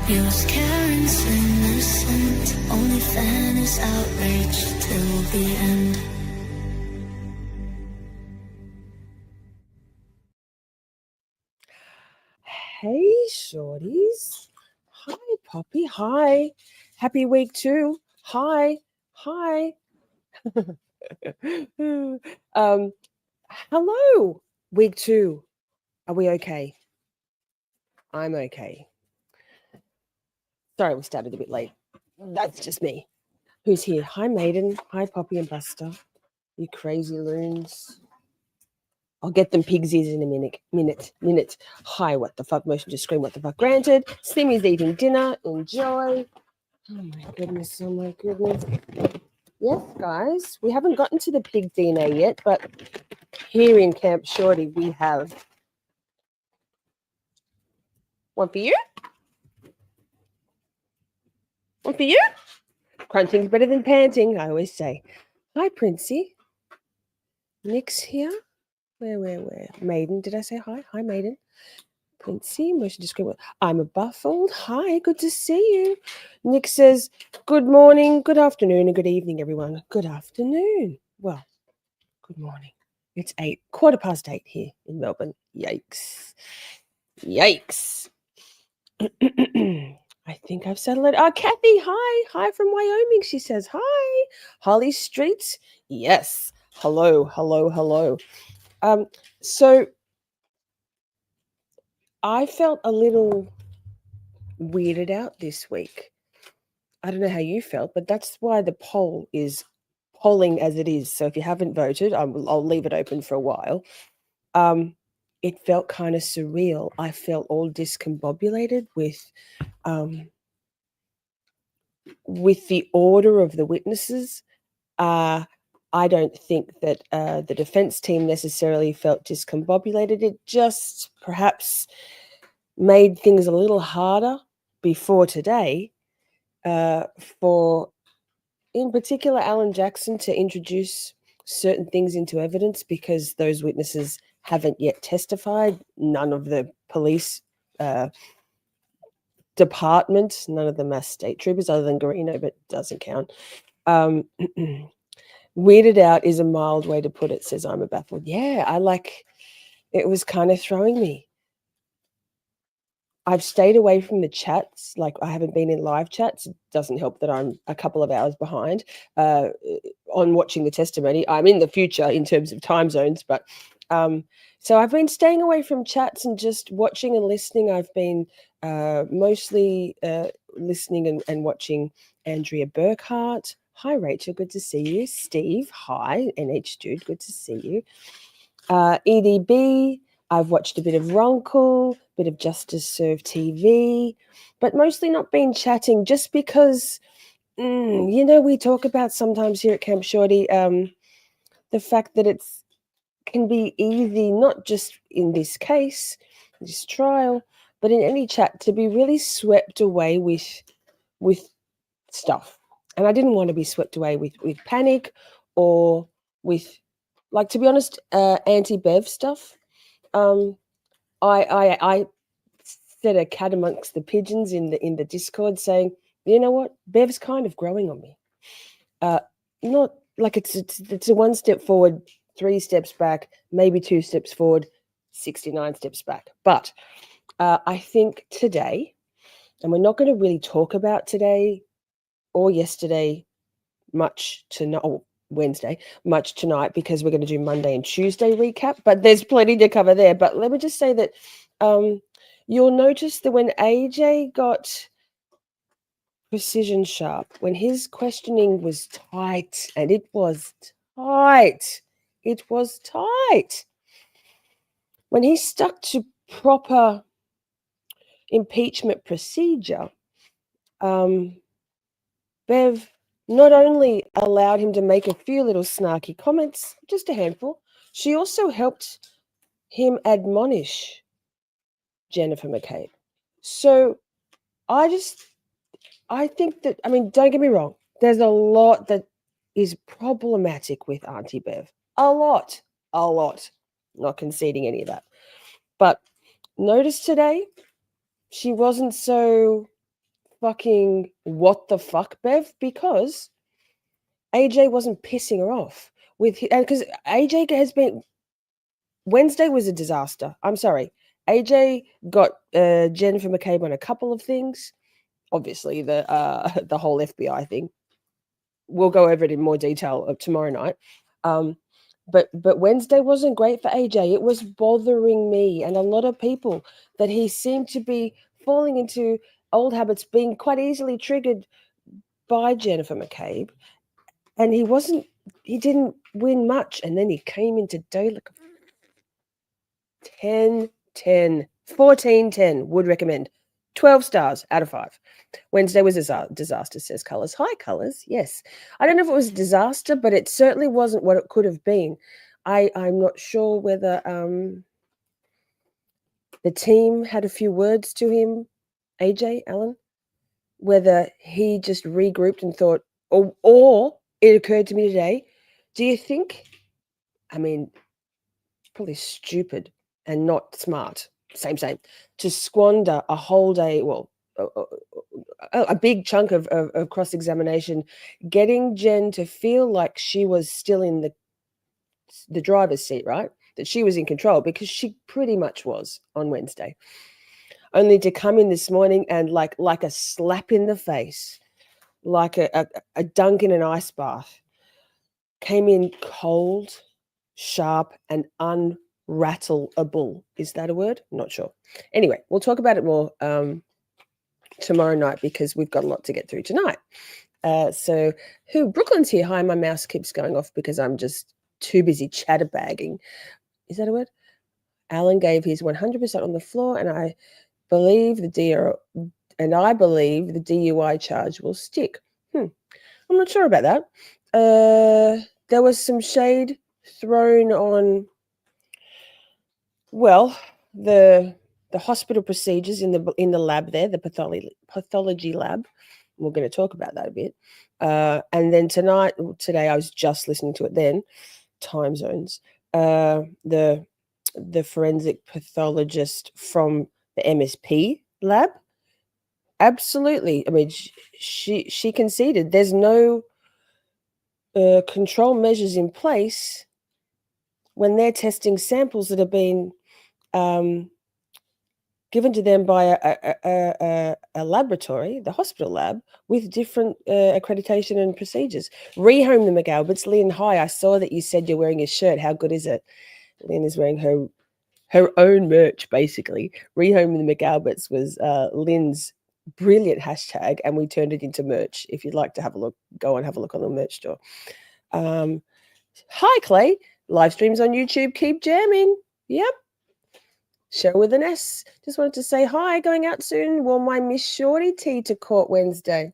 Your Karen's innocent, only fan is outraged till the end. Hey, shorties. Hi, Poppy. Hi. Happy week 2. Hi. Hi. Hello. Week 2. Are we okay? I'm okay. Sorry, we started a bit late. That's just me. Who's here? Hi, Maiden. Hi, Poppy and Buster. You crazy loons. I'll get them pigsies in a minute. Hi, what the fuck? Motion to scream, what the fuck? Granted. Slimmy's eating dinner. Enjoy. Oh my goodness. Oh my goodness. Yes, guys. We haven't gotten to the pig DNA yet, but here in Camp Shorty, we have one for you. One for you. Crunching's better than panting, I always say. Hi, Princey. Nick's here. Where? Maiden, did I say hi? Hi, Maiden. Princey, motion to scream. I'm a Buffled. Hi, good to see you. Nick says, good morning, good afternoon, and good evening, everyone. Good afternoon. Well, good morning. It's 8:15 here in Melbourne. Yikes. I think I've settled it. Kathy, hi. Hi from Wyoming. She says, hi. Holly Streets. Yes. Hello. So I felt a little weirded out this week. I don't know how you felt, but that's why the poll is polling as it is. So if you haven't voted, I'll leave it open for a while. It felt kind of surreal. I felt all discombobulated with the order of the witnesses. I don't think that the defense team necessarily felt discombobulated. It just perhaps made things a little harder before today for, in particular, Alan Jackson to introduce certain things into evidence because those witnesses haven't yet testified. None of the police department, none of them are state troopers other than Garino, but doesn't count. Weirded out is a mild way to put it, says I'm a Baffled. Yeah, it was kind of throwing me. I've stayed away from the chats. Like, I haven't been in live chats. It doesn't help that I'm a couple of hours behind on watching the testimony. I'm in the future in terms of time zones, but so I've been staying away from chats and just watching and listening. I've been mostly listening and watching Andrea Burkhart. Hi, Rachel. Good to see you. Steve. Hi, NH Dude. Good to see you. EDB. I've watched a bit of Runkle, bit of Justice Serve TV, but mostly not been chatting just because, we talk about sometimes here at Camp Shorty the fact that it's can be easy, not just in this case, this trial, but in any chat, to be really swept away with stuff. And I didn't want to be swept away with panic or with, like, to be honest, anti-Bev stuff. I said a cat amongst the pigeons in the Discord, saying, you know what, Bev's kind of growing on me. Not like it's a one step forward, 3 steps back, maybe 2 steps forward, 69 steps back. But I think today, and we're not going to really talk about today or yesterday much tonight, or Wednesday much tonight, because we're going to do Monday and Tuesday recap, but there's plenty to cover there. But let me just say that you'll notice that when AJ got precision sharp, when his questioning was tight, and it was tight, when he stuck to proper impeachment procedure, Bev not only allowed him to make a few little snarky comments, just a handful, she also helped him admonish Jennifer McCabe. So I think that, I mean, don't get me wrong, there's a lot that is problematic with Auntie Bev. A lot. Not conceding any of that. But notice today, she wasn't so fucking what the fuck, Bev, because AJ wasn't pissing her off with, and because AJ has been, Wednesday was a disaster. I'm sorry. AJ got Jennifer McCabe on a couple of things. Obviously, the whole FBI thing. We'll go over it in more detail tomorrow night. But Wednesday wasn't great for AJ. It was bothering me and a lot of people that he seemed to be falling into old habits, being quite easily triggered by Jennifer McCabe. And he didn't win much. And then he came in today like 10, 10, 14, 10, would recommend. 12 stars out of 5. Wednesday was a disaster, says Colours. Hi, Colours. Yes. I don't know if it was a disaster, but it certainly wasn't what it could have been. I'm not sure whether the team had a few words to him, AJ, Alan, whether he just regrouped and thought, or it occurred to me today, do you think, I mean, probably stupid and not smart, same, to squander a whole day, well, a big chunk of cross-examination, getting Jen to feel like she was still in the driver's seat, right? That she was in control, because she pretty much was on Wednesday. Only to come in this morning and like a slap in the face, like a dunk in an ice bath, came in cold, sharp, and unrattleable. Is that a word? Not sure. Anyway, we'll talk about it more tomorrow night, because we've got a lot to get through tonight. So Brooklyn's here. Hi, my mouse keeps going off because I'm just too busy chatterbagging. Is that a word? Alan gave his 100% on the floor, and I believe the DUI charge will stick. I'm not sure about that. There was some shade thrown on, well, the hospital procedures in the lab there, the pathology lab. We're going to talk about that a bit. And then today, I was just listening to it then, time zones. The forensic pathologist from the MSP lab. Absolutely. I mean, she conceded there's no control measures in place when they're testing samples that have been given to them by a laboratory, the hospital lab, with different accreditation and procedures. Rehome the McAlberts. Lynn, hi, I saw that you said you're wearing a shirt. How good is it? Lynn is wearing her own merch, basically. Rehome the McAlberts was Lynn's brilliant hashtag, and we turned it into merch. If you'd like to have a look, go and have a look on the merch store. Hi, Clay. Live streams on YouTube. Keep jamming. Yep. Show with an S. Just wanted to say hi. Going out soon. Wore my Miss Shorty tee to court Wednesday.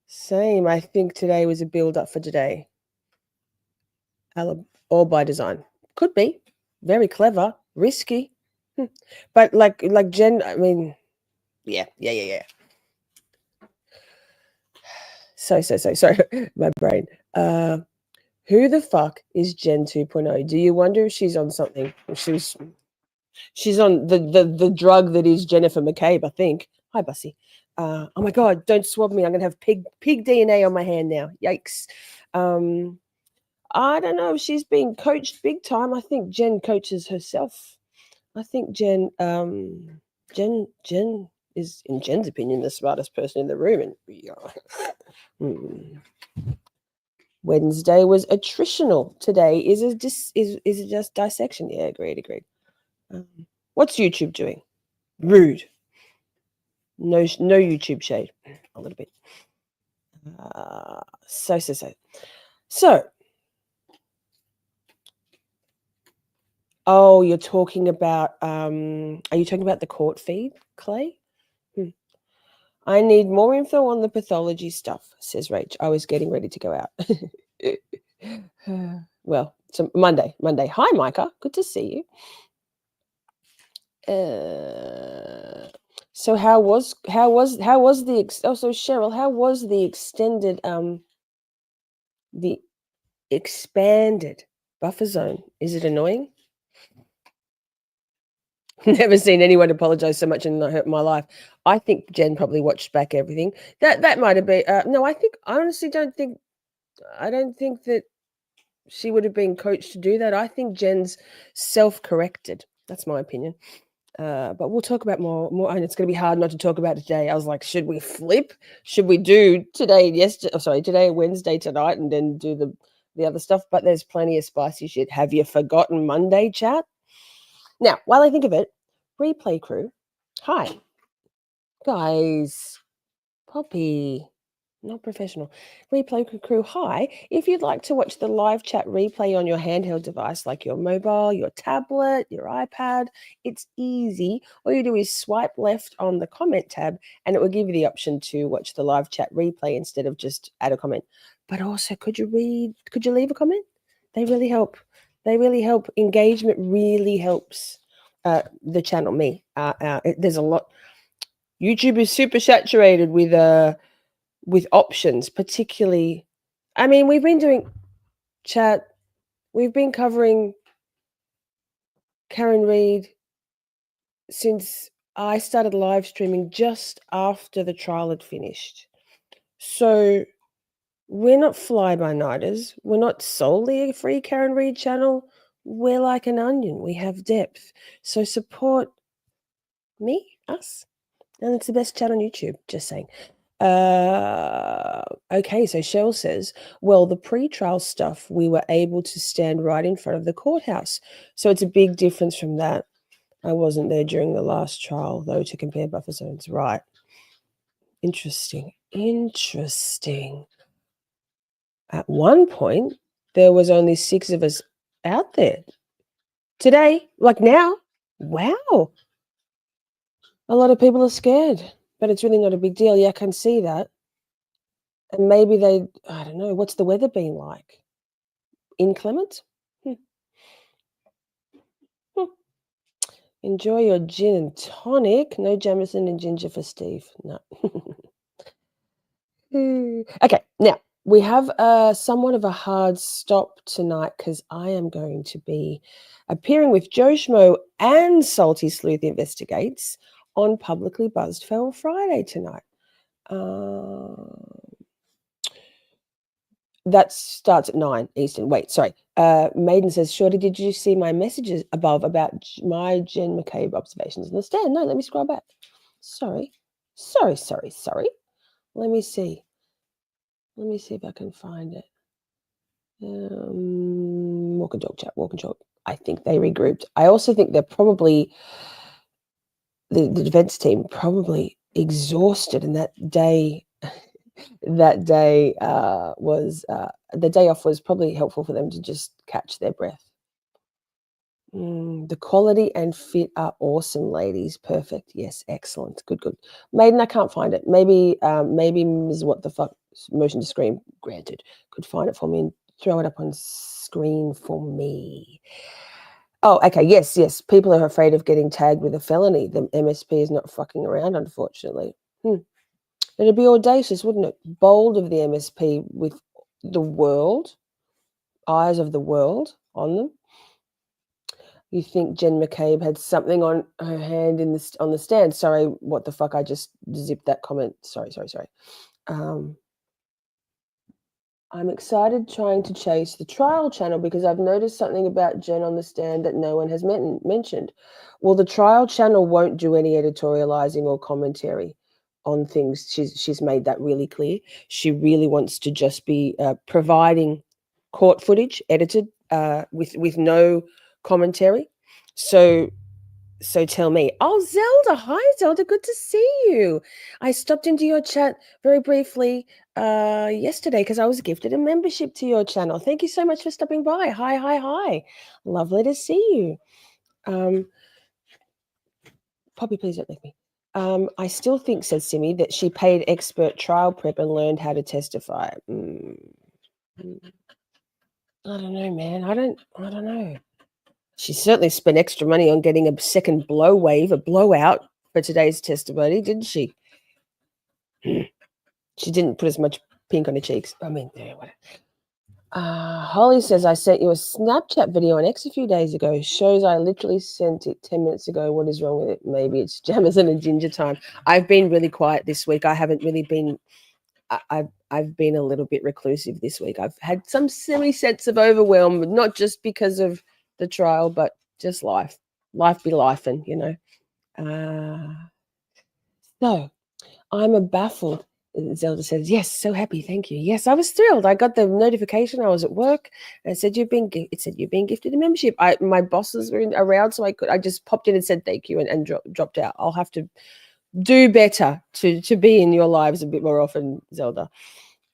Same. I think today was a build-up for today. All by design. Could be. Very clever. Risky. But like Jen, I mean, yeah. So, my brain. Who the fuck is Jen 2.0? Do you wonder if she's on something? She's on the drug that is Jennifer McCabe, I think. Hi, Bussy. Oh my God, don't swab me. I'm going to have pig DNA on my hand now. Yikes. I don't know if she's being coached big time. I think Jen coaches herself. I think Jen is, in Jen's opinion, the smartest person in the room. And Wednesday was attritional. Today is just dissection. Yeah, agreed. What's YouTube doing? Rude. No YouTube shade. A little bit. So. Oh, you're talking about. Are you talking about the court feed, Clay? I need more info on the pathology stuff, says Rach. I was getting ready to go out. Well, so Monday. Hi, Micah. Good to see you. So how was the so Cheryl? How was the extended the expanded buffer zone? Is it annoying? Never seen anyone apologize so much in my life. I think Jen probably watched back everything. That might have been. No, I honestly don't think. I don't think that she would have been coached to do that. I think Jen's self-corrected. That's my opinion. But we'll talk about more, and it's going to be hard not to talk about today. I was like, should we flip? Should we do today, today, Wednesday, tonight, and then do the other stuff? But there's plenty of spicy shit. Have you forgotten Monday, chat? Now, while I think of it, replay crew, hi, guys, Poppy, not professional. Replay crew, hi. If you'd like to watch the live chat replay on your handheld device, like your mobile, your tablet, your iPad, it's easy. All you do is swipe left on the comment tab, and it will give you the option to watch the live chat replay instead of just add a comment. But also, could you leave a comment? They really help. They really help. Engagement really helps the channel, me. There's a lot. YouTube is super saturated with options, particularly. I mean, we've been doing chat. We've been covering Karen Reid since I started live streaming just after the trial had finished. So we're not fly-by-nighters. We're not solely a free Karen Reid channel. We're like an onion. We have depth. So support us. And it's the best chat on YouTube, just saying. Okay, so Cheryl says, well, the pre-trial stuff, we were able to stand right in front of the courthouse. So it's a big difference from that. I wasn't there during the last trial, though, to compare buffer zones. Right. Interesting. At one point, there was only 6 of us out there. Today, like now, wow. A lot of people are scared, but it's really not a big deal. Yeah, I can see that. And maybe I don't know, what's the weather been like? Inclement? Enjoy your gin and tonic. No Jameson and ginger for Steve. No. Okay, now we have somewhat of a hard stop tonight because I am going to be appearing with Joe Schmo and Salty Sleuth Investigates on Publicly Buzzed Feral Friday tonight. That starts at 9 Eastern. Wait, sorry. Maiden says, Shorty, did you see my messages above about my Jen McCabe observations on the stand? No, let me scroll back. Sorry. Let me see. Let me see if I can find it. Walk and talk. I think they regrouped. I also think they're probably, the defense team probably exhausted, and that day was the day off was probably helpful for them to just catch their breath. The quality and fit are awesome, ladies. Perfect. Yes, excellent. Good. Maiden, I can't find it. Maybe Ms. What the fuck motion to scream, granted, could find it for me and throw it up on screen for me. Oh, okay. Yes. People are afraid of getting tagged with a felony. The MSP is not fucking around, unfortunately. It'd be audacious, wouldn't it? Bold of the MSP with the world, eyes of the world on them. You think Jen McCabe had something on her hand on the stand? Sorry, what the fuck? I just zipped that comment. Sorry. I'm excited trying to chase the trial channel because I've noticed something about Jen on the stand that no one has mentioned. Well, the trial channel won't do any editorializing or commentary on things. She's made that really clear. She really wants to just be providing court footage edited with no commentary. So tell me. Oh, Zelda. Hi, Zelda. Good to see you. I stopped into your chat very briefly yesterday because I was gifted a membership to your channel. Thank you so much for stopping by. Hi. Lovely to see you. Poppy, please don't leave me. I still think, says Simi, that she paid expert trial prep and learned how to testify. I don't know, man. I don't know. She certainly spent extra money on getting a second a blowout for today's testimony, didn't she? She didn't put as much pink on her cheeks. I mean, whatever. Holly says, I sent you a Snapchat video on X a few days ago. Shows I literally sent it 10 minutes ago. What is wrong with it? Maybe it's jammers and a ginger time. I've been really quiet this week. I haven't really been, I've been a little bit reclusive this week. I've had some silly sense of overwhelm, not just because of the trial, but just life. Life be lifing, you know. So I'm a baffled. Zelda says, yes, so happy, thank you. Yes, I was thrilled. I got the notification. I was at work, and it said you've been gifted a membership. My bosses were around, so I just popped in and said thank you and dropped out. I'll have to do better to be in your lives a bit more often, Zelda.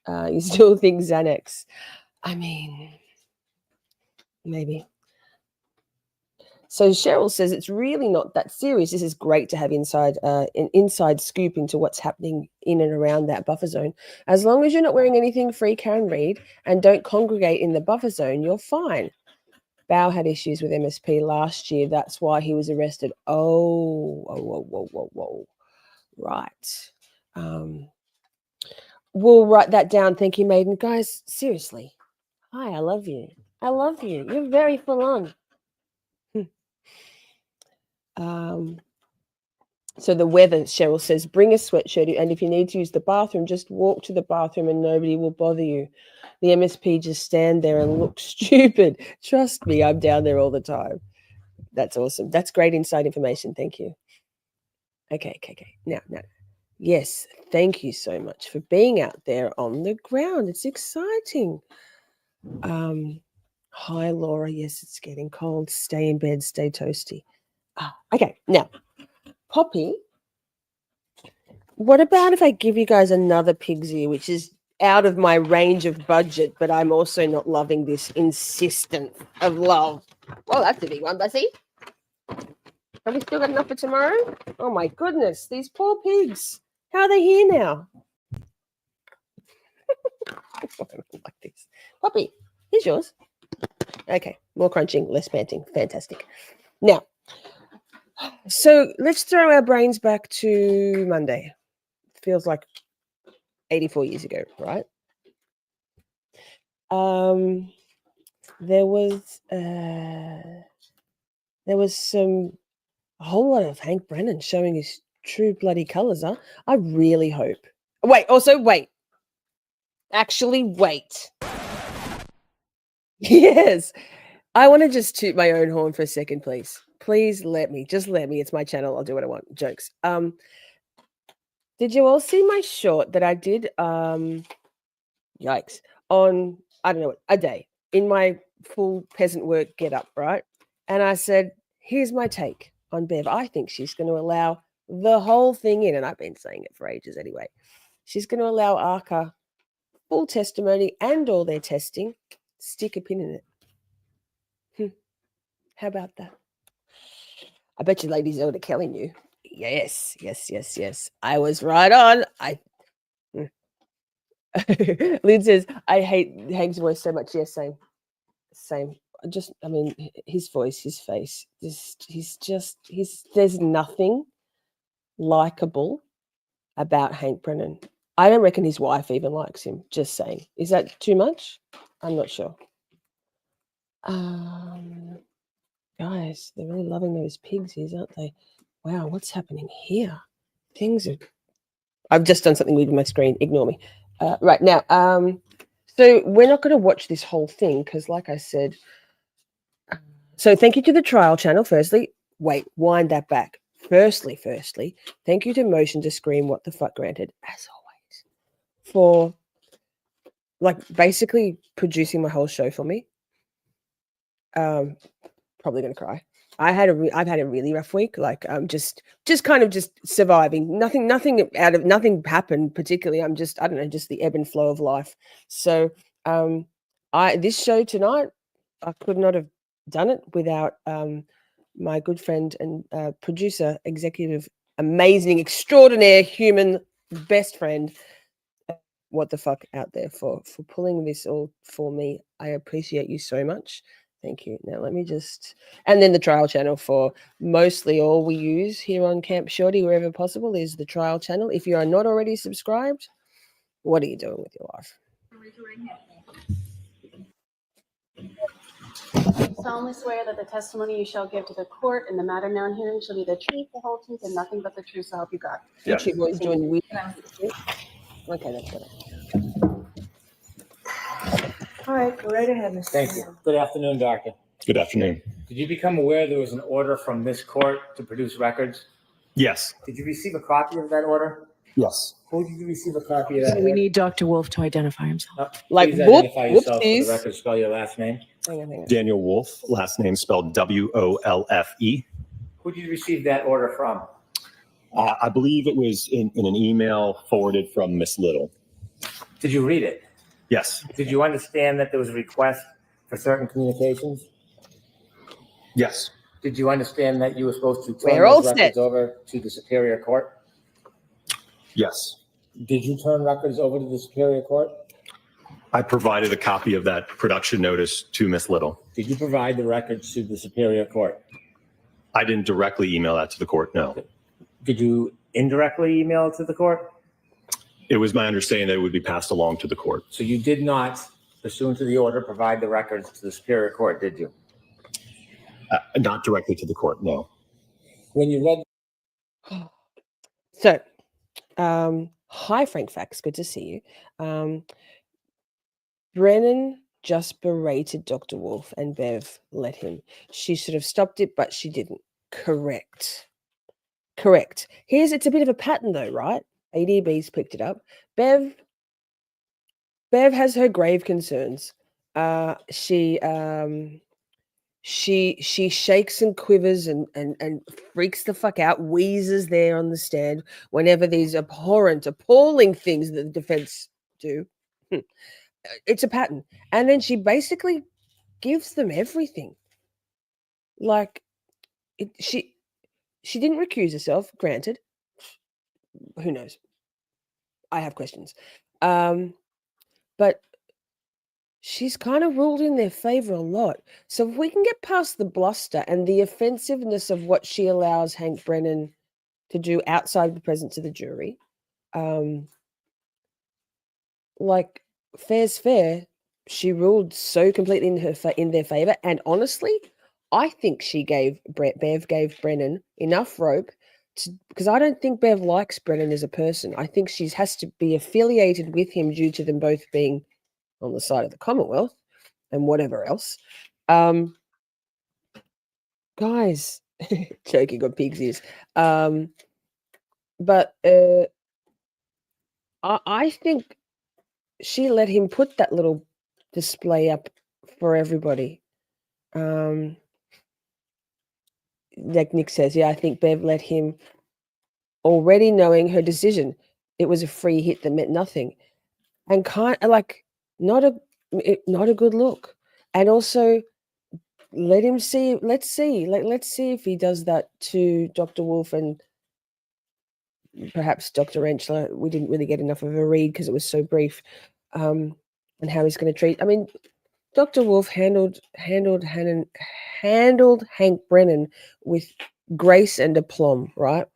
You still think Xanax? I mean, maybe. So Cheryl says it's really not that serious. This is great to have an inside scoop into what's happening in and around that buffer zone. As long as you're not wearing anything free can read and don't congregate in the buffer zone, you're fine. Bao had issues with MSP last year. That's why he was arrested. Whoa. Right. We'll write that down. Thank you, Maiden. Guys, seriously. Hi, I love you. I love you. You're very full on. So the weather, Cheryl says, bring a sweatshirt, and if you need to use the bathroom, just walk to the bathroom and nobody will bother you. The MSP just stand there and look stupid. Trust me, I'm down there all the time. That's awesome. That's great inside information. Thank you. Okay. Now. Yes, thank you so much for being out there on the ground. It's exciting. Hi, Laura. Yes, it's getting cold. Stay in bed. Stay toasty. Okay, now, Poppy, what about if I give you guys another pig's ear, which is out of my range of budget, but I'm also not loving this insistence of love. Well, that's a big one, Bessie. Have we still got enough for tomorrow? Oh my goodness, these poor pigs. How are they here now? I don't like this. Poppy, here's yours. Okay, more crunching, less panting. Fantastic. Now, so let's throw our brains back to Monday. Feels like 84 years ago, right? There was a whole lot of Hank Brennan showing his true bloody colours, huh? I really hope. Wait. Actually, wait. Yes. I want to just toot my own horn for a second, please. Please let me. Just let me. It's my channel. I'll do what I want. Jokes. Did you all see my short that I did? Yikes. On, I don't know, a day in my full peasant work get up, right? And I said, here's my take on Bev. I think she's going to allow the whole thing in. And I've been saying it for ages anyway. She's going to allow ARCA full testimony and all their testing. Stick a pin in it. How about that? I bet you ladies Zelda Kelly knew. Yes. I was right on. Lynn says, I hate Hank's voice so much. Yes, same. I mean, his voice, his face, there's nothing likable about Hank Brennan. I don't reckon his wife even likes him. Just saying. Is that too much? I'm not sure. Guys, they're really loving those pigs, aren't they? Wow, what's happening here? I've just done something weird with my screen. Ignore me. Right now, so we're not going to watch this whole thing because, like I said, so thank you to the trial channel. Firstly, wind that back. Firstly, thank you to Motion to Scream What the Fuck Granted, as always, for basically producing my whole show for me. Probably going to cry. I've had a really rough week. Just kind of just surviving. Nothing happened particularly. I'm just, I don't know, just the ebb and flow of life. So, this show tonight, I could not have done it without my good friend and producer, executive, amazing, extraordinaire human best friend. What the fuck out there for pulling this all for me. I appreciate you so much. Thank you. Now let me and then the trial channel for mostly all we use here on Camp Shorty, wherever possible, is the trial channel. If you are not already subscribed, what are you doing with your life? solemnly swear that the testimony you shall give to the court in the matter now in hearing shall be the truth, the whole truth, and nothing but the truth, so help you God. Yes. YouTube boys doing weird. Okay, that's better. All right, go right ahead, Mr. Thank you. Good afternoon, Doctor. Good afternoon. Did you become aware there was an order from this court to produce records? Yes. Did you receive a copy of that order? Yes. Who did you receive a copy of that We order? need Dr. Wolf to identify himself. Like, Please identify yourself for whoopsies. the record. Spell your last name. Hang on. Daniel Wolf, last name spelled Wolfe. Who did you receive that order from? I believe it was in an email forwarded from Miss Little. Did you read it? Yes. Did you understand that there was a request for certain communications? Yes. Did you understand that you were supposed to We're turn all those set. records over to the Superior Court? Yes. Did you turn records over to the Superior Court? I provided a copy of that production notice to Miss Little. Did you provide the records to the Superior Court? I didn't directly email that to the court, no. Did you indirectly email it to the court? It was my understanding that it would be passed along to the court. So you did not, pursuant to the order, provide the records to the Superior Court, did you? Not directly to the court, no. When you read, So, hi, Frank Fax. Good to see you. Brennan just berated Dr. Wolf and Bev let him. She should have stopped it, but she didn't. Correct. It's a bit of a pattern though, right? ADB's picked it up. Bev has her grave concerns. She shakes and quivers and freaks the fuck out, wheezes there on the stand whenever these abhorrent, appalling things that the defense do. It's a pattern. And then she basically gives them everything. Like, she didn't recuse herself, granted. Who knows? I have questions. But she's kind of ruled in their favor a lot. So if we can get past the bluster and the offensiveness of what she allows Hank Brennan to do outside the presence of the jury, like, fair's fair. She ruled so completely in their favor, and honestly, I think Bev gave Brennan enough rope because I don't think Bev likes Brennan as a person. I think she has to be affiliated with him due to them both being on the side of the Commonwealth and whatever else. Guys, choking on pig's ears. But I think she let him put that little display up for everybody. Like Nick says, yeah, I think Bev let him, already knowing her decision. It was a free hit that meant nothing, and not a good look. And also, let him see. Let's see if he does that to Dr. Wolf and perhaps Dr. Rentschler. We didn't really get enough of a read because it was so brief. And how he's going to treat. I mean, Dr. Wolf handled Hank Brennan with grace and aplomb, right?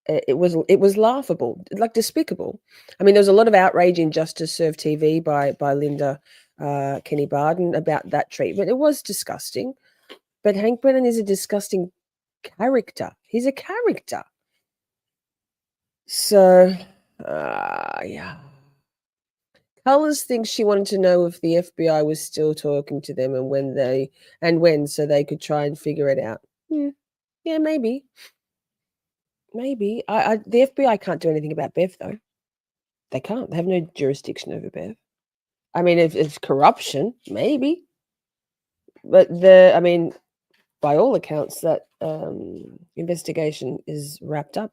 It was laughable, like despicable. I mean, there was a lot of outrage in Justice Serve TV by Linda Kenny Barden about that treatment. It was disgusting, but Hank Brennan is a disgusting character. He's a character. So, yeah. Cullis thinks she wanted to know if the FBI was still talking to them and when, so they could try and figure it out. Yeah, maybe. The FBI can't do anything about Bev though. They can't. They have no jurisdiction over Bev. I mean, if it's corruption, maybe. But by all accounts, that investigation is wrapped up.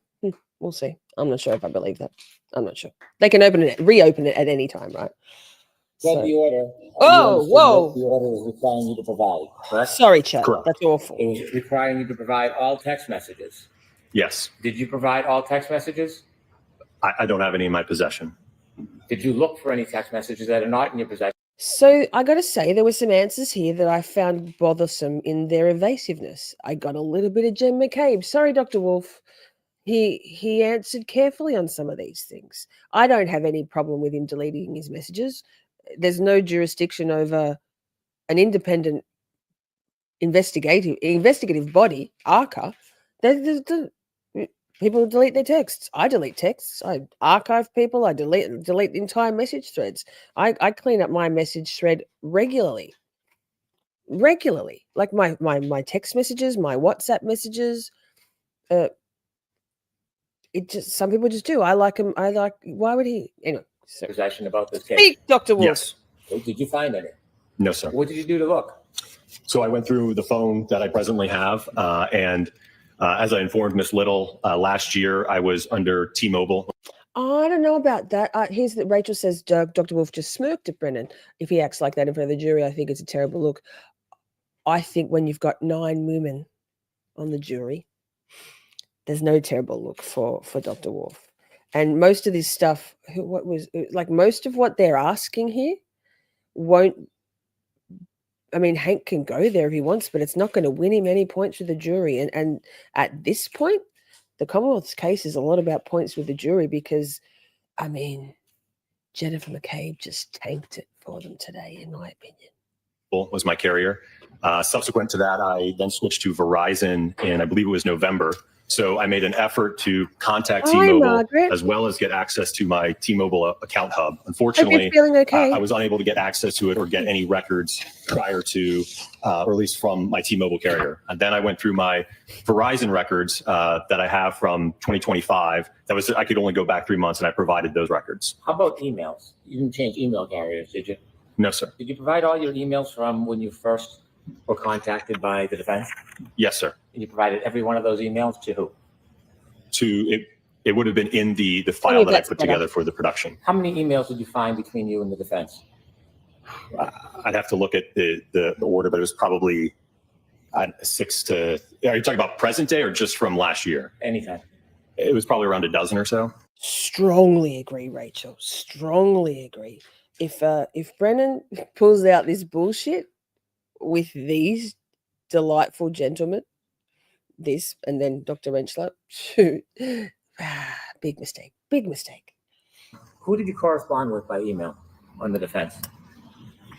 We'll see. I'm not sure if I believe that. I'm not sure. They can reopen it at any time, right? read the order. Oh, whoa. The order was requiring you to provide, correct? Sorry, Chad. Correct. That's awful. It was requiring you to provide all text messages. Yes. Did you provide all text messages? I don't have any in my possession. Did you look for any text messages that are not in your possession? So I got to say, there were some answers here that I found bothersome in their evasiveness. I got a little bit of Jen McCabe. Sorry, Dr. Wolf. He answered carefully on some of these things. I don't have any problem with him deleting his messages. There's no jurisdiction over an independent investigative body, ARCA, people delete their texts. I delete texts. I archive people. I delete entire message threads. I clean up my message thread regularly. Like my text messages, my WhatsApp messages. It just, some people just do. I like him. Why would he? Anyway. So. Possession about this case. Speak, Dr. Wolf. Yes. Did you find any? No, sir. What did you do to look? So I went through the phone that I presently have, and as I informed Ms. Little last year, I was under T-Mobile. Oh, I don't know about that. Here's that Rachel says Dr. Wolf just smirked at Brennan. If he acts like that in front of the jury, I think it's a terrible look. I think when you've got 9 women on the jury, there's no terrible look for Dr. Wolf. And most of this stuff, most of what they're asking here won't, I mean, Hank can go there if he wants, but it's not going to win him any points with the jury. And at this point, the Commonwealth's case is a lot about points with the jury because, I mean, Jennifer McCabe just tanked it for them today, in my opinion. Was my carrier. Subsequent to that, I then switched to Verizon in, I believe it was November. So I made an effort to contact T-Mobile as well as get access to my T-Mobile account hub. Unfortunately, okay. I was unable to get access to it or get any records prior to, or at least from my T-Mobile carrier. And then I went through my Verizon records that I have from 2025. I could only go back 3 months, and I provided those records. How about emails? You didn't change email carriers, did you? No, sir. Did you provide all your emails from when you first were contacted by the defense? Yes, sir. And you provided every one of those emails to who? It would have been in the file that I put together for the production. How many emails did you find between you and the defense? I'd have to look at the order, but it was probably 6 to. Are you talking about present day or just from last year? Anytime. It was probably around a dozen or so. Strongly agree, Rachel. Strongly agree. If Brennan pulls out this bullshit with these delightful gentlemen, this and then Dr. Rentschler, big mistake. Big mistake. Who did you correspond with by email on the defense?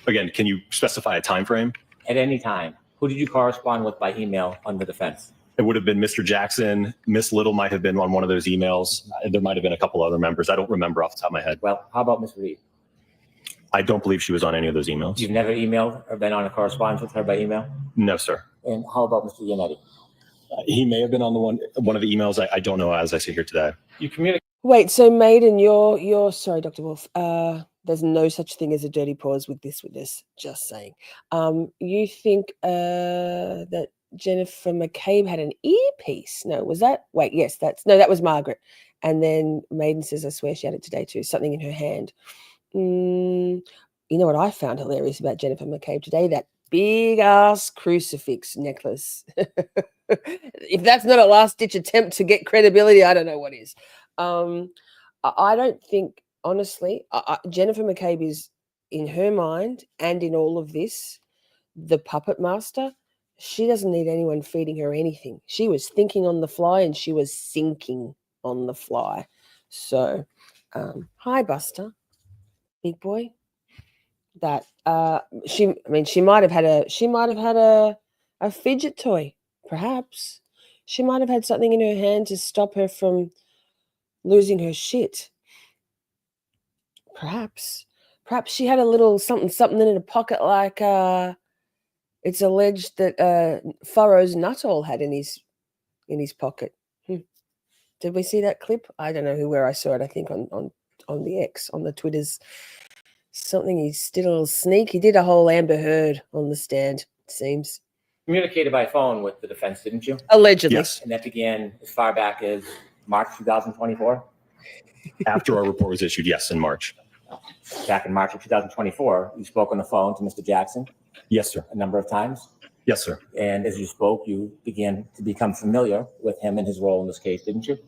Again, can you specify a time frame? At any time. Who did you correspond with by email on the defense? It would have been Mr. Jackson. Miss Little might have been on one of those emails. There might have been a couple other members. I don't remember off the top of my head. Well, how about Ms. Reed? I don't believe she was on any of those emails. You've never emailed or been on a correspondence with her by email? No, sir. And how about Mr. Yannetti? He may have been on one of the emails. I don't know as I sit here today. You communicate. Wait, so Maiden, you're sorry, Dr. Wolf. There's no such thing as a dirty pause with this witness. Just saying. You think that Jennifer McCabe had an earpiece? No, was that? Wait, yes, that was Margaret. And then Maiden says, I swear she had it today too. Something in her hand. You know what I found hilarious about Jennifer McCabe today? That big ass crucifix necklace. If that's not a last ditch attempt to get credibility, I don't know what is. I don't think, honestly, Jennifer McCabe is, in her mind and in all of this, the puppet master. She doesn't need anyone feeding her anything. She was thinking on the fly and she was sinking on the fly. So, hi, Buster, big boy. That she might have had a fidget toy. Perhaps she might have had something in her hand to stop her from losing her shit. Perhaps she had a little something in her pocket, like it's alleged that Furrow's Nuttall had in his pocket. Did we see that clip? I don't know where I saw it. I think on the X, on the Twitters. Something he did a little sneak. He did a whole Amber Heard on the stand, it seems. Communicated by phone with the defense, didn't you? Allegedly. Yes. And that began as far back as March 2024? After our report was issued, yes, in March. Back in March of 2024, you spoke on the phone to Mr. Jackson? Yes, sir. A number of times? Yes, sir. And as you spoke, you began to become familiar with him and his role in this case, didn't you?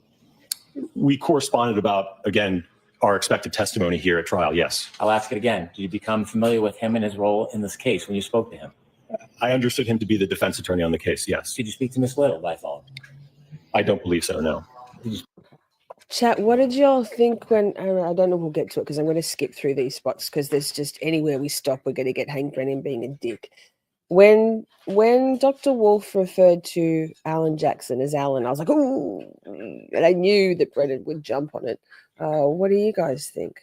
We corresponded about, again, our expected testimony here at trial, yes. I'll ask it again. Did you become familiar with him and his role in this case when you spoke to him? I understood him to be the defense attorney on the case, yes. Did you speak to Ms. Little by phone? I don't believe so, no. Chat, what did y'all think when, I don't know, we'll get to it because I'm going to skip through these spots because there's just anywhere we stop, we're going to get Hank Brennan being a dick. When Dr. Wolf referred to Alan Jackson as Alan, I was like, ooh, and I knew that Brennan would jump on it. What do you guys think?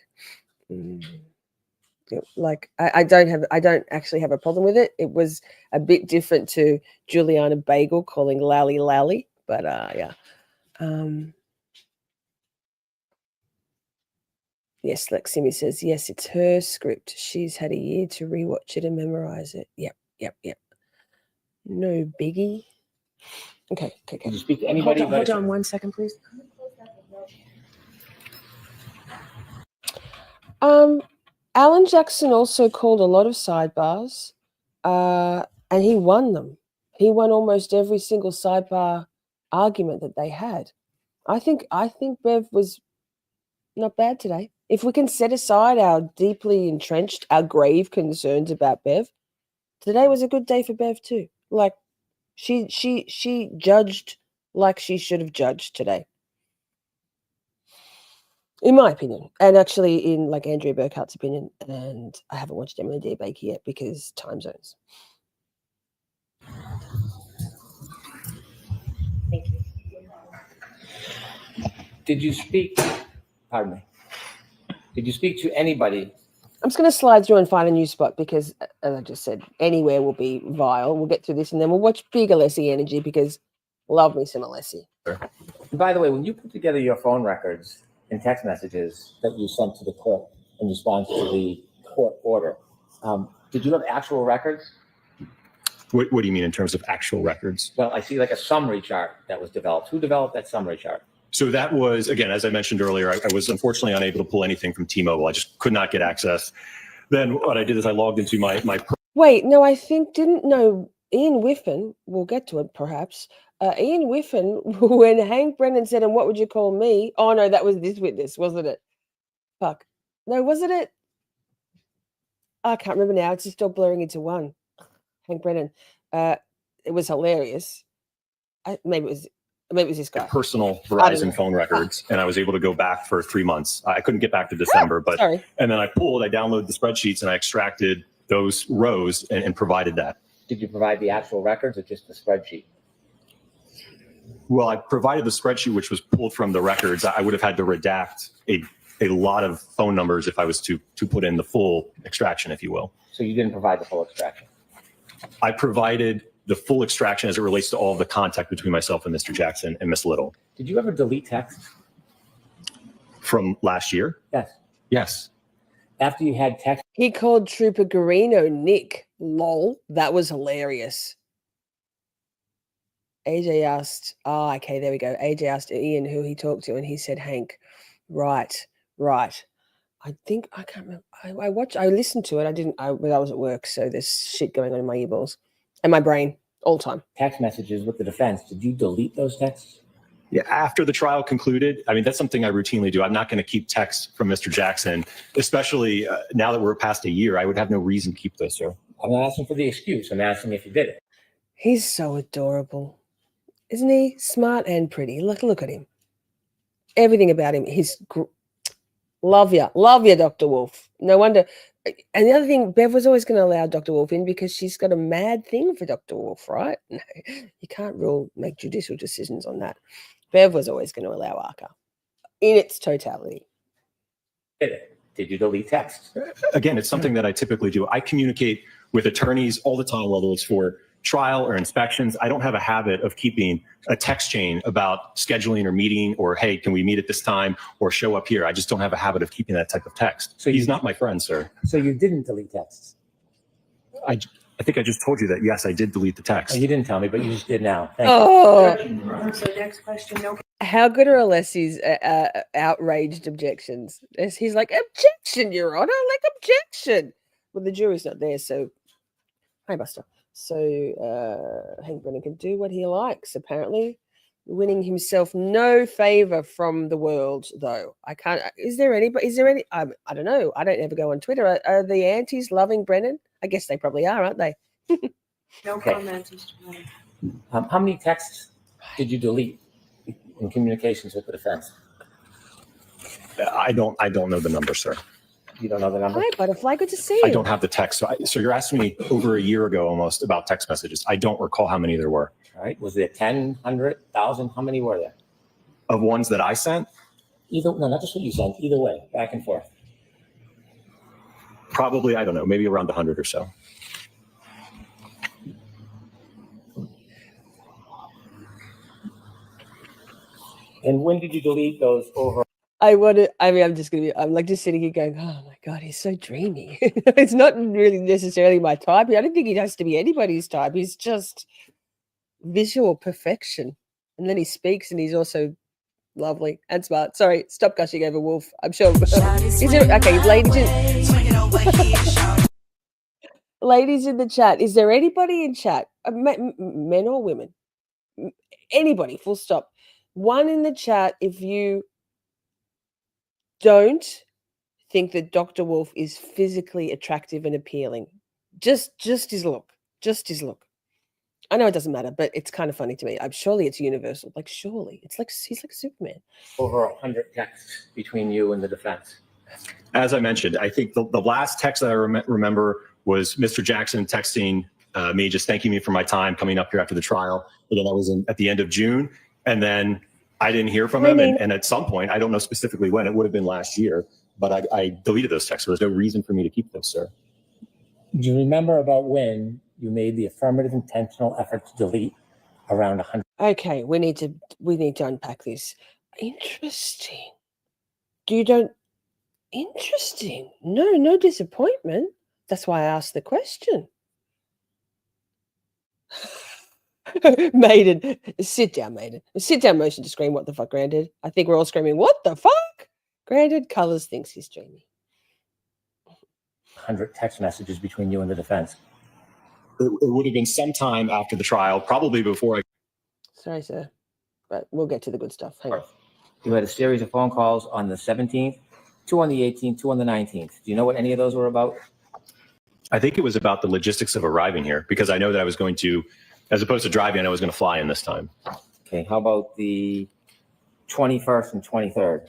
Like, I don't actually have a problem with it. It was a bit different to Juliana Bagel calling Lally Lally, but yeah. Yes, Leximi says, yes, it's her script. She's had a year to rewatch it and memorize it. Yep. No biggie. Okay. Did you speak to anybody? Hold on 1 second, please. Alan Jackson also called a lot of sidebars, and he won them. He won almost every single sidebar argument that they had. I think Bev was not bad today. If we can set aside our deeply entrenched, our grave concerns about Bev, today was a good day for Bev too. Like, she judged like she should have judged today, in my opinion, and actually in like Andrea Burkhardt's opinion. And I haven't watched Emily D. Baker yet because time zones. Thank you. Did you speak? Pardon me. Did you speak to anybody? I'm just going to slide through and find a new spot because, as I just said, anywhere will be vile. We'll get through this and then we'll watch big Alessi energy because love me some Alessi. And by the way, when you put together your phone records and text messages that you sent to the court in response to the court order, did you have actual records? What do you mean in terms of actual records? Well, I see like a summary chart that was developed. Who developed that summary chart? So that was, again, as I mentioned earlier, I was unfortunately unable to pull anything from T-Mobile. I just could not get access. Then what I did is I logged into my Wait, no, I think Ian Whiffen, we'll get to it perhaps. Ian Whiffen, when Hank Brennan said, and what would you call me? Oh no, that was this witness, wasn't it? Fuck. No, wasn't it? I can't remember now. It's just all blurring into one. Hank Brennan. It was hilarious. Maybe it was this guy. personal Verizon phone records, and I was able to go back for 3 months. I couldn't get back to December, but sorry. And then I downloaded the spreadsheets and I extracted those rows and provided that. Did you provide the actual records or just the spreadsheet? Well, I provided the spreadsheet, which was pulled from the records. I would have had to redact a lot of phone numbers if I was to put in the full extraction, if you will. So you didn't provide the full extraction? I provided the full extraction as it relates to all of the contact between myself and Mr. Jackson and Miss Little. Did you ever delete texts? From last year? Yes. Yes. After you had text? He called Trooper Garino Nick. Lol. That was hilarious. AJ asked, okay, there we go. AJ asked Ian who he talked to, and he said Hank. Right. I think, I can't remember. I listened to it. I was at work, so there's shit going on in my earballs and my brain all the time. Text messages with the defense. Did you delete those texts? Yeah, after the trial concluded, I mean, that's something I routinely do. I'm not going to keep texts from Mr. Jackson, especially now that we're past a year. I would have no reason to keep those, sir. I'm not asking for the excuse. I'm asking if you did it. He's so adorable. Isn't he? Smart and pretty. Look at him. Everything about him. Love you, Dr. Wolf. No wonder. And the other thing, Bev was always going to allow Dr. Wolf in because she's got a mad thing for Dr. Wolf, right? No, you can't make judicial decisions on that. Bev was always going to allow ARCA in its totality. Did you delete texts? Again, it's something that I typically do. I communicate with attorneys all the time, whether it's for trial or inspections. I don't have a habit of keeping a text chain about scheduling or meeting or, hey, can we meet at this time or show up here? I just don't have a habit of keeping that type of text. So he's not my friend, sir. So you didn't delete texts? I think I just told you that, yes, I did delete the text. Oh, you didn't tell me, but you just did now. Thank you. So next question, no. How good are Alessi's outraged objections? He's like, objection, Your Honor, like objection. Well, the jury's not there, so hi, Buster. So Hank Brennan can do what he likes, apparently, winning himself no favor from the world, though. I can't. Is there any? I don't know. I don't ever go on Twitter. Are the antis loving Brennan? I guess they probably are, aren't they? No comments, Mr. Brennan. How many texts did you delete in communications with the defense? I don't know the number, sir. You don't know the number? Hi, Butterfly. Good to see you. I don't have the text. So you're asking me over a year ago almost about text messages. I don't recall how many there were. All right. Was there 10, 100, 1,000? How many were there? Of ones that I sent? No, not just what you sent. Either way, back and forth. Probably, I don't know, maybe around 100 or so. And when did you delete those over? I'm just gonna be. I'm like just sitting here going, "Oh my god, he's so dreamy." It's not really necessarily my type. I don't think he has to be anybody's type. He's just visual perfection. And then he speaks, and he's also lovely and smart. Sorry, stop gushing over Wolf. I'm sure. Is there okay, ladies in the chat? Is there anybody in chat, men or women, anybody? Full stop. One in the chat if you don't think that Dr. Wolf is physically attractive and appealing. Just his look. Just his look. I know it doesn't matter, but it's kind of funny to me. Surely it's universal. Like, surely. It's like he's like Superman. Over 100 texts between you and the defense. As I mentioned, I think the last text that I remember was Mr. Jackson texting me, just thanking me for my time coming up here after the trial. Again, that was at the end of June. And then I didn't hear from him. And at some point, I don't know specifically when, it would have been last year, but I deleted those texts. There was no reason for me to keep those, sir. Do you remember about when you made the affirmative intentional effort to delete around 100? Okay, we need to unpack this. Interesting. Interesting. No disappointment. That's why I asked the question. Maiden, sit down, Maiden. Sit down motion to scream, what the fuck, Granddad? I think we're all screaming, what the fuck? Granddad Colors thinks he's dreamy. 100 text messages between you and the defense. It would have been sometime after the trial, probably before I... Sorry, sir, but we'll get to the good stuff. Hang on. You had a series of phone calls on the 17th, 2 on the 18th, 2 on the 19th. Do you know what any of those were about? I think it was about the logistics of arriving here, because I know that I was going to, as opposed to driving, I was going to fly in this time. Okay, how about the 21st and 23rd?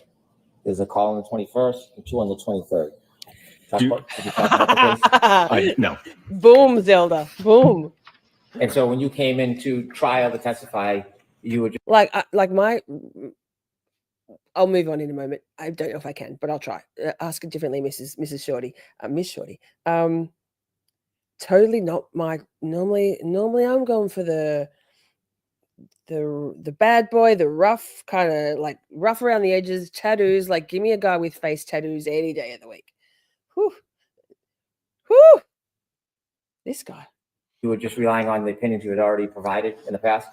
There's a call on the 21st and 2 on the 23rd. Did you talk about the case? No. Boom, Zelda. Boom. And so when you came into trial to testify, you were just... I'll move on in a moment. I don't know if I can, but I'll try. Ask it differently, Mrs. Shorty. Miss Shorty. Totally not my... Normally I'm going for the bad boy, the rough, kind of like rough around the edges, tattoos. Like, give me a guy with face tattoos any day of the week. Whew. This guy. You were just relying on the opinions you had already provided in the past?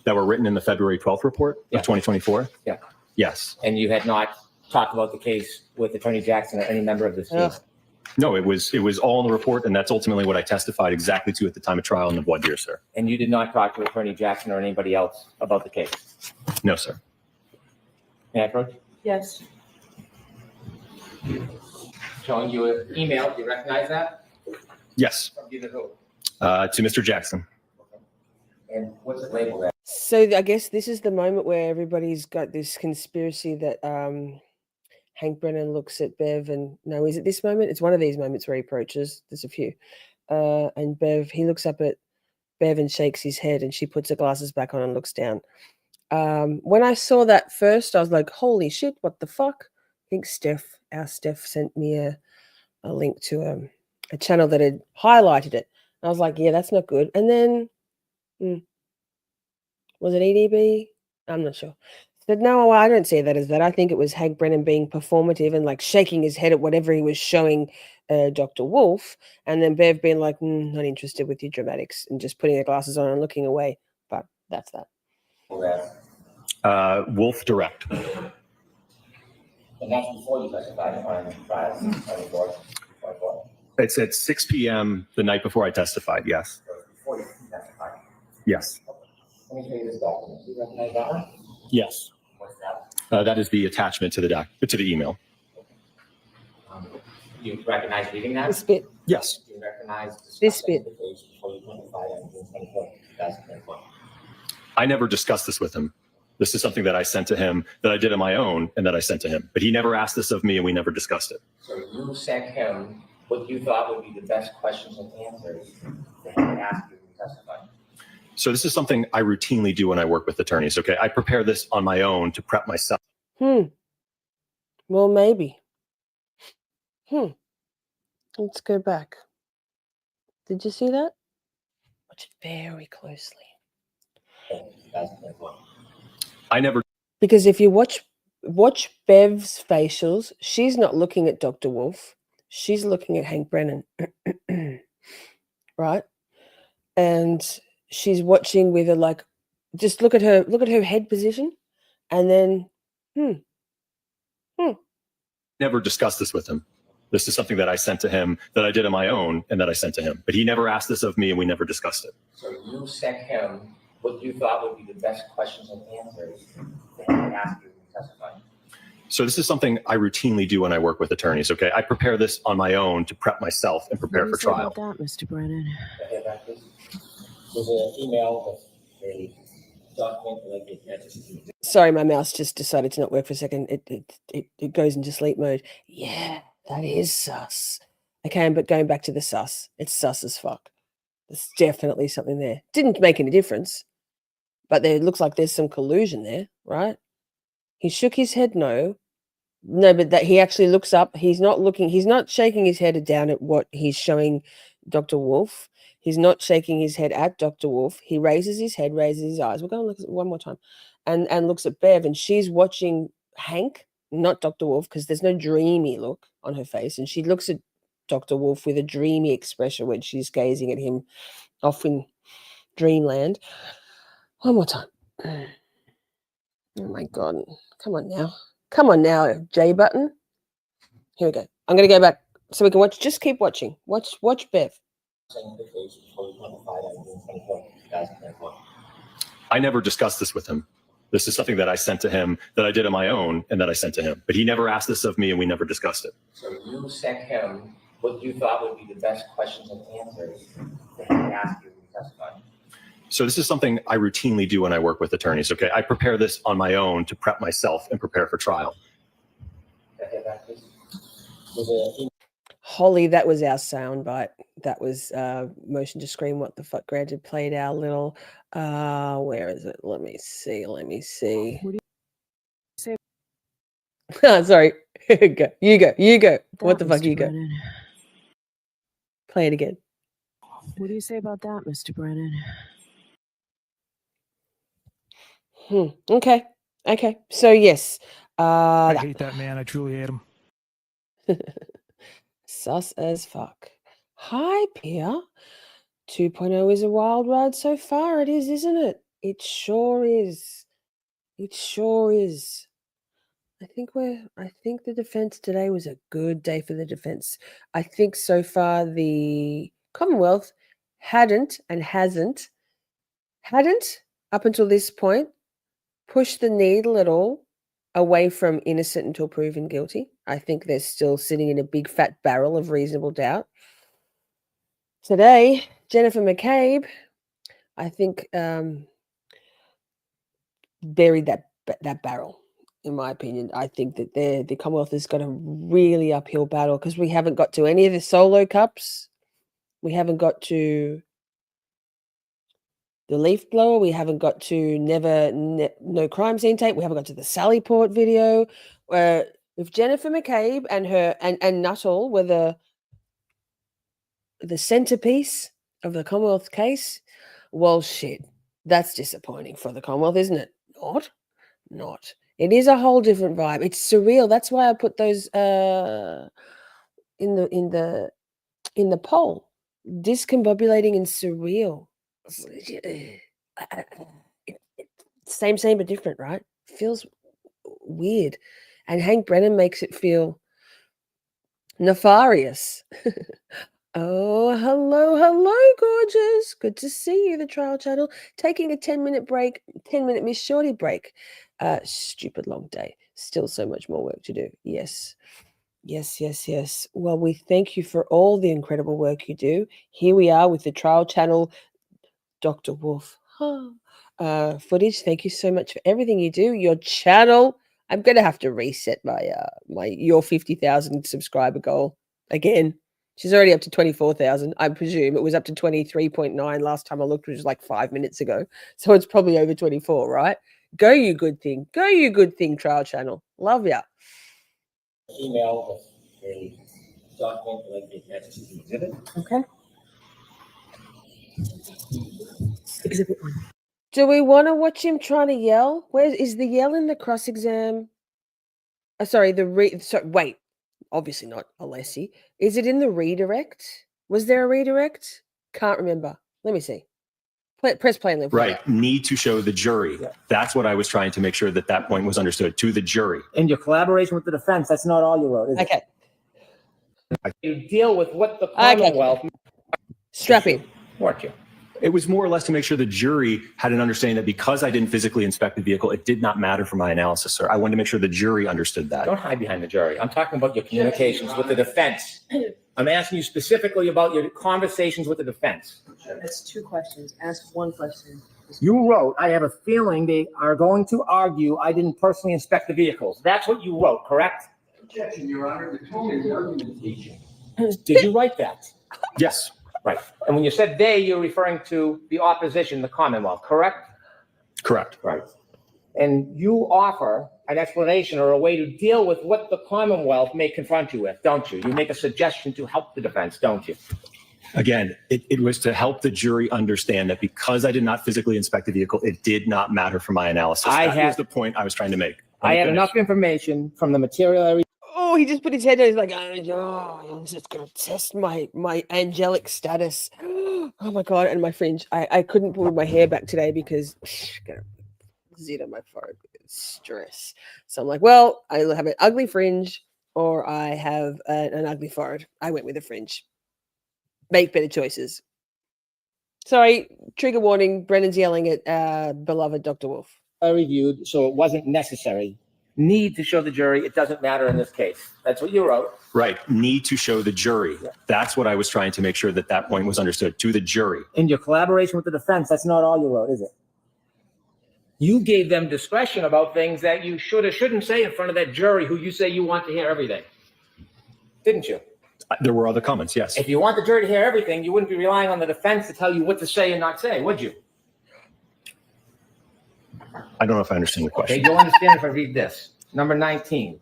That were written in the February 12th report of 2024? Yeah. Yes. And you had not talked about the case with Attorney Jackson or any member of this team? No, it was all in the report, and that's ultimately what I testified exactly to at the time of trial in the voir dire, sir. And you did not talk to Attorney Jackson or anybody else about the case? No, sir. May I approach? Yes. Showing you an email. Do you recognize that? Yes. From you to who? To Mr. Jackson. And what's it labeled as? So I guess this is the moment where everybody's got this conspiracy that Hank Brennan looks at Bev and no, is it this moment? It's one of these moments where he approaches. There's a few. And Bev, he looks up at Bev and shakes his head and she puts her glasses back on and looks down. When I saw that first, I was like, holy shit, what the fuck? I think our Steph sent me a link to a channel that had highlighted it. I was like, yeah, that's not good. And then, was it EDB? I'm not sure. Said, no, I don't see that as that. I think it was Hank Brennan being performative and like shaking his head at whatever he was showing Dr. Wolf. And then Bev being like, not interested with your dramatics and just putting her glasses on and looking away. But that's that. Wolf Direct. And that's before you testified on trial 24. It's at 6 p.m. the night before I testified, yes. Before you testified. Yes. Let me show you this document. Do you recognize that one? Yes. What's that? That is the attachment to the email. You recognize reading that? This bit. Yes. Do you recognize This bit. the case before you testified on June 24, 2024? I never discussed this with him. This is something that I sent to him, that I did on my own, and that I sent to him. But he never asked this of me, and we never discussed it. So you sent him what you thought would be the best questions and answers that he would ask you to testify. So this is something I routinely do when I work with attorneys. Okay, I prepare this on my own to prep myself. Well, maybe. Let's go back. Did you see that? Watch it very closely. I never Because if you watch Bev's facials, she's not looking at Dr. Wolf. She's looking at Hank Brennan. Right? And she's watching with a just look at her head position, and then never discussed this with him. This is something that I sent to him, that I did on my own, and that I sent to him. But he never asked this of me, and we never discussed it. So you sent him what you thought would be the best questions and answers that he would ask you to testify. So this is something I routinely do when I work with attorneys. Okay, I prepare this on my own to prep myself and prepare for trial. About that, Mr. Brennan. There's an email with a document sorry, my mouse just decided to not work for a second. It goes into sleep mode. Yeah, that is sus. Okay, but going back to the sus, it's sus as fuck. There's definitely something there. Didn't make any difference, but there looks like there's some collusion there, right? He shook his head no, but that he actually looks up. He's not shaking his head down at what he's showing Dr. Wolf. He's not shaking his head at Dr. Wolf. He raises his head, raises his eyes. We'll go and look at it one more time. And looks at Bev, and she's watching Hank, not Dr. Wolf, because there's no dreamy look on her face. And she looks at Dr. Wolf with a dreamy expression when she's gazing at him off in dreamland. One more time. Oh my God. Come on now. Come on now, J button. Here we go. I'm going to go back so we can watch. Just keep watching. Watch Bev. I never discussed this with him. This is something that I sent to him, that I did on my own, and that I sent to him. But he never asked this of me, and we never discussed it. So you sent him what you thought would be the best questions and answers that he would ask you to testify. So this is something I routinely do when I work with attorneys. Okay, I prepare this on my own to prep myself and prepare for trial. Holly, that was our sound bite. That was motion to screen what the fuck granted played our little where is it? Let me see. What do you say? Sorry. Go. You go. What the That, fuck Mr. you go? Brennan. Play it again. What do you say about that, Mr. Brennan? Okay. So yes. I hate that man. I truly hate him. Sus as fuck. Hi, Pia. 2.0 is a wild ride so far. It is, isn't it? It sure is. I think the defense today was a good day for the defense. I think so far the Commonwealth hadn't up until this point pushed the needle at all away from innocent until proven guilty. I think they're still sitting in a big fat barrel of reasonable doubt. Today, Jennifer McCabe, I think, buried that barrel. In my opinion, I think that the Commonwealth has got a really uphill battle because we haven't got to any of the solo cups. We haven't got to the leaf blower. We haven't got to no crime scene tape. We haven't got to the Sallyport video. If Jennifer McCabe and her and Nuttall were the centerpiece of the Commonwealth case, well, shit, that's disappointing for the Commonwealth, isn't it? Not. It is a whole different vibe. It's surreal. That's why I put those in the poll. Discombobulating and surreal. Same but different, right? Feels weird. And Hank Brennan makes it feel nefarious. Oh, hello, gorgeous. Good to see you, the Trial Channel. Taking a 10-minute break, 10-minute Miss Shorty break. Stupid long day. Still so much more work to do. Yes. Well, we thank you for all the incredible work you do. Here we are with the Trial Channel, Dr. Wolf. footage. Thank you so much for everything you do. Your channel. I'm gonna have to reset my your 50,000 subscriber goal again. She's already up to 24,000. I presume it was up to 23.9 last time I looked, which was like 5 minutes ago. So it's probably over 24, right? Go, you good thing. Go, you good thing, trial channel. Love ya. Email a document like the attached to the exhibit. Okay. Exhibit 1. Do we want to watch him trying to yell? Where is the yell in the cross exam? Sorry, wait. Obviously not, Alessi. Is it in the redirect? Was there a redirect? Can't remember. Let me see. Press play and live. Right. Need to show the jury. Yeah. That's what I was trying to make sure that that point was understood to the jury. In your collaboration with the defense, that's not all you wrote, is Okay. it? You deal with what the Commonwealth Strap in. weren't you? It was more or less to make sure the jury had an understanding that because I didn't physically inspect the vehicle, it did not matter for my analysis, sir. I wanted to make sure the jury understood that. Don't hide behind the jury. I'm talking about your communications with the defense. I'm asking you specifically about your conversations with the defense. That's 2 questions. Ask 1 question. You wrote, I have a feeling they are going to argue I didn't personally inspect the vehicles. That's what you wrote, correct? Objection, Your Honor. The tone of the argumentation. Did you write that? Yes. Right. And when you said they, you're referring to the opposition, the Commonwealth, correct? Correct. Right. And you offer an explanation or a way to deal with what the Commonwealth may confront you with, don't you? You make a suggestion to help the defense, don't you? Again, it was to help the jury understand that because I did not physically inspect the vehicle, it did not matter for my analysis. That was the point I was trying to make. I had enough information from the material. Oh, he just put his head down. He's like, oh, I'm just going to test my angelic status. Oh my God. And my fringe. I couldn't pull my hair back today because zit on my forehead with stress. So I'm like, well, I have an ugly fringe or I have an ugly forehead. I went with a fringe. Make better choices. Sorry, trigger warning. Brennan's yelling at beloved Dr. Wolf. I reviewed, so it wasn't necessary. Need to show the jury, it doesn't matter in this case. That's what you wrote. Right. Need to show the jury. Yeah. That's what I was trying to make sure that that point was understood to the jury. In your collaboration with the defense, that's not all you wrote, is it? You gave them discretion about things that you should or shouldn't say in front of that jury who you say you want to hear everything. Didn't you? There were other comments, yes. If you want the jury to hear everything, you wouldn't be relying on the defense to tell you what to say and not say, would you? I don't know if I understand the question. Okay, you'll understand if I read this. Number 19.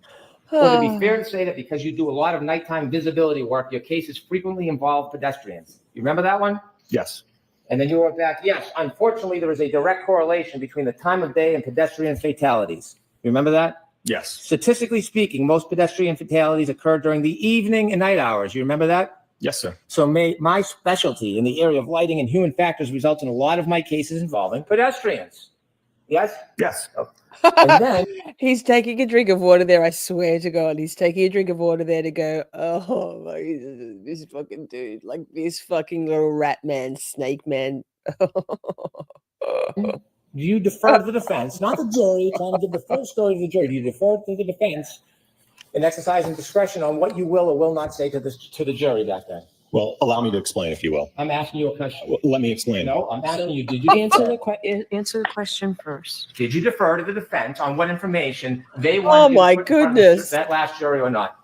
Would it be fair to say that because you do a lot of nighttime visibility work, your cases frequently involve pedestrians? You remember that one? Yes. And then you wrote back, yes, unfortunately, there is a direct correlation between the time of day and pedestrian fatalities. You remember that? Yes. Statistically speaking, most pedestrian fatalities occur during the evening and night hours. You remember that? Yes, sir. So my specialty in the area of lighting and human factors results in a lot of my cases involving pedestrians. Yes? Yes. And then He's taking a drink of water there. I swear to God, he's taking a drink of water there to go, oh, my, this fucking dude, like this fucking little rat man, snake man. you defer to the defense, not the jury, trying to give the full story to the jury. You defer to the defense in exercising discretion on what you will or will not say to the jury back then. Well, allow me to explain, if you will. I'm asking you a question. Well, let me explain. No, I'm asking you, did you Answer defer? answer the question first. Did you defer to the defense on what information they wanted you to my put in front of goodness. that last jury or not?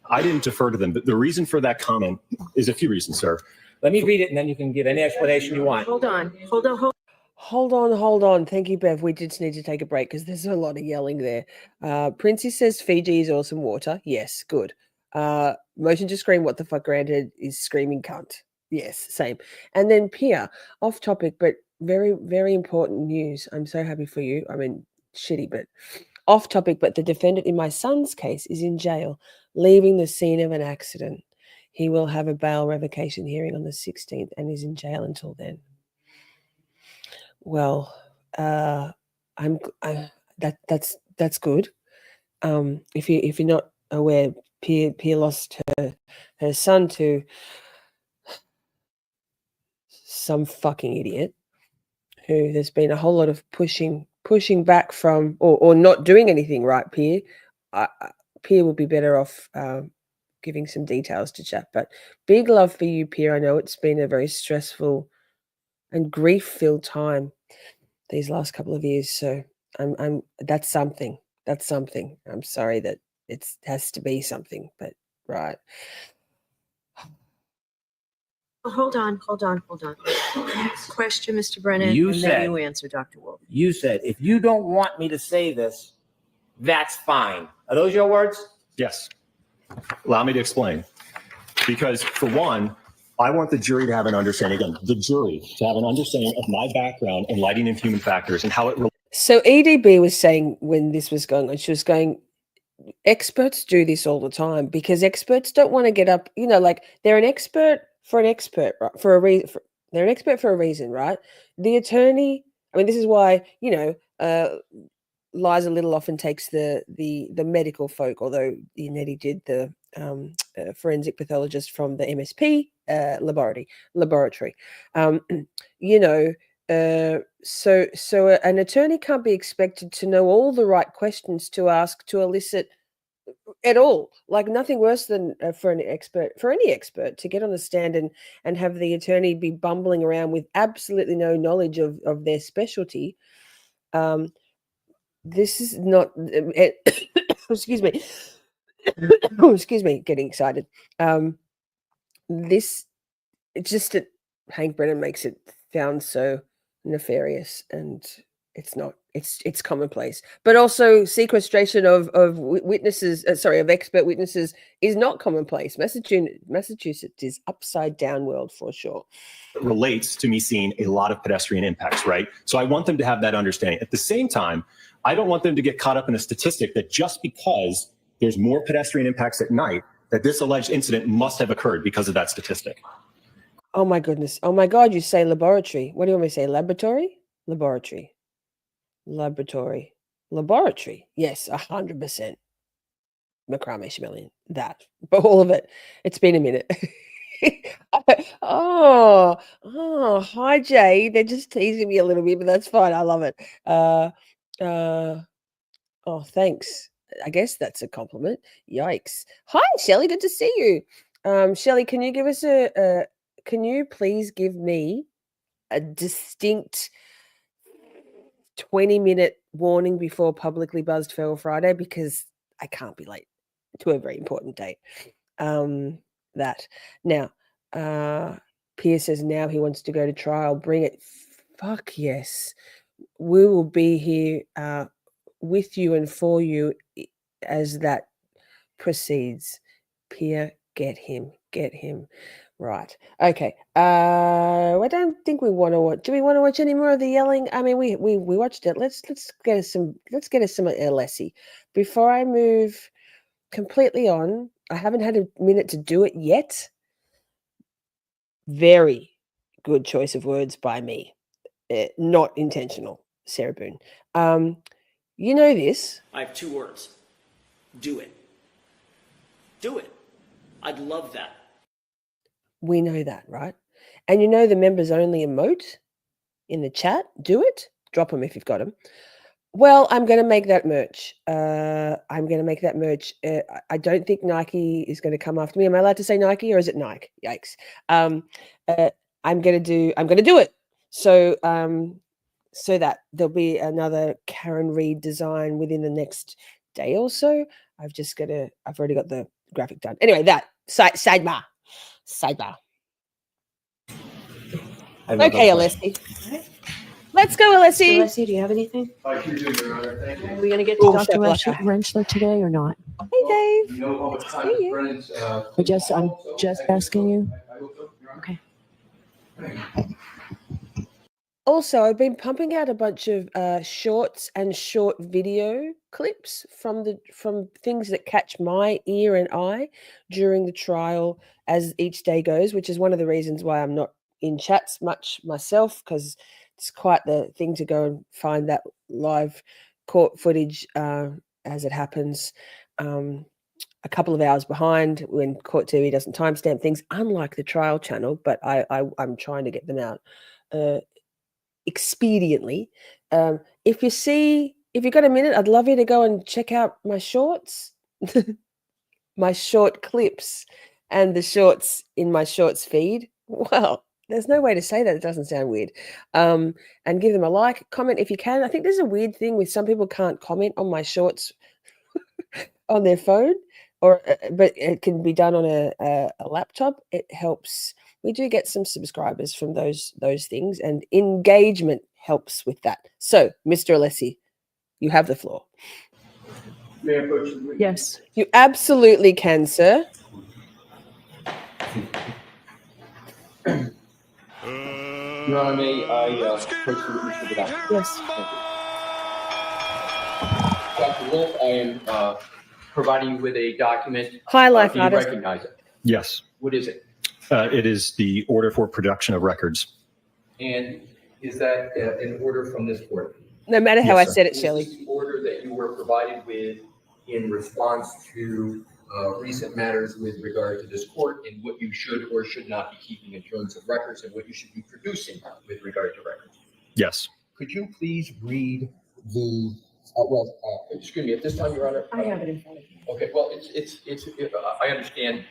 I didn't defer to them, but the reason for that comment is a few reasons, sir. Let me read it and then you can give any explanation you want. Hold on. Hold on. Thank you, Bev. We just need to take a break because there's a lot of yelling there. Princey says Fiji is awesome water. Yes, good. Motion to scream, what the fuck granted is screaming cunt. Yes, same. And then Pia, off topic, but very, very important news. I'm so happy for you. I mean, shitty, but off topic, but the defendant in my son's case is in jail, leaving the scene of an accident. He will have a bail revocation hearing on the 16th and is in jail until then. Well, that's good. If you're not aware, Pia lost her son to some fucking idiot who there's been a whole lot of pushing back from or not doing anything right. Pia will be better off giving some details to chat, but big love for you, Pia. I know it's been a very stressful and grief-filled time. these last couple of years. So that's something. That's something. I'm sorry that it has to be something, but right. Hold on. Next question, Mr. Brennan, You and said- then you answer, Dr. Wolf. You said, if you don't want me to say this, that's fine. Are those your words? Yes. Allow me to explain. Because for one, I want the jury to have an understanding, again, the jury to have an understanding of my background in lighting and human factors and how it relates. So EDB was saying when this was going on, she was going, experts do this all the time because experts don't want to get up, like they're an expert for an expert, right? For a reason. They're an expert for a reason, right? The attorney, I mean, this is why, Liza Little often takes the medical folk, although Nettie did the forensic pathologist from the MSP laboratory. So an attorney can't be expected to know all the right questions to ask to elicit at all. Like nothing worse than for any expert to get on the stand and have the attorney be bumbling around with absolutely no knowledge of their specialty. This is not excuse me. Excuse me, getting excited. This, it's just that Hank Brennan makes it sound so nefarious, and it's not. It's commonplace. But also sequestration of witnesses, of expert witnesses is not commonplace. Massachusetts is upside down world for sure. Relates to me seeing a lot of pedestrian impacts, right? So I want them to have that understanding. At the same time, I don't want them to get caught up in a statistic that just because there's more pedestrian impacts at night, that this alleged incident must have occurred because of that statistic. Oh my goodness. Oh my God, you say laboratory. What do you want me to say? Laboratory? Laboratory. Yes, 100%. Macrame Schmelian. That. But all of it. It's been a minute. Oh, hi Jay. They're just teasing me a little bit, but that's fine. I love it. Oh, thanks. I guess that's a compliment. Yikes. Hi, Shelley. Good to see you. Shelley, can you give us can you please give me a distinct 20-minute warning before publicly buzzed Feral Friday, because I can't be late to a very important date. That. Now, Pierce says now he wants to go to trial. Bring it. Fuck yes. We will be here with you and for you as that proceeds. Pierre, get him. Right. Okay. I don't think we want to watch. Do we want to watch any more of the yelling? I mean, we watched it. Let's get us some Alessi. Before I move completely on, I haven't had a minute to do it yet. Very good choice of words by me. Not intentional, Sarah Boone. You know this. I have 2 words. Do it. Do it. I'd love that. We know that, right? And you know the members only emote in the chat. Do it. Drop them if you've got them. Well, I'm going to make that merch. I don't think Nike is going to come after me. Am I allowed to say Nike or is it Nike? Yikes. I'm going to do it. So that there'll be another Karen Reed design within the next day or so. I've already got the graphic done. Anyway, that sidebar. Okay, Alessi. Let's go, Alessi. Alessi, do you have anything? I sure do, Your Honor. Thank you. Are we going to get to Oh, Dr. Shevlaka. Wrenchler today or not? Hey, Dave. You know how much time See you. Brennan's, I'm just asking you. I will do, Your Honor. Okay. Thank you. Also, I've been pumping out a bunch of shorts and short video clips from things that catch my ear and eye during the trial as each day goes, which is one of the reasons why I'm not in chats much myself, because it's quite the thing to go and find that live court footage as it happens. A couple of hours behind when Court TV doesn't timestamp things, unlike the trial channel, but I'm trying to get them out expediently. If you've got a minute, I'd love you to go and check out my shorts, my short clips, and the shorts in my shorts feed. Well, There's no way to say that it doesn't sound weird. And give them a like, comment if you can. I think there's a weird thing with some people can't comment on my shorts on their phone, but it can be done on a laptop. It helps. We do get some subscribers from those things, and engagement helps with that. So, Mr. Alessi, you have the floor. May I approach the witness? Yes. You absolutely can, sir. Your Honor, may I approach the witness with the document? Yes. Dr. Wolf, I am providing you with a document. High life Do you artist. recognize it? Yes. What is it? It is the order for production of records. And is that an order from this court? No matter how Yes, I sir. said it, Was Shelley. this the order that you were provided with in response to recent matters with regard to this court and what you should or should not be keeping in terms of records and what you should be producing with regard to records? Yes. Could you please read the, excuse me, at this time, Your Honor? I have it in front of me. Okay, well, I understand.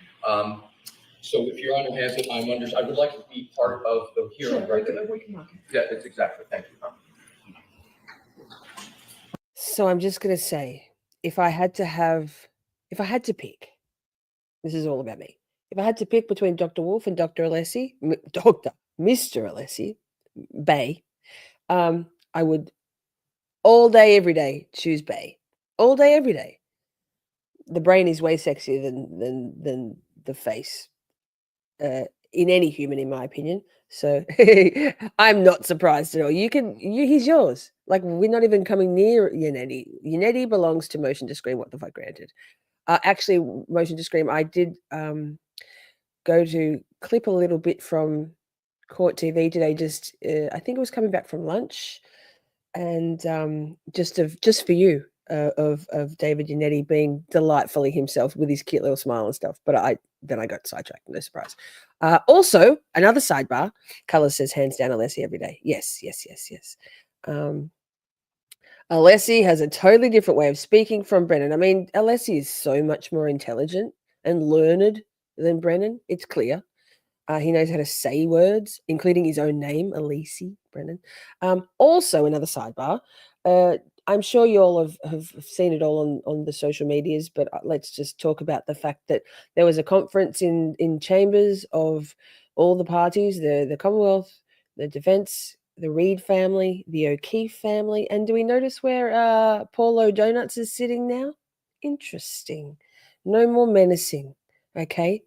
So if Your Honor has it, I would like to be part of the hearing, right? We can look. Yeah, that's exactly, thank you, Your Honor. So I'm just going to say, if I had to pick, this is all about me. If I had to pick between Dr. Wolf and Dr. Alessi, Mr. Alessi, Bay, I would all day, every day choose Bay. All day, every day. The brain is way sexier than the face in any human, in my opinion. So I'm not surprised at all. He's yours. Like, we're not even coming near Yannetti. Yannetti belongs to Motion to Scream. What the fuck, granted. Actually, Motion to Scream, I did go to clip a little bit from Court TV today. Just I think it was coming back from lunch, and just for you of David Yannetti being delightfully himself with his cute little smile and stuff. But then I got sidetracked. No surprise. Also, another sidebar. Colors says hands down Alessi every day. Yes. Alessi has a totally different way of speaking from Brennan. I mean, Alessi is so much more intelligent and learned than Brennan. It's clear. He knows how to say words, including his own name, Alessi Brennan. Also, another sidebar. I'm sure you all have seen it all on the social medias, but let's just talk about the fact that there was a conference in chambers of all the parties, the Commonwealth, the Defence, the Reid family, the O'Keefe family. And do we notice where Paulo Donuts is sitting now? Interesting. No more menacing. Okay.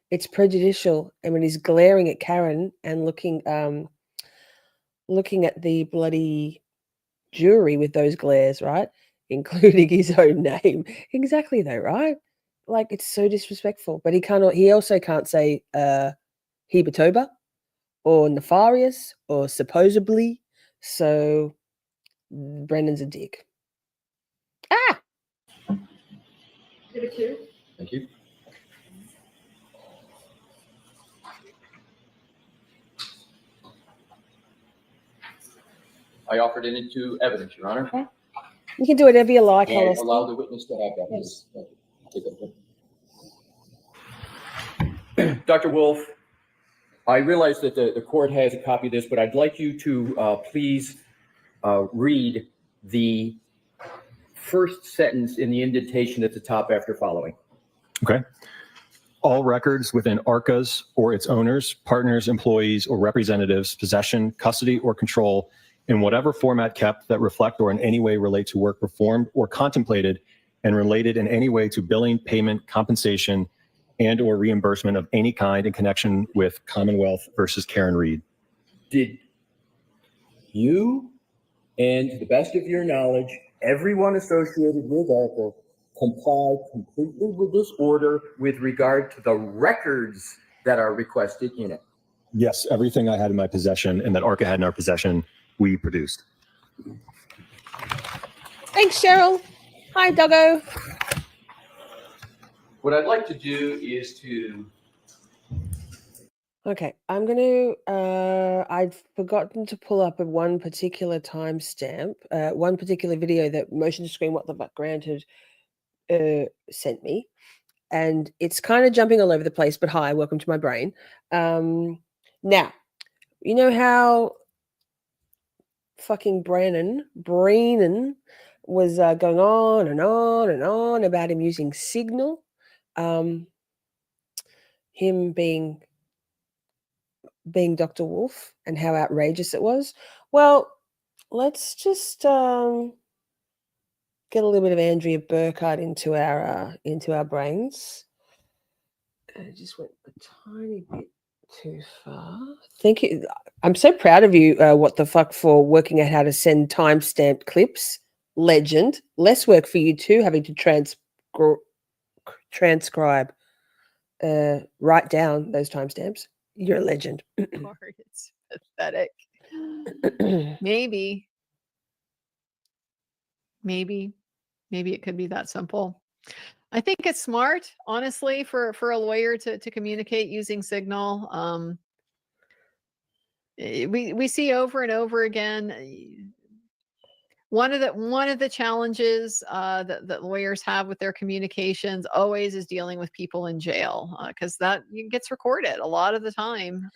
It's prejudicial. I mean, he's glaring at Karen and looking at the bloody jury with those glares, right? Including his own name. Exactly though, right? Like, it's so disrespectful. But he also can't say Hebatoba or nefarious or supposedly. So Brendan's a dick. Ah! Give it two. Thank you. I offered it into evidence, Your Honor. Okay. You can do whatever you like, And Alessi. allow the witness to have that. Yes. Thank you. Dr. Wolf, I realize that the court has a copy of this, but I'd like you to please read the first sentence in the indentation at the top after following. Okay. All records within ARCA's or its owners, partners, employees, or representatives' possession, custody, or control in whatever format kept that reflect or in any way relate to work performed or contemplated and related in any way to billing, payment, compensation, and or reimbursement of any kind in connection with Commonwealth versus Karen Reid. Did you, and to the best of your knowledge, everyone associated with ARCA comply completely with this order with regard to the records that are requested in it? Yes, everything I had in my possession and that ARCA had in our possession, we produced. Thanks, Cheryl. Hi, doggo. What I'd like to do is to Okay, I'm going to, I'd forgotten to pull up one particular timestamp, one particular video that Motion to Screen What the Fuck Granted sent me. And it's kind of jumping all over the place, but hi, welcome to my brain. Now, You know how fucking Brennan was going on and on and on about him using Signal, him being Dr. Wolf, and how outrageous it was. Well, let's just get a little bit of Andrea Burkhardt into our brains. I just went a tiny bit too far. Thank you. I'm so proud of you, What the Fuck, for working out how to send timestamped clips. Legend. Less work for you too, having to transcribe, write down those timestamps. You're a legend. Lord, it's pathetic. Maybe it could be that simple. I think it's smart, honestly, for a lawyer to communicate using Signal. We see over and over again. One of the challenges that lawyers have with their communications always is dealing with people in jail, because that gets recorded a lot of the time.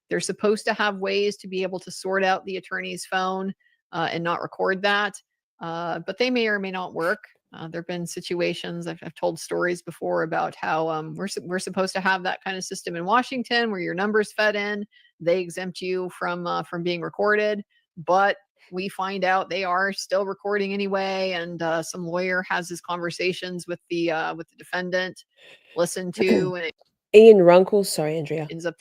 They're supposed to have ways to be able to sort out the attorney's phone and not record that, but they may or may not work. There have been situations, I've told stories before about how we're supposed to have that kind of system in Washington where your number's fed in, they exempt you from being recorded, but we find out they are still recording anyway, and some lawyer has his conversations with the defendant listened to, and Ian Runkle, sorry, Andrea. ends up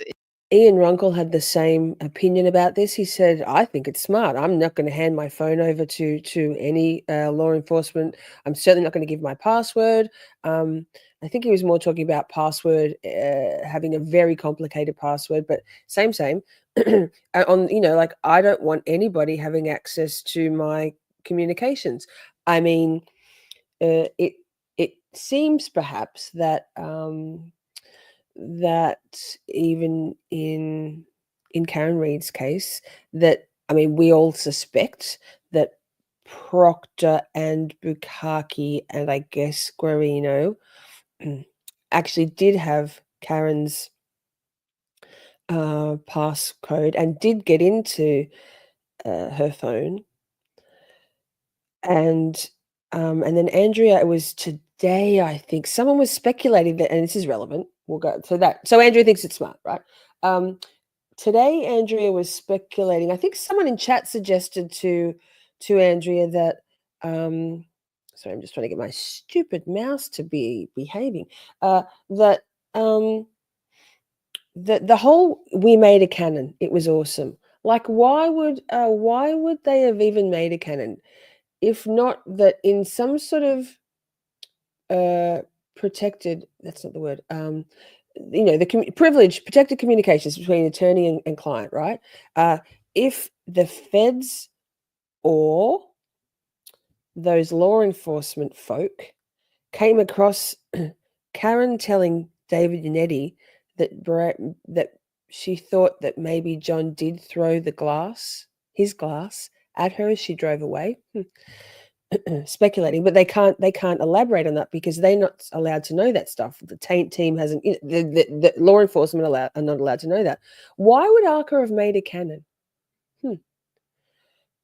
Ian Runkle had the same opinion about this. He said, I think it's smart. I'm not going to hand my phone over to any law enforcement. I'm certainly not going to give my password. I think he was more talking about password, having a very complicated password, but same. On, like, I don't want anybody having access to my communications. I mean, it seems perhaps that that even in Karen Reid's case, that, I mean, we all suspect that Proctor and Bukaki and I guess Guarino actually did have Karen's passcode and did get into her phone. And then Andrea, it was today, I think, someone was speculating that, and this is relevant, we'll go to that. So Andrea thinks it's smart, right? Today, Andrea was speculating, I think someone in chat suggested to Andrea that, sorry, I'm just trying to get my stupid mouse to be behaving, that the whole, we made a canon, it was awesome. Like, why would they have even made a canon? If not that in some sort of protected, that's not the word, the privilege, protected communications between attorney and client, right? If the feds or those law enforcement folk came across Karen telling David Yannetti that she thought that maybe John did throw his glass at her as she drove away, speculating, but they can't elaborate on that because they're not allowed to know that stuff. The team hasn't, the law enforcement are not allowed to know that. Why would ARCA have made a cannon?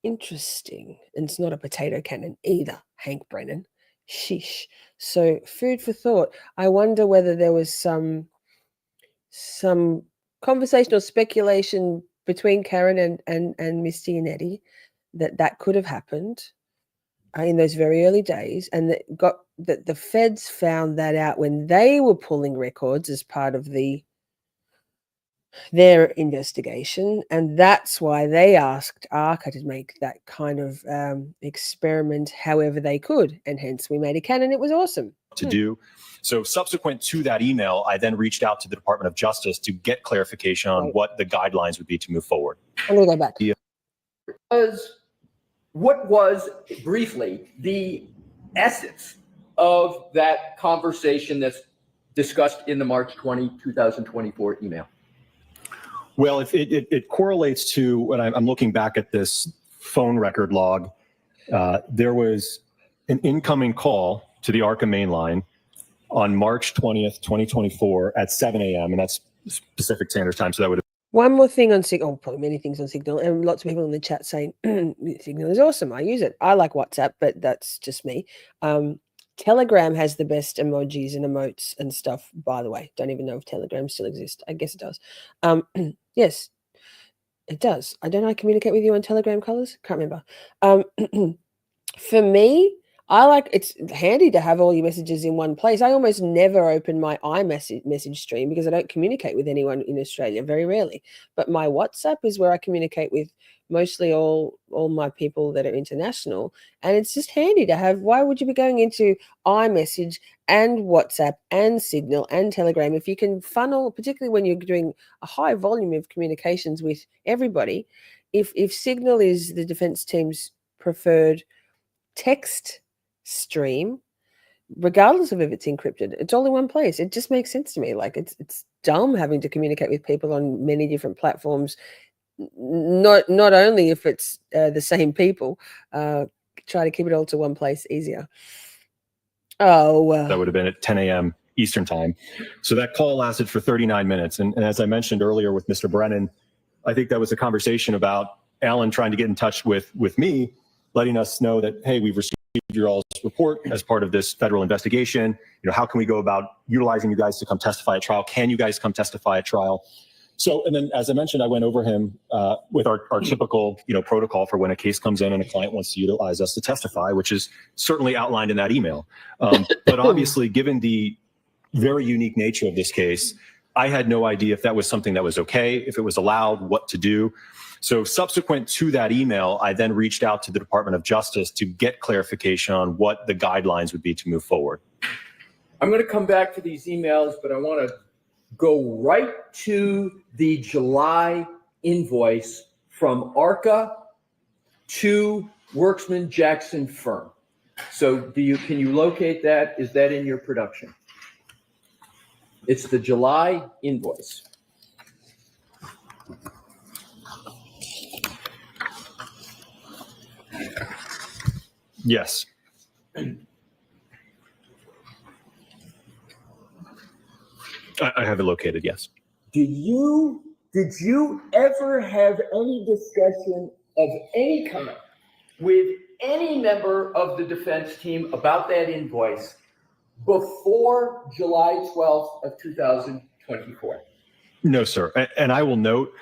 Interesting. And it's not a potato cannon either, Hank Brennan. Sheesh. So food for thought. I wonder whether there was some conversation or speculation between Karen and Misty Yannetti that could have happened in those very early days, and that the feds found that out when they were pulling records as part of their investigation, and that's why they asked ARCA to make that kind of experiment however they could, and hence we made a canon. It was awesome to do. So subsequent to that email, I then reached out to the Department of Justice to get clarification on what the guidelines would be to move forward. I'm going to go back. What was, briefly, the essence of that conversation that's discussed in the March 20, 2024 email? Well, if it correlates to when I'm looking back at this phone record log, there was an incoming call to the ARCA main line on March 20th, 2024 at 7 a.m. And that's Pacific Standard Time. So that would have. One more thing on Signal, probably many things on Signal, and lots of people in the chat saying Signal is awesome. I use it. I like WhatsApp, but that's just me. Telegram has the best emojis and emotes and stuff, by the way. Don't even know if Telegram still exists. I guess it does. Yes, it does. Don't I communicate with you on Telegram colors? Can't remember. For me, it's handy to have all your messages in one place. I almost never open my iMessage stream because I don't communicate with anyone in Australia, very rarely. But my WhatsApp is where I communicate with mostly all my people that are international. And it's just handy to have. Why would you be going into iMessage and WhatsApp and Signal and Telegram if you can funnel, particularly when you're doing a high volume of communications with everybody? If Signal is the defense team's preferred text stream, regardless of if it's encrypted, it's all in one place. It just makes sense to me. Like it's dumb having to communicate with people on many different platforms. Not only if it's the same people, try to keep it all to one place easier. That would have been at 10 a.m. Eastern time. So that call lasted for 39 minutes. And as I mentioned earlier with Mr. Brennan, I think that was a conversation about Alan trying to get in touch with me, letting us know that, hey, we've received your all's report as part of this federal investigation. How can we go about utilizing you guys to come testify at trial? Can you guys come testify at trial? So, and then as I mentioned, I went over him with our typical, protocol for when a case comes in and a client wants to utilize us to testify, which is certainly outlined in that email. But obviously, given the very unique nature of this case, I had no idea if that was something that was okay, if it was allowed, what to do. So subsequent to that email, I then reached out to the Department of Justice to get clarification on what the guidelines would be to move forward. I'm going to come back to these emails, but I want to go right to the July invoice from ARCA to Worksman Jackson Firm. So can you locate that? Is that in your production? It's the July invoice. Yes. I have it located, yes. Did you ever have any discussion of any kind with any member of the defense team about that invoice before July 12th of 2024? No, sir. And I will note,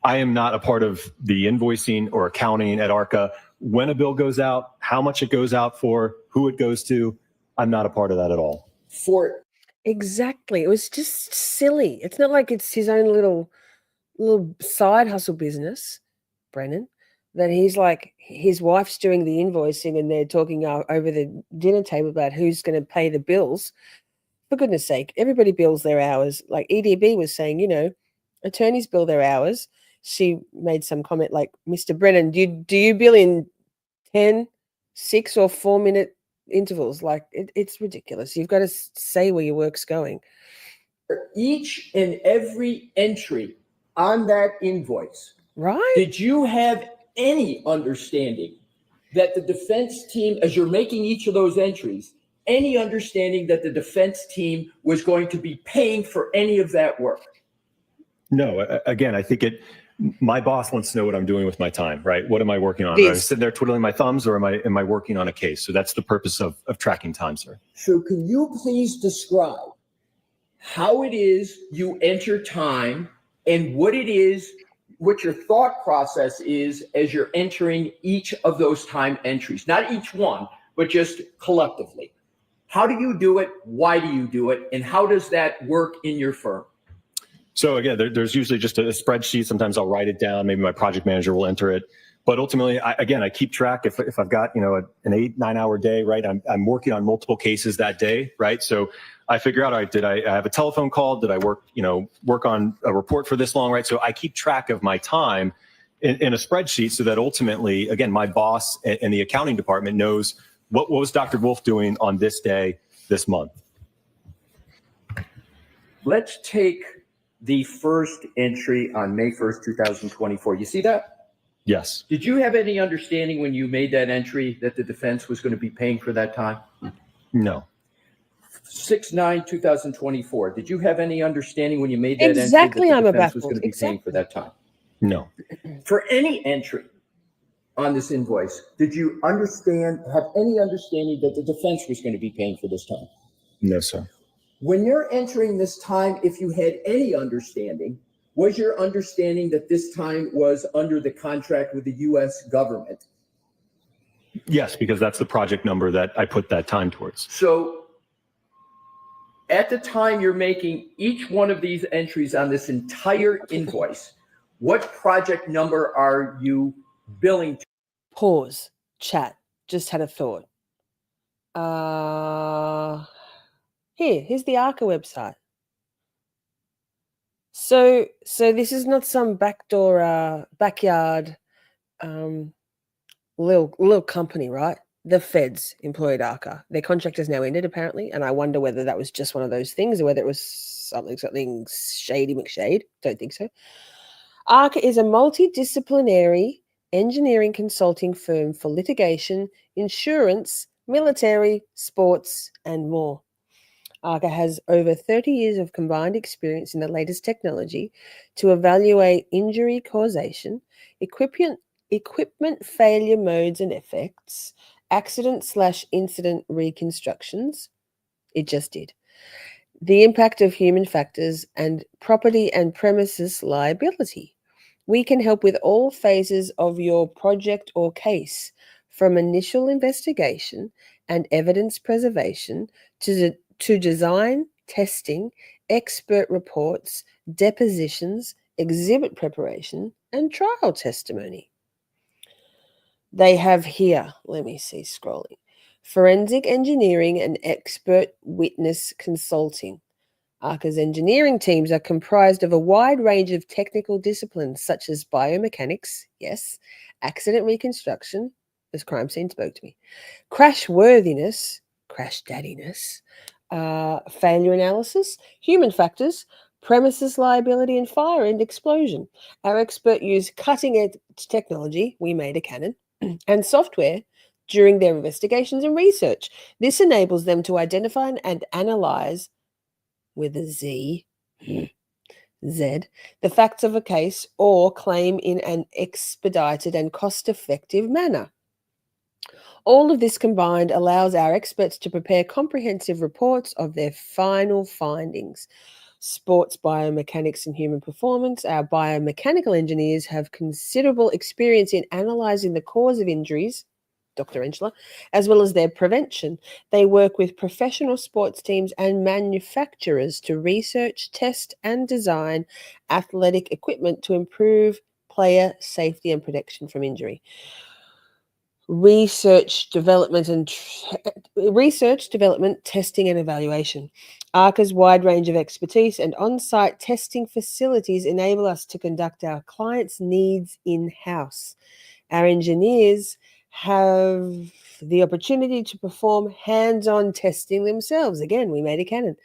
I am not a part of the invoicing or accounting at ARCA. When a bill goes out, how much it goes out for, who it goes to, I'm not a part of that at all. Exactly. It was just silly. It's not like it's his own little side hustle business, Brennan, that he's like, his wife's doing the invoicing and they're talking over the dinner table about who's going to pay the bills. For goodness sake, everybody bills their hours. Like EDB was saying, attorneys bill their hours. She made some comment like, Mr. Brennan, do you bill in 10, 6 or 4 minute intervals? Like it's ridiculous. You've got to say where your work's going. Each and every entry on that invoice, right? Did you have any understanding that the defense team, as you're making each of those entries, any understanding that the defense team was going to be paying for any of that work? No, again, I think my boss wants to know what I'm doing with my time, right? What am I working on? Am I sitting there twiddling my thumbs, or am I working on a case? So that's the purpose of tracking time, sir. So can you please describe how it is you enter time and what your thought process is as you're entering each of those time entries? Not each one, but just collectively. How do you do it? Why do you do it? And how does that work in your firm? So again, there's usually just a spreadsheet. Sometimes I'll write it down. Maybe my project manager will enter it. But ultimately, I keep track. If I've got an 8-9 hour day, right? I'm working on multiple cases that day, right? So I figure out, all right, did I have a telephone call? Did I work on a report for this long, right? So I keep track of my time in a spreadsheet so that ultimately, again, my boss and the accounting department knows what was Dr. Wolf doing on this day, this month. Let's take the first entry on May 1st, 2024. You see that? Yes. Did you have any understanding when you made that entry that the defense was going to be paying for that time? No. 6/9/2024. Did you have any understanding when you made that Exactly, entry that I'm the a defense was baffled. going to be paying for that time? No. For any entry on this invoice, did you have any understanding that the defense was going to be paying for this time? No, sir. When you're entering this time, if you had any understanding, was your understanding that this time was under the contract with the U.S. government? Yes, because that's the project number that I put that time towards. So at the time you're making each one of these entries on this entire invoice, what project number are you billing to? Pause. Chat. Just had a thought. Here's the ARCA website. So this is not some backdoor, backyard, little company, right? The feds employed ARCA. Their contract has now ended, apparently, and I wonder whether that was just one of those things or whether it was something shady McShade. Don't think so. ARCA is a multidisciplinary engineering consulting firm for litigation, insurance, military, sports, and more. ARCA has over 30 years of combined experience in the latest technology to evaluate injury causation, equipment failure modes and effects, accident/incident reconstructions. It just did. The impact of human factors and property and premises liability. We can help with all phases of your project or case, from initial investigation and evidence preservation to design, testing, expert reports, depositions, exhibit preparation, and trial testimony. They have here, let me see, scrolling, forensic engineering and expert witness consulting. ARCA's engineering teams are comprised of a wide range of technical disciplines such as biomechanics, yes, accident reconstruction, as crime scene spoke to me, crash worthiness, crash daddiness, failure analysis, human factors, premises liability, and fire and explosion. Our expert used cutting-edge technology, we made a cannon, and software during their investigations and research. This enables them to identify and analyze with a Z, the facts of a case or claim in an expedited and cost-effective manner. All of this combined allows our experts to prepare comprehensive reports of their final findings. Sports biomechanics and human performance. Our biomechanical engineers have considerable experience in analyzing the cause of injuries, Dr. Enchler, as well as their prevention. They work with professional sports teams and manufacturers to research, test, and design athletic equipment to improve player safety and protection from injury. Research, development, testing, and evaluation. ARCA's wide range of expertise and on-site testing facilities enable us to conduct our clients' needs in-house. Our engineers have the opportunity to perform hands-on testing themselves. Again, we made a cannon.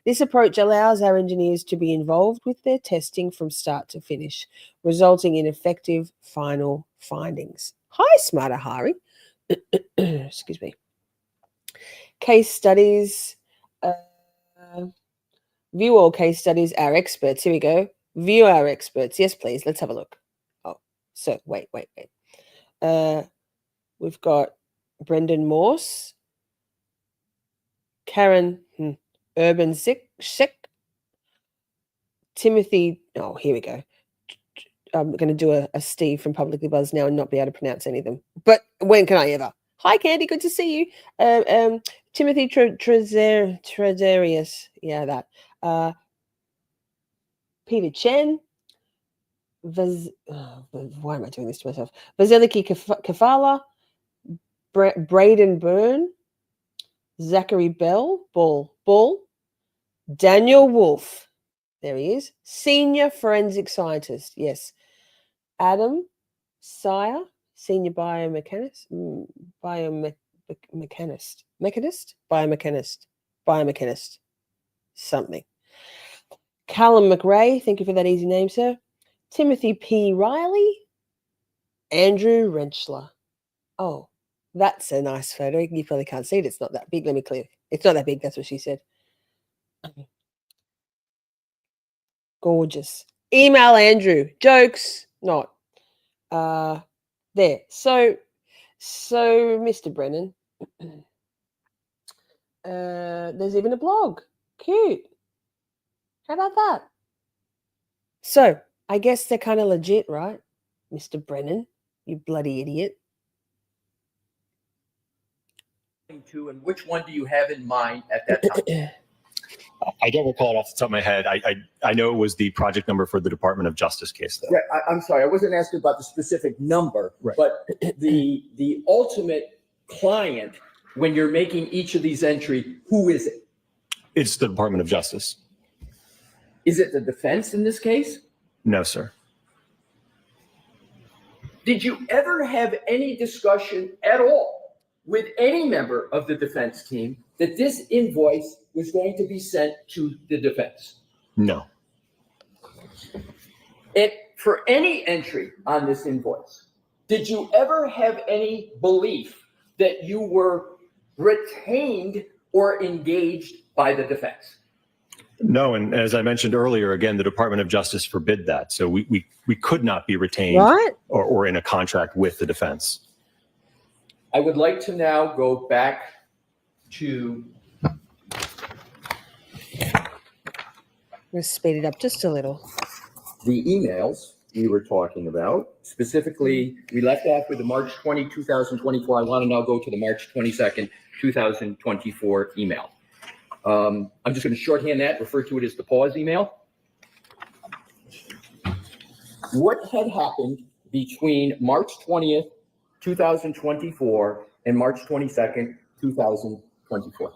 This approach allows our engineers to be involved with their testing from start to finish, resulting in effective final findings. Hi, Smarter Hari. Excuse me. Case studies. View all case studies. Our experts. Here we go. View our experts. Yes, please. Let's have a look. Oh, so wait. We've got Brendan Morse, Karen Urban Sick, Timothy. Oh, here we go. I'm going to do a Steve from Publicly Buzz now and not be able to pronounce any of them. But when can I ever? Hi, Candy. Good to see you. Timothy Tredarius. Yeah, that. Peter Chen. Why am I doing this to myself? Vasiliki Kafala. Braden Byrne. Zachary Bell. Bull. Daniel Wolf. There he is. Senior forensic scientist. Yes. Adam Sire, senior biomechanist, something. Callum McRae, thank you for that easy name, sir. Timothy P. Riley, Andrew Rentschler. Oh, that's a nice photo. You probably can't see it. It's not that big. Let me clear. It's not that big. That's what she said. Gorgeous. Email Andrew. Jokes, not. There. So Mr. Brennan, there's even a blog. Cute. How about that? So I guess they're kind of legit, right? Mr. Brennan, you bloody idiot. To, and which one do you have in mind at that time? I don't recall it off the top of my head. I know it was the project number for the Department of Justice case, though. Yeah, I'm sorry, I wasn't asking about the specific number, Right. but the ultimate client, when you're making each of these entries, who is it? It's the Department of Justice. Is it the defense in this case? No, sir. Did you ever have any discussion at all with any member of the defense team that this invoice was going to be sent to the defense? No. And for any entry on this invoice, did you ever have any belief that you were retained or engaged by the defense? No, and as I mentioned earlier, again, the Department of Justice forbid that. So we could not be retained Right? or in a contract with the defense. I would like to now go back to Let's speed it up just a little. the emails we were talking about. Specifically, we left off with the March 20, 2024. I want to now go to the March 22nd, 2024 email. I'm just going to shorthand that, refer to it as the pause email. What had happened between March 20th, 2024 and March 22nd, 2024?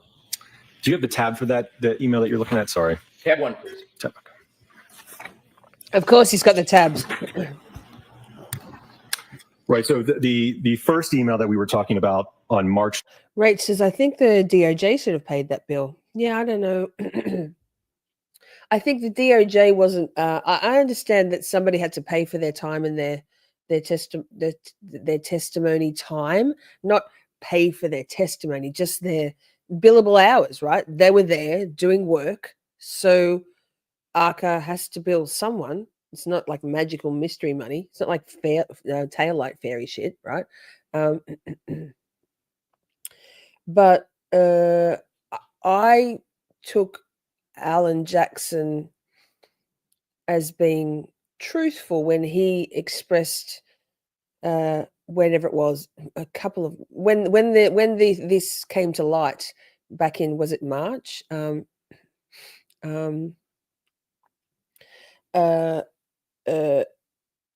Do you have the tab for that, the email that you're looking at? Sorry. Tab 1, please. Tab. Of course, he's got the tabs. Right. So the first email that we were talking about on March. Rach says, I think the DOJ should have paid that bill. Yeah, I don't know. I think the DOJ wasn't. I understand that somebody had to pay for their time and their testimony time, not pay for their testimony, just their billable hours. Right? They were there doing work, so ARCA has to bill someone. It's not like magical mystery money. It's not like tail light fairy shit, right? But I took Alan Jackson as being truthful when he expressed whenever it was a couple of when this came to light back in, was it March?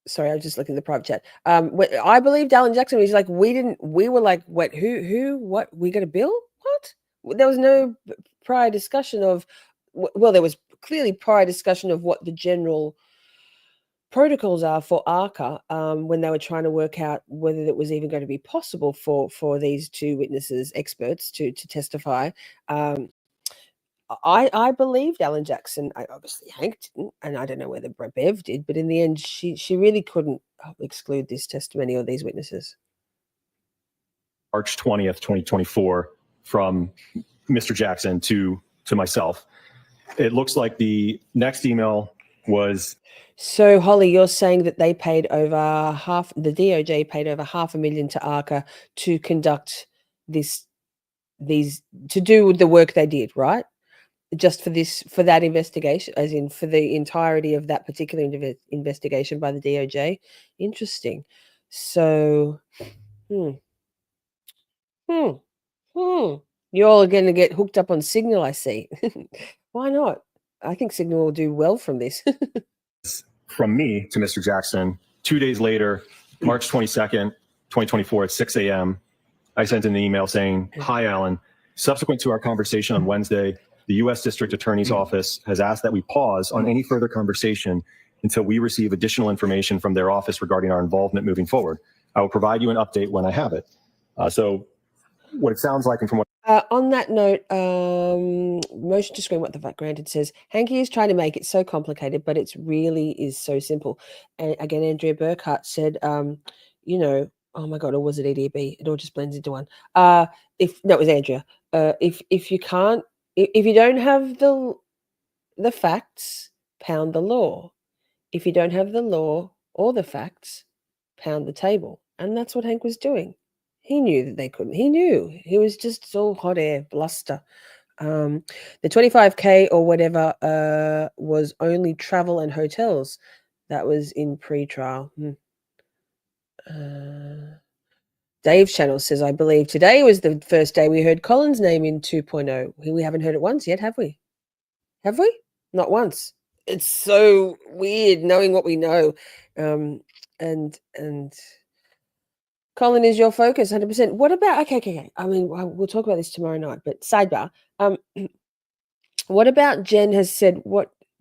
Sorry, I was just looking at the private chat. I believed Alan Jackson. He's like, we were like, what, what, we got a bill? What? There was no prior discussion of, well, there was clearly prior discussion of what the general protocols are for ARCA when they were trying to work out whether it was even going to be possible for these two witnesses, experts, to testify. I believed Alan Jackson. I obviously Hank didn't, and I don't know whether Bev did, but in the end, she really couldn't exclude this testimony or these witnesses. March 20th, 2024, from Mr. Jackson to myself. It looks like the next email was. So, Holly, you're saying that they paid over half, the DOJ paid over $500,000 to ARCA to conduct to do the work they did, right? Just for that investigation, as in for the entirety of that particular investigation by the DOJ. Interesting. So, you're all going to get hooked up on Signal, I see. Why not? I think Signal will do well from this. From me to Mr. Jackson, 2 days later, March 22nd, 2024 at 6 a.m., I sent an email saying, "Hi, Alan. Subsequent to our conversation on Wednesday, the U.S. District Attorney's Office has asked that we pause on any further conversation until we receive additional information from their office regarding our involvement moving forward. I will provide you an update when I have it." So what it sounds like, and from what on that note, motion to screen what the fuck granted says, Hanky is trying to make it so complicated, but it really is so simple. And again, Andrea Burkhart said, oh my God, or was it EDB? It all just blends into one. It was Andrea. If If you don't have the facts, pound the law. If you don't have the law or the facts, pound the table. And that's what Hank was doing. He knew that they couldn't. He knew. He was just all hot air, bluster. The 25K or whatever was only travel and hotels. That was in pre-trial. Dave's channel says, I believe today was the first day we heard Colin's name in 2.0. We haven't heard it once yet, have we? Have we? Not once. It's so weird knowing what we know. And Colin is your focus, 100%. What about, okay. I mean, we'll talk about this tomorrow night, but sidebar. What about Jen has said,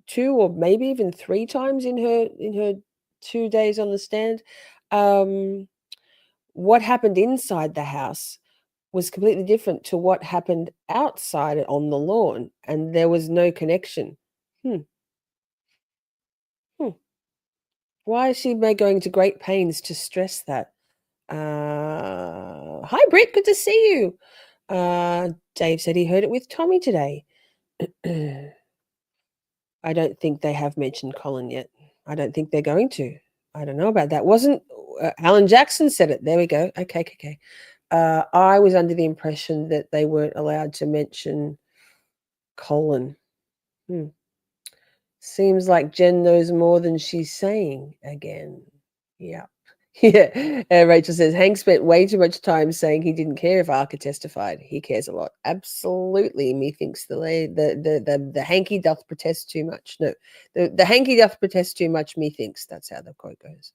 2 or maybe even 3 times in her 2 days on the stand, what happened inside the house was completely different to what happened outside on the lawn, and there was no connection. Why is she going to great pains to stress that? Hi, Britt. Good to see you. Dave said he heard it with Tommy today. I don't think they have mentioned Colin yet. I don't think they're going to. I don't know about that. Wasn't Alan Jackson said it? There we go. Okay. I was under the impression that they weren't allowed to mention Colin. Seems like Jen knows more than she's saying again. Yeah. Rachel says, Hank spent way too much time saying he didn't care if Arca testified. He cares a lot. Absolutely. Methinks the hanky doth protest too much. No, the hanky doth protest too much, methinks. That's how the quote goes.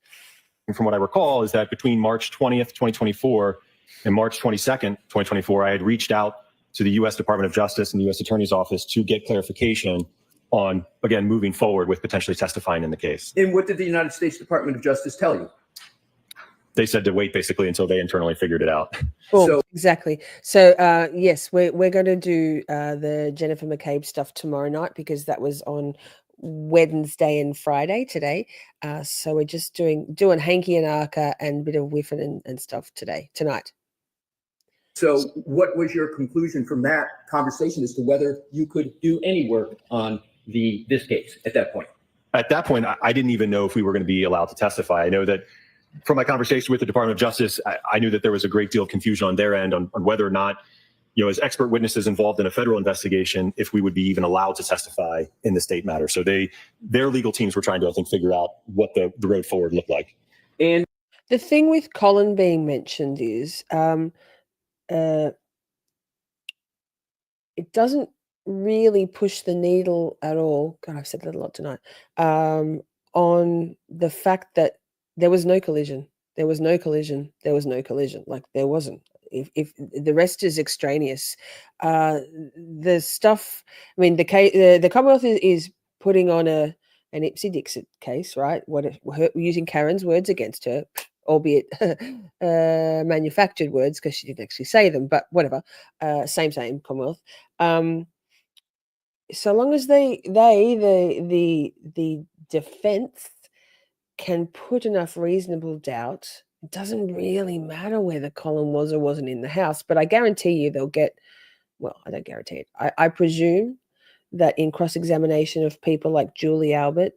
From what I recall is that between March 20th, 2024 and March 22nd, 2024, I had reached out to the U.S. Department of Justice and the U.S. Attorney's Office to get clarification on, again, moving forward with potentially testifying in the case. And what did the United States Department of Justice tell you? They said to wait basically until they internally figured it out. Well, exactly. So yes, we're going to do the Jennifer McCabe stuff tomorrow night because that was on Wednesday and Friday today. So we're just doing Hanky and Arca and a bit of Whiffen and stuff tonight. So what was your conclusion from that conversation as to whether you could do any work on this case at that point? At that point, I didn't even know if we were going to be allowed to testify. I know that from my conversation with the Department of Justice, I knew that there was a great deal of confusion on their end on whether or not, as expert witnesses involved in a federal investigation, if we would be even allowed to testify in the state matter. So their legal teams were trying to, I think, figure out what the road forward looked like. And the thing with Colin being mentioned is it doesn't really push the needle at all. God, I've said that a lot tonight. On the fact that there was no collision. There was no collision. Like there wasn't. If the rest is extraneous, the stuff. I mean, the Commonwealth is putting on an Ipsy Dixit case, right? Using Karen's words against her, albeit manufactured words because she didn't actually say them. But whatever. Same Commonwealth. So long as the defense can put enough reasonable doubt, it doesn't really matter whether Colin was or wasn't in the house. But I guarantee you they'll get, well, I don't guarantee it. I presume that in cross-examination of people like Julie Albert,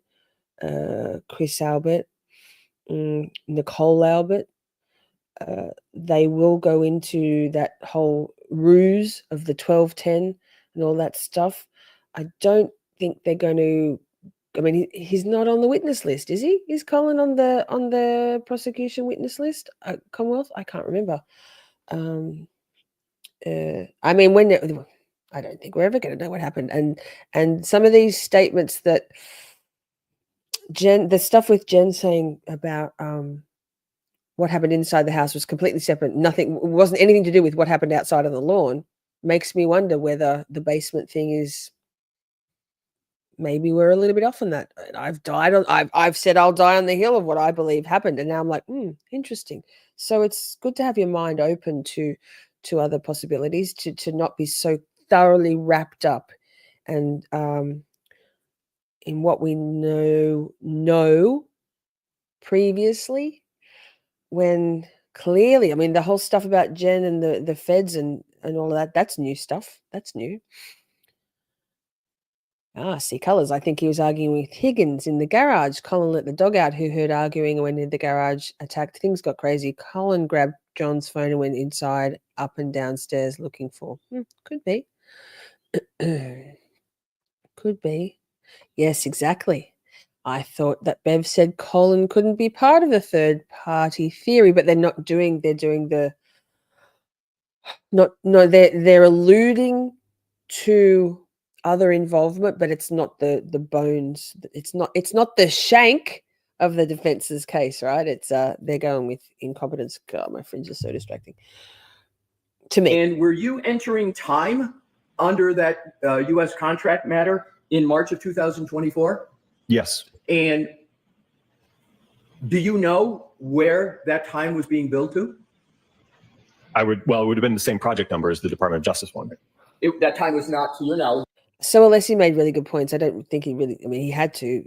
Chris Albert, Nicole Albert, they will go into that whole ruse of the 1210 and all that stuff. I don't think they're going to. I mean, he's not on the witness list, is he? Is Colin on the prosecution witness list? Commonwealth? I can't remember. I mean, I don't think we're ever going to know what happened. And some of these statements that the stuff with Jen saying about what happened inside the house was completely separate. Wasn't anything to do with what happened outside on the lawn. Makes me wonder whether the basement thing is. Maybe we're a little bit off on that. I've said I'll die on the hill of what I believe happened, and now I'm like, interesting. So it's good to have your mind open to other possibilities, to not be so thoroughly wrapped up and in what we know previously, when clearly, I mean, the whole stuff about Jen and the feds and all of that, that's new stuff. That's new. Ah, see colours. I think he was arguing with Higgins in the garage. Colin let the dog out, who heard arguing and went into the garage, attacked. Things got crazy. Colin grabbed John's phone and went inside, up and downstairs looking for. Could be. Could be. Yes, exactly. I thought that Bev said Colin couldn't be part of the third party theory, but they're not doing, they're doing the, they're alluding to other involvement, but it's not the bones. It's not the shank of the defense's case, right? It's they're going with incompetence. God, my fringe is so distracting to me. And were you entering time under that U.S. contract matter in March of 2024? Yes. And do you know where that time was being billed to? It would have been the same project number as the Department of Justice one. That time was not to your knowledge. So Alessi made really good points. I don't think he really, I mean, he had to,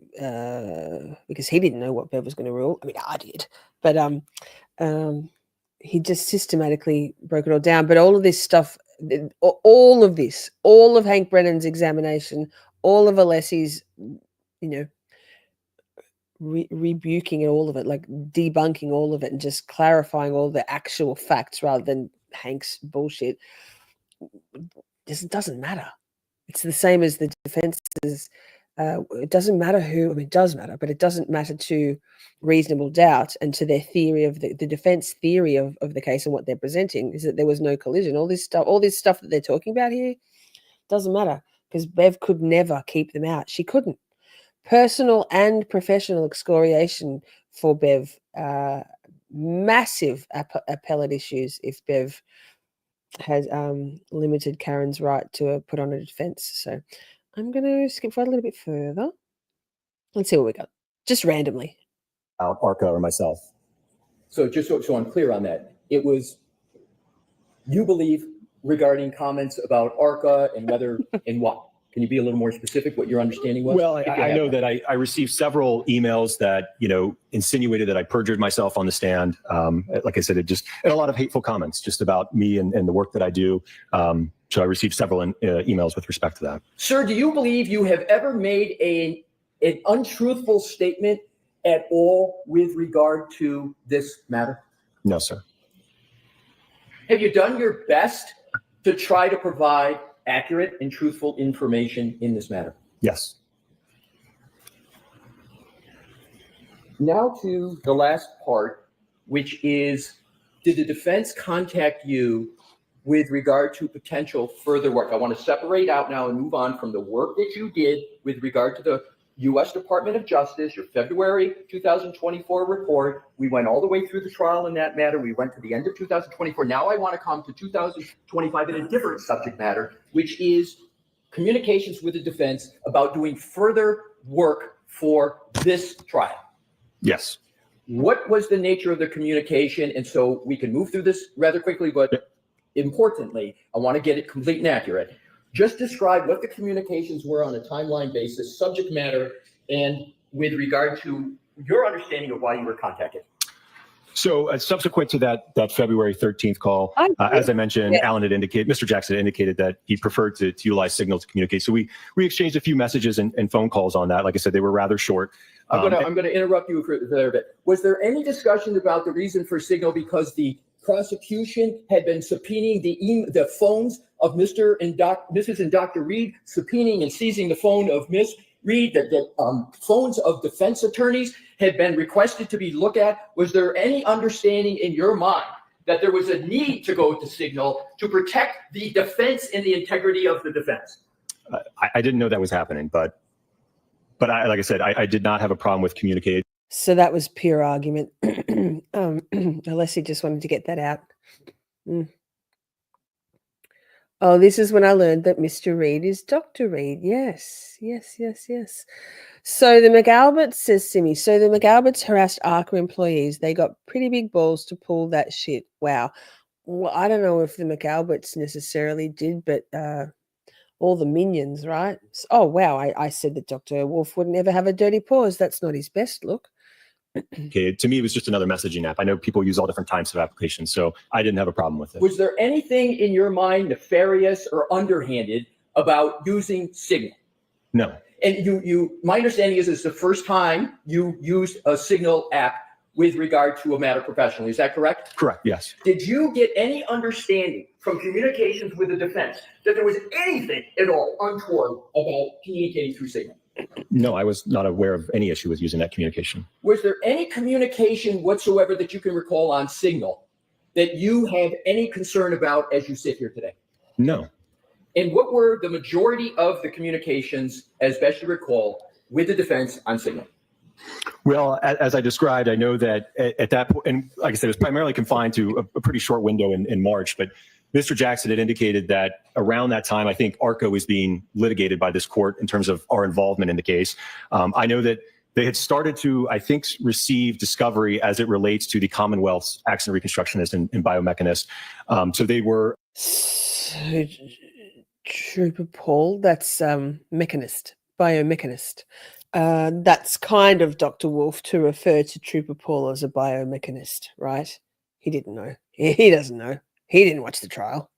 because he didn't know what Bev was going to rule. I mean, I did, but he just systematically broke it all down. But all of this stuff, all of Hank Brennan's examination, all of Alessi's, rebuking all of it, like debunking all of it and just clarifying all the actual facts rather than Hank's bullshit. It doesn't matter. It's the same as the defense's. It doesn't matter who. I mean, it does matter, but it doesn't matter to reasonable doubt and to their theory of the defense theory of the case and what they're presenting is that there was no collision. All this stuff that they're talking about here doesn't matter because Bev could never keep them out. She couldn't. Personal and professional excoriation for Bev. Massive appellate issues if Bev has limited Karen's right to put on a defense. So I'm going to skip forward a little bit further. Let's see what we got. Just randomly. Out Arca or myself. So just so I'm clear on that, it was, you believe regarding comments about ARCA and whether and what? Can you be a little more specific what your understanding was? Well, I know that I received several emails that, insinuated that I perjured myself on the stand. Like I said, and a lot of hateful comments just about me and the work that I do. So I received several emails with respect to that. Sir, do you believe you have ever made an untruthful statement at all with regard to this matter? No, sir. Have you done your best to try to provide accurate and truthful information in this matter? Yes. Now to the last part, which is, did the defense contact you with regard to potential further work? I want to separate out now and move on from the work that you did with regard to the U.S. Department of Justice, your February 2024 report. We went all the way through the trial in that matter. We went to the end of 2024. Now I want to come to 2025 in a different subject matter, which is communications with the defense about doing further work for this trial. Yes. What was the nature of the communication? And so we can move through this rather quickly, but importantly, I want to get it complete and accurate. Just describe what the communications were on a timeline basis, subject matter, and with regard to your understanding of why you were contacted. So subsequent to that February 13th call, as I mentioned, Alan had indicated, Mr. Jackson had indicated that he preferred to utilize Signal to communicate. So we exchanged a few messages and phone calls on that. Like I said, they were rather short. I'm going to interrupt you for a bit. Was there any discussion about the reason for Signal because the prosecution had been subpoenaing the phones of Mrs. and Dr. Reed, subpoenaing and seizing the phone of Ms. Reed, that phones of defense attorneys had been requested to be looked at? Was there any understanding in your mind that there was a need to go to Signal to protect the defense and the integrity of the defense? I didn't know that was happening, but like I said, I did not have a problem with communicating. So that was pure argument. Unless he just wanted to get that out. Oh, this is when I learned that Mr. Reed is Dr. Reed. Yes. So the McAlberts, says Simi, the McAlberts harassed ARCA employees. They got pretty big balls to pull that shit. Wow. Well, I don't know if the McAlberts necessarily did, but all the minions, right? Oh, wow. I said that Dr. Wolf would never have a dirty pause. That's not his best look. Okay, to me, it was just another messaging app. I know people use all different types of applications, so I didn't have a problem with it. Was there anything in your mind nefarious or underhanded about using Signal? No. And my understanding is it's the first time you used a Signal app with regard to a matter professionally. Is that correct? Correct. Yes. Did you get any understanding from communications with the defense that there was anything at all untoward about communicating through Signal? No, I was not aware of any issue with using that communication. Was there any communication whatsoever that you can recall on Signal that you have any concern about as you sit here today? No. And what were the majority of the communications, as best you recall, with the defense on Signal? Well, as I described, I know that at that point, and like I said, it was primarily confined to a pretty short window in March, but Mr. Jackson had indicated that around that time, I think ARCO was being litigated by this court in terms of our involvement in the case. I know that they had started to, I think, receive discovery as it relates to the Commonwealth's accident reconstructionist and biomechanist. So they were... Trooper Paul, that's mechanist, biomechanist. That's kind of Dr. Wolf to refer to Trooper Paul as a biomechanist, right? He didn't know. He doesn't know. He didn't watch the trial.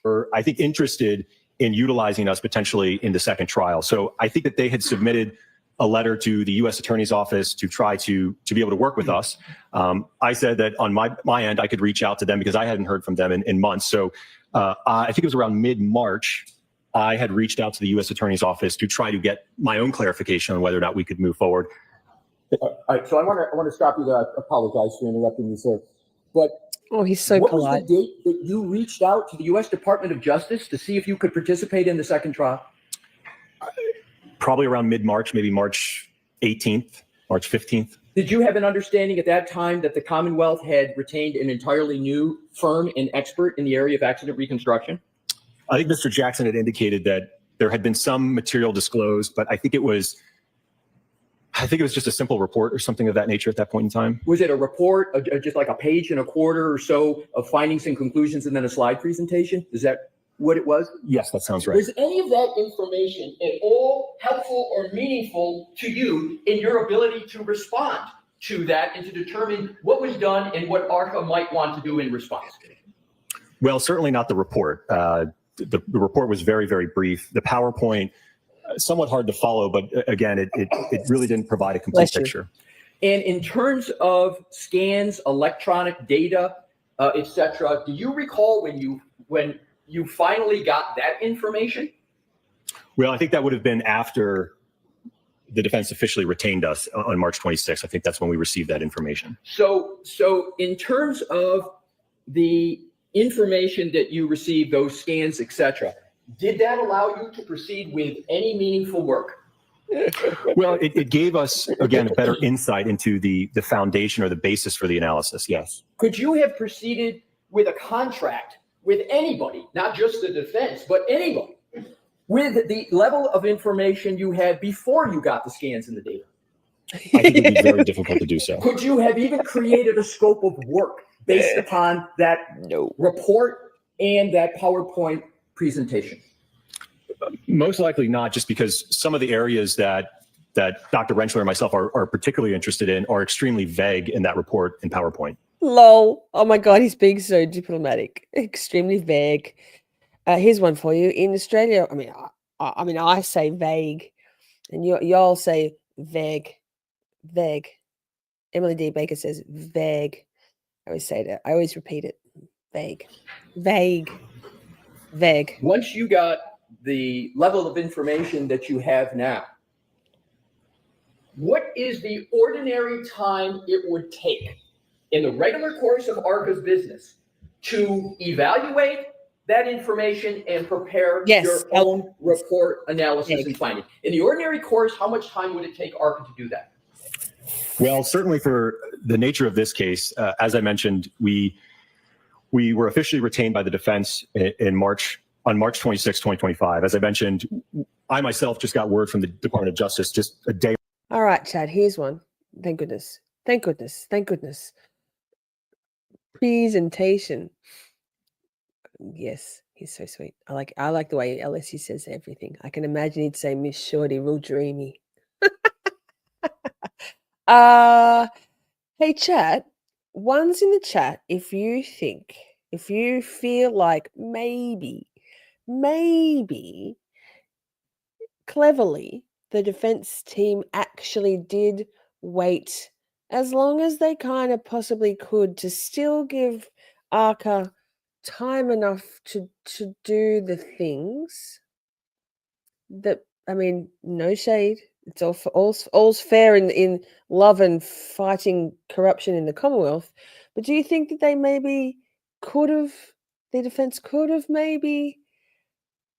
Were, I think, interested in utilizing us potentially in the second trial. So I think that they had submitted a letter to the U.S. Attorney's Office to try to be able to work with us. I said that on my end, I could reach out to them because I hadn't heard from them in months. So I think it was around mid-March, I had reached out to the U.S. Attorney's Office to try to get my own clarification on whether or not we could move forward. All right, so I want to stop you there. I apologize for interrupting you, sir. But he's so what polite. was the date that you reached out to the U.S. Department of Justice to see if you could participate in the second trial? Probably around mid-March, maybe March 18th, March 15th. Did you have an understanding at that time that the Commonwealth had retained an entirely new firm and expert in the area of accident reconstruction? I think Mr. Jackson had indicated that there had been some material disclosed, but I think it was just a simple report or something of that nature at that point in time. Was it a report, just like a page and a quarter or so of findings and conclusions and then a slide presentation? Is that what it was? Yes, that sounds right. Was any of that information at all helpful or meaningful to you in your ability to respond to that and to determine what was done and what ARCA might want to do in response? Well, certainly not the report. The report was very, very brief. The PowerPoint, somewhat hard to follow, but again, it really didn't provide a complete picture. And in terms of scans, electronic data, etc., do you recall when you finally got that information? Well, I think that would have been after the defense officially retained us on March 26th. I think that's when we received that information. So in terms of the information that you received, those scans, etc., did that allow you to proceed with any meaningful work? Well, it gave us, again, a better insight into the foundation or the basis for the analysis, yes. Could you have proceeded with a contract with anybody, not just the defense, but anybody, with the level of information you had before you got the scans and the data? I think it would be very difficult to do so. Could you have even created a scope of work based upon that report and that PowerPoint presentation? Most likely not, just because some of the areas that Dr. Rentschler and myself are particularly interested in are extremely vague in that report and PowerPoint. Lol. Oh my God, he's being so diplomatic. Extremely vague. Here's one for you. In Australia, I say vague, and y'all say vague. Vague. Emily D. Baker says vague. I always say that. I always repeat it. Vague. Vague. Vague. Once you got the level of information that you have now, what is the ordinary time it would take in the regular course of ARCA's business to evaluate that information and prepare your own report, analysis, and finding? In the ordinary course, how much time would it take ARCA to do that? Well, certainly for the nature of this case, as I mentioned, we were officially retained by the defense on March 26, 2025. As I mentioned, I myself just got word from the Department of Justice just a day. All right, Chad, here's one. Thank goodness. Thank goodness. Thank goodness. Presentation. Yes, he's so sweet. I like the way LSU says everything. I can imagine he'd say Miss Shorty, real dreamy. Hey, chat, one's in the chat. If you feel like maybe cleverly, the defense team actually did wait as long as they kind of possibly could to still give Arca time enough to do the things that, I mean, no shade. It's all's fair in love and fighting corruption in the Commonwealth. But do you think that they maybe could have, the defense could have maybe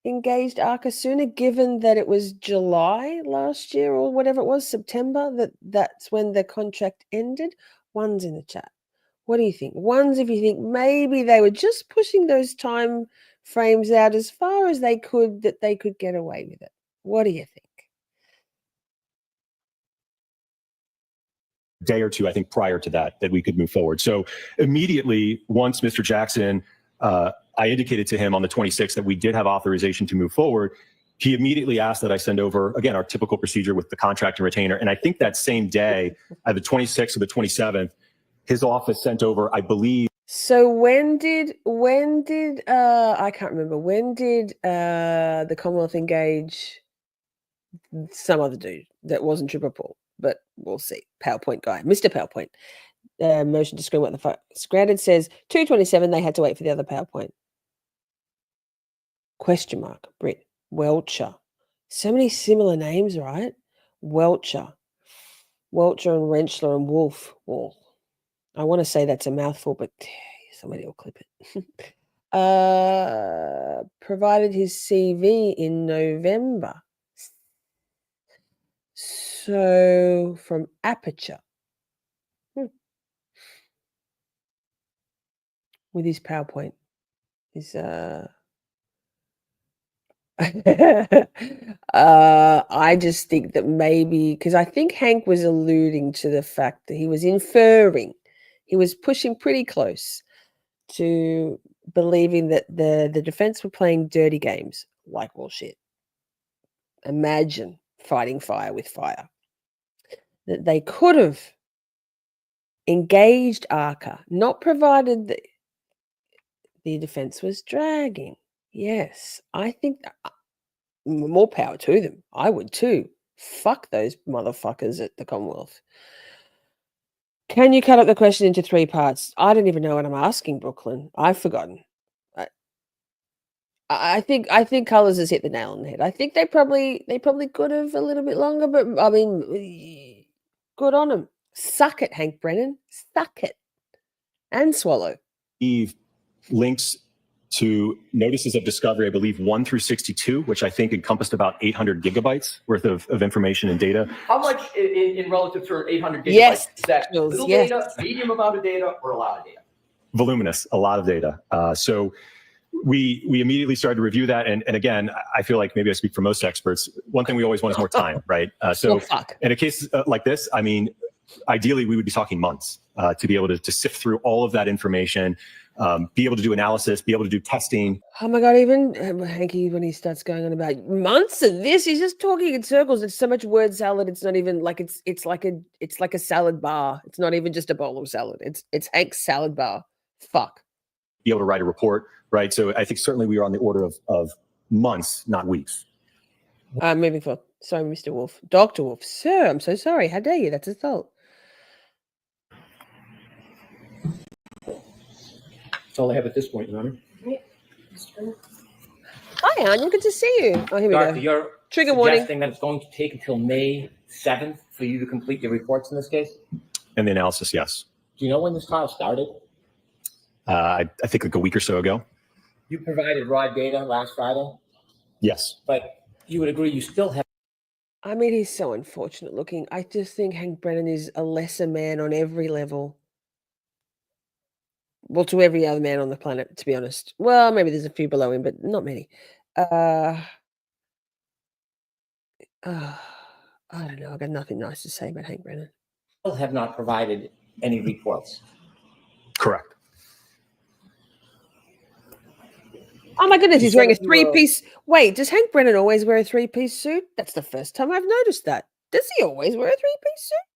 engaged Arca sooner, given that it was July last year or whatever it was, September, that's when the contract ended? One's in the chat. What do you think? One's if you think maybe they were just pushing those time frames out as far as they could, that they could get away with it. What do you think? Day or two, I think, prior to that we could move forward. So immediately, once Mr. Jackson, I indicated to him on the 26th that we did have authorization to move forward. He immediately asked that I send over, again, our typical procedure with the contract and retainer. And I think that same day, the 26th or the 27th, his office sent over, I believe. So when did I can't remember, when did the Commonwealth engage some other dude that wasn't Trooper Paul? But we'll see. PowerPoint guy, Mr. PowerPoint. Motion to screen what the fuck. Granted says 227, they had to wait for the other PowerPoint. Question mark. Brit. Welcher. So many similar names, right? Welcher. Welcher and Rentschler and Wolf. Well, I want to say that's a mouthful, but somebody will clip it. Provided his CV in November. So from Aperture. With his PowerPoint. His I just think that maybe, because I think Hank was alluding to the fact that he was inferring, he was pushing pretty close to believing that the defense were playing dirty games. Like, well, shit. Imagine fighting fire with fire. That they could have engaged Arca, not provided that the defense was dragging. Yes, I think more power to them. I would too. Fuck those motherfuckers at the Commonwealth. Can you cut up the question into 3 parts? I don't even know what I'm asking, Brooklyn. I've forgotten. I think Colours has hit the nail on the head. I think they probably could have a little bit longer, but I mean, good on them. Suck it, Hank Brennan. Suck it. And swallow. Eve links to notices of discovery, I believe 1 through 62, which I think encompassed about 800 gigabytes worth of information and data. How much in relative to 800 gigabytes? Yes, Is that Jules, little yes. data, medium amount of data, or a lot of data? Voluminous, a lot of data. So we immediately started to review that. And again, I feel like maybe I speak for most experts. One thing we always want is more time, right? So in a case like this, I mean, ideally we would be talking months to be able to sift through all of that information, be able to do analysis, be able to do testing. Oh my God, even Hanky, when he starts going on about months and this, he's just talking in circles. It's so much word salad. It's not even like it's like a salad bar. It's not even just a bowl of salad. It's Hank's salad bar. Fuck. Be able to write a report, right? So I think certainly we are on the order of months, not weeks. Moving forward. Sorry, Mr. Wolf. Dr. Wolf. Sir, I'm so sorry. How dare you? That's assault. That's all I have at this point, Your Honor. Hi, Anya. Good to see you. Oh, here we Doctor, go. you're Trigger warning. suggesting that it's going to take until May 7th for you to complete your reports in this case? And the analysis, yes. Do you know when this trial started? I think like a week or so ago. You provided raw data last Friday, Yes. but you would agree you still have. I mean, he's so unfortunate looking. I just think Hank Brennan is a lesser man on every level. Well, to every other man on the planet, to be honest. Well, maybe there's a few below him, but not many. I don't know. I got nothing nice to say about Hank Brennan. Still have not provided any reports. Correct. Oh my goodness, You he's said wearing a if you were- three-piece. Wait, does Hank Brennan always wear a three-piece suit? That's the first time I've noticed that. Does he always wear a three-piece suit?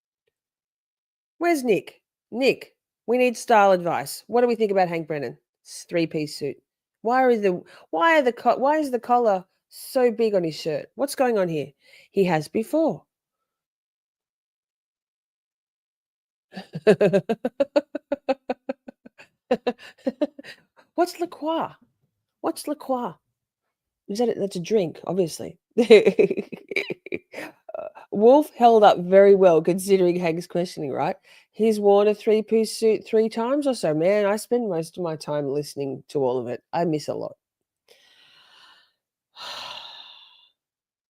Where's Nick? Nick, we need style advice. What do we think about Hank Brennan? Three-piece suit. Why is the collar So big on his shirt. What's going on here? He has before. What's La Croix? What's La Croix? Is that that's a drink, obviously. Wolf held up very well considering Hank's questioning, right? He's worn a three-piece suit 3 times or so. Man, I spend most of my time listening to all of it. I miss a lot.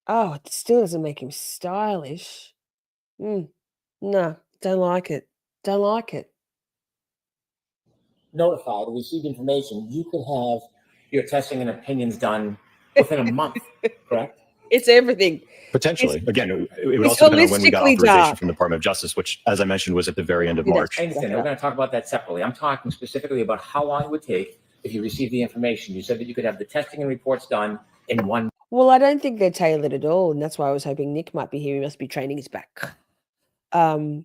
Oh, it still doesn't make him stylish. No, don't like it. Don't like it. Notified, received information, you could have your testing and opinions done within a month, correct? It's everything. Potentially. Again, it would it's also depend on when we got holistically authorization dark. from the Department of Justice, which, as I mentioned, was at the very end of It is. March. I understand. We're going to talk about that separately. I'm talking specifically about how long it would take if you received the information. You said that you could have the testing and reports done in 1 Well, I don't think they're tailored at all, and that's why I was hoping Nick might be here. He must be training his back. I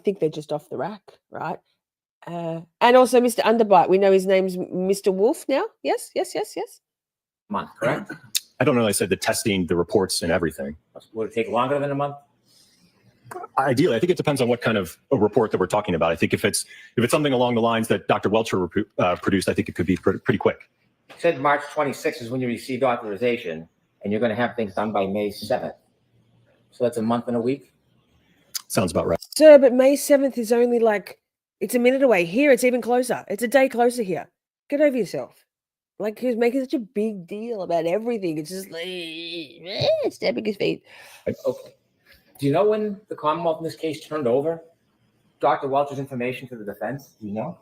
think they're just off the rack, right? And also Mr. Underbite. We know his name's Mr. Wolf now. Yes. month, correct? I don't know. I said the testing, the reports, and everything. Would it take longer than a month? Ideally, I think it depends on what kind of a report that we're talking about. I think if it's something along the lines that Dr. Welcher produced, I think it could be pretty quick. You said March 26th is when you received authorization, and you're going to have things done by May 7th. So that's a month and a week? Sounds about right. Sir, but May 7th is only like, it's a minute away. Here, it's even closer. It's a day closer here. Get over yourself. Like, he was making such a big deal about everything. It's just like, stabbing his feet. Okay. Do you know when the Commonwealth in this case turned over Dr. Welcher's information to the defense? Do you know?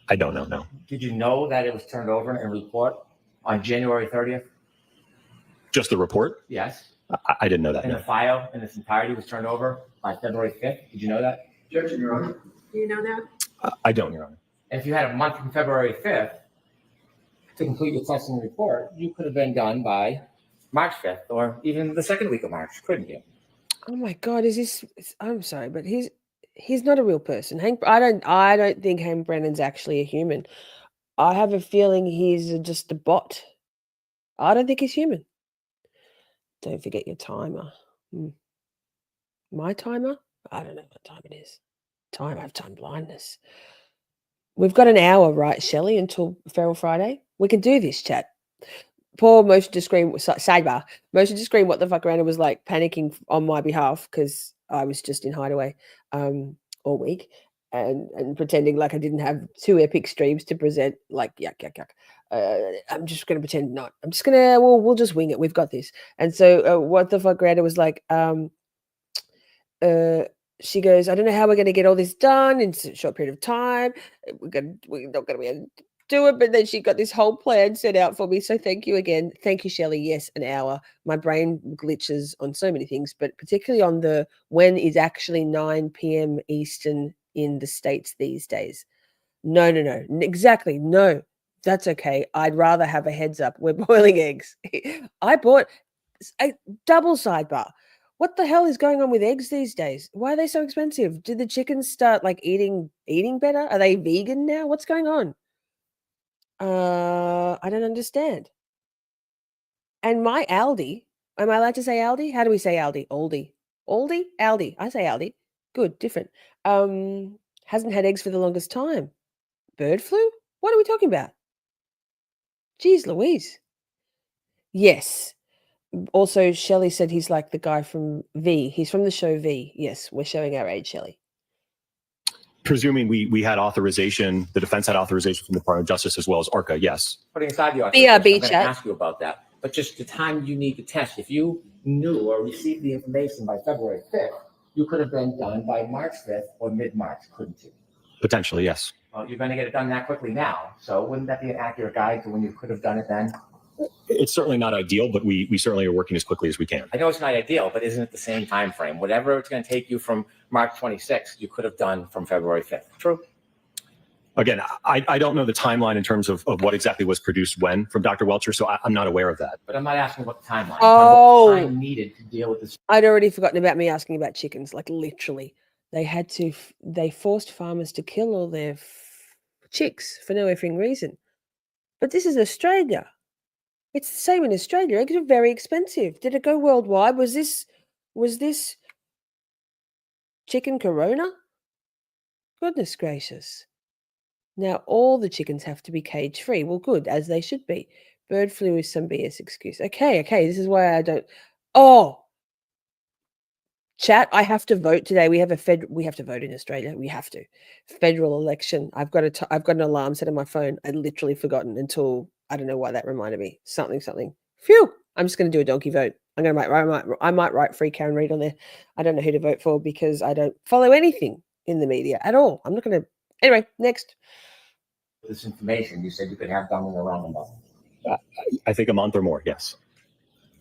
I don't know, no. Did you know that it was turned over in report on January 30th? Just the report? Yes. I didn't know that, And no. the file in its entirety was turned over on February 5th? Did you know that? Objection, Your Honor. Do you know that? I don't, Your Honor. And if you had a month from February 5th to complete your testing report, you could have been done by March 5th or even the second week of March, couldn't you? Oh my God, is this? I'm sorry, but he's not a real person. I don't think Hank Brennan's actually a human. I have a feeling he's just a bot. I don't think he's human. Don't forget your timer. My timer? I don't know what time it is. I have time blindness. We've got an hour, right, Shelley, until Feral Friday? We can do this, chat. Poor motion to scream, sidebar. Motion to scream, what the fuck, Rana was like panicking on my behalf because I was just in hideaway all week and pretending like I didn't have 2 epic streams to present. Like, yuck. I'm just going to pretend not. I'm just going to, we'll just wing it. We've got this. And so what the fuck, Rana was like, she goes, I don't know how we're going to get all this done in a short period of time. We're not going to be able to do it. But then she got this whole plan set out for me. So thank you again. Thank you, Shelley. Yes, an hour. My brain glitches on so many things, but particularly on the when is actually 9 p.m. Eastern in the States these days. No. Exactly. No, that's okay. I'd rather have a heads up. We're boiling eggs. I bought a double sidebar. What the hell is going on with eggs these days? Why are they so expensive? Did the chickens start like eating better? Are they vegan now? What's going on? I don't understand. And my Aldi, am I allowed to say Aldi? How do we say Aldi? Aldi? I say Aldi. Good, different. Hasn't had eggs for the longest time. Bird flu? What are we talking about? Jeez Louise. Yes. Also, Shelley said he's like the guy from V. He's from the show V. Yes, we're showing our age, Shelley. Presuming we had authorization, the defense had authorization from the Department of Justice as well as ARCA, yes. Putting aside the authorization, I'm BRB going to chat. ask you about that. But just the time you need to test, if you knew or received the information by February 5th, you could have been done by March 5th or mid-March, couldn't you? Potentially, yes. Well, you're going to get it done that quickly now. So wouldn't that be an accurate guide to when you could have done it then? It's certainly not ideal, but we certainly are working as quickly as we can. I know it's not ideal, but isn't it the same time frame? Whatever it's going to take you from March 26th, you could have done from February 5th. True. Again, I don't know the timeline in terms of what exactly was produced when from Dr. Welcher, so I'm not aware of that. But I'm not asking about the timeline. Oh. What time needed to deal with this? I'd already forgotten about me asking about chickens. Like literally, they forced farmers to kill all their chicks for no effing reason. But this is Australia. It's the same in Australia. Eggs are very expensive. Did it go worldwide? Was this chicken corona? Goodness gracious. Now all the chickens have to be cage free. Well, good, as they should be. Bird flu is some BS excuse. Okay, this is why I don't. Oh, chat, I have to vote today. We have to vote in Australia. We have to. Federal election. I've got an alarm set on my phone. I'd literally forgotten until I don't know why that reminded me. Something. Phew. I'm just going to do a donkey vote. I might write free Karen Reid on there. I don't know who to vote for because I don't follow anything in the media at all. I'm not going to. Anyway, next. This information, you said you could have done in around a month. I think a month or more. Yes.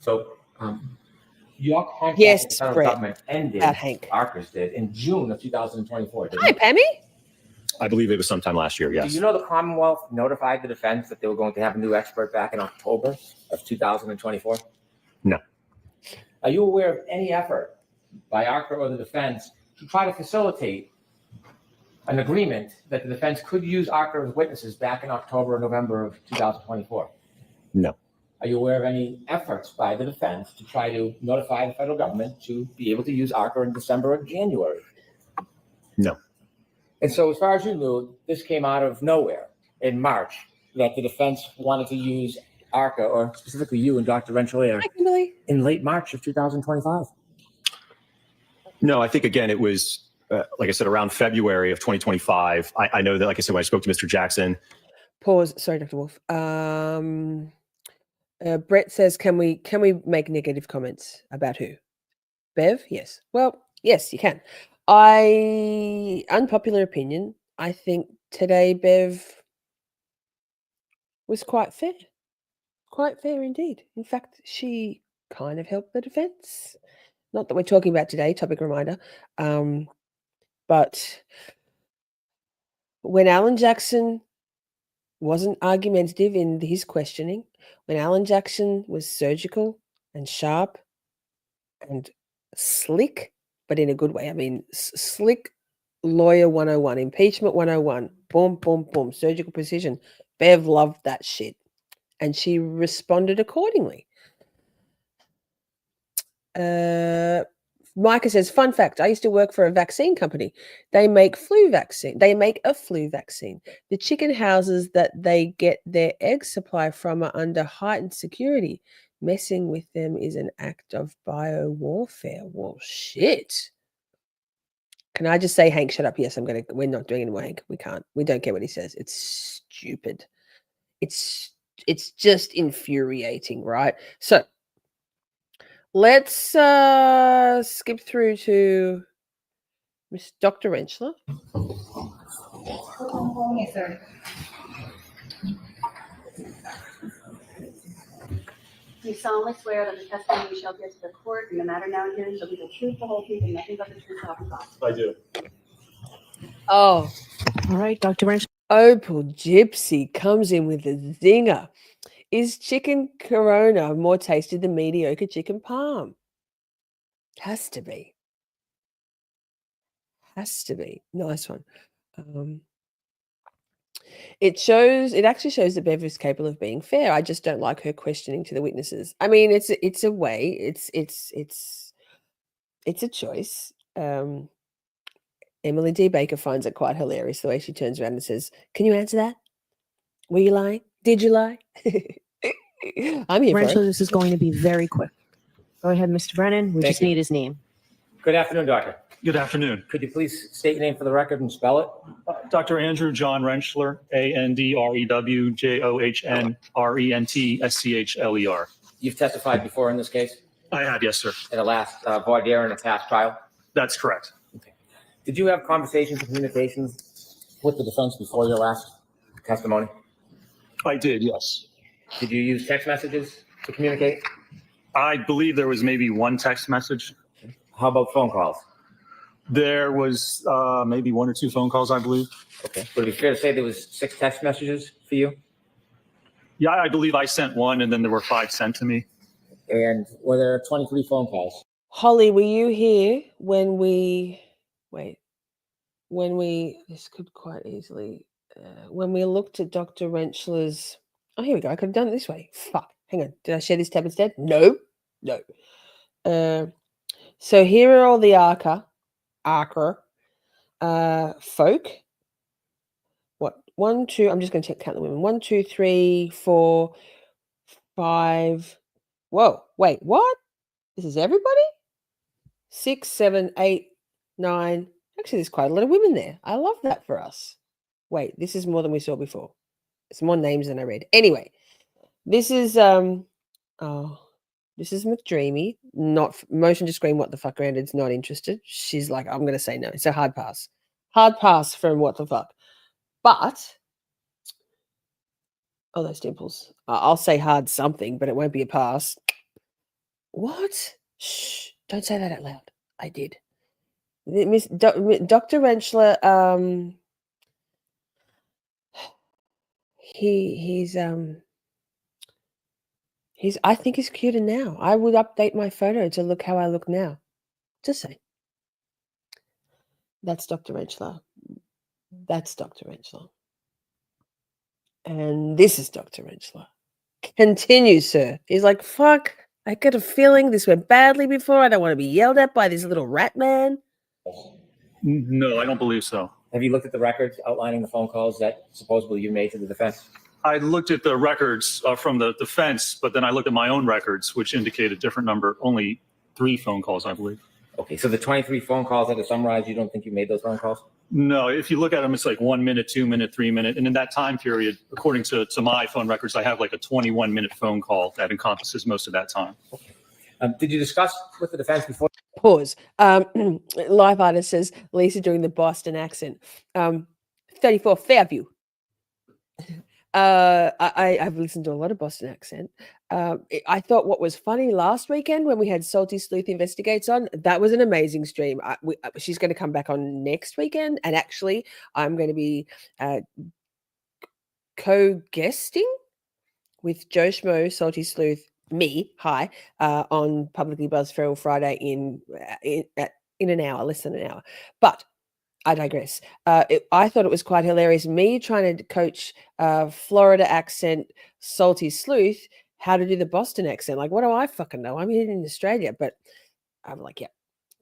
So, your contract Yes, with the federal Brett. government ended, Hank. ARCA's did, in June of 2024. didn't Hi, it? Pammy. I believe it was sometime last year. Do Yes. you know the Commonwealth notified the defense that they were going to have a new expert back in October of 2024? No. Are you aware of any effort by ARCA or the defense to try to facilitate an agreement that the defense could use ARCA as witnesses back in October or November of 2024? No. Are you aware of any efforts by the defense to try to notify the federal government to be able to use ARCA in December or January? No. And so as far as you knew, this came out of nowhere in March, that the defense wanted to use ARCA, or specifically you and Dr. Retrial, Hi, Kimberly. in late March of 2025. No, I think, again, it was, like I said, around February of 2025. I know that, like I said, when I spoke to Mr. Jackson. Pause. Sorry, Dr. Wolf. Brett says, can we make negative comments about who? Bev? Yes. Well, yes, you can. Unpopular opinion, I think today Bev was quite fair. Quite fair indeed. In fact, she kind of helped the defense. Not that we're talking about today, topic reminder. But when Alan Jackson wasn't argumentative in his questioning, when Alan Jackson was surgical and sharp and slick, but in a good way. I mean, slick lawyer 101, impeachment 101, boom, boom, boom, surgical precision. Bev loved that shit. And she responded accordingly. Micah says, fun fact, I used to work for a vaccine company. They make flu vaccine. They make a flu vaccine. The chicken houses that they get their egg supply from are under heightened security. Messing with them is an act of bio-warfare. Well, shit. Can I just say, Hank, shut up? Yes, we're not doing any more, Hank. We can't. We don't care what he says. It's stupid. It's just infuriating, right? So let's skip through to Miss Dr. Rentschler. Yes, sir. You solemnly swear that the testimony you shall give to the court in the matter now in hearing shall be the truth, the whole truth, and nothing but the truth, so help you God. I do. Oh, All right, Dr. Wrench. Opal Gypsy comes in with a zinger. Is chicken corona more tasty than mediocre chicken parm? Has to be. Has to be. Nice one. It actually shows that Bev is capable of being fair. I just don't like her questioning to the witnesses. I mean, it's a way. It's a choice. Emily D. Baker finds it quite hilarious the way she turns around and says, "Can you answer that? Were you lying? Did you lie?" I'm here for Rachel, it. this is going to be very quick. Go ahead, Mr. Brennan. We Thank just you. need his name. Good afternoon, doctor. Good afternoon. Could you please state your name for the record and spell it? Dr. Andrew John Rentschler, ANDREW JOHNRENTSCHLER. You've testified before in this case, I had, yes, sir. in the last voir dire in a past trial. That's correct. Did you have conversations and communications with the defense before your last testimony? I did, yes. Did you use text messages to communicate? I believe there was maybe one text message. How about phone calls? There was maybe one or two phone calls, I believe. Okay. Would it be fair to say there was 6 text messages for you? Yeah, I believe I sent one and then there were 5 sent to me. And were there 23 phone calls? Holly, were you here when this could quite easily, when we looked at Dr. Rentschler's, oh, here we go. I could have done it this way. Fuck. hang on. Did I share this tab instead? No. So here are all the Arca folk. What? 1, 2. I'm just going to count the women. 1, 2, 3, 4, 5. Whoa! Wait, what? This is everybody? 6, 7, 8, 9. Actually, there's quite a lot of women there. I love that for us. Wait, this is more than we saw before. It's more names than I read. Anyway, this is this is McDreamy. Not motion to screen. What the fuck? Grandad's not interested. She's like, I'm going to say no. It's a hard pass. Hard pass from what the fuck. But oh, those dimples. I'll say hard something, but it won't be a pass. What? Shh! Don't say that out loud. I did. Dr. Rentschler. He's I think he's cuter now. I would update my photo to look how I look now. Just say. That's Dr. Rentschler. That's Dr. Rentschler. And this is Dr. Rentschler. Continue, sir. He's like, fuck, I get a feeling this went badly before. I don't want to be yelled at by this little rat man. No, I don't believe so. Have you looked at the records outlining the phone calls that supposedly you made to the defense? I looked at the records from the defense, but then I looked at my own records, which indicate a different number, only 3 phone calls, I believe. Okay, so the 23 phone calls that are summarized, you don't think you made those phone calls? No, if you look at them, it's like 1 minute, 2 minute, 3 minute. And in that time period, according to my phone records, I have like a 21-minute phone call that encompasses most of that time. Okay. Did you discuss with the defense before? Pause. Live artist says, Lisa doing the Boston accent. 34 Fairview. I've listened to a lot of Boston accent. I thought what was funny last weekend when we had Salty Sleuth Investigates on, that was an amazing stream. She's going to come back on next weekend. And actually, I'm going to be co-guesting with Joe Schmo, Salty Sleuth, me, on Publicly Buzz Feral Friday in an hour, less than an hour. But I digress. I thought it was quite hilarious. Me trying to coach Florida accent, Salty Sleuth, how to do the Boston accent. Like, what do I fucking know? I'm here in Australia, but I'm like, yeah,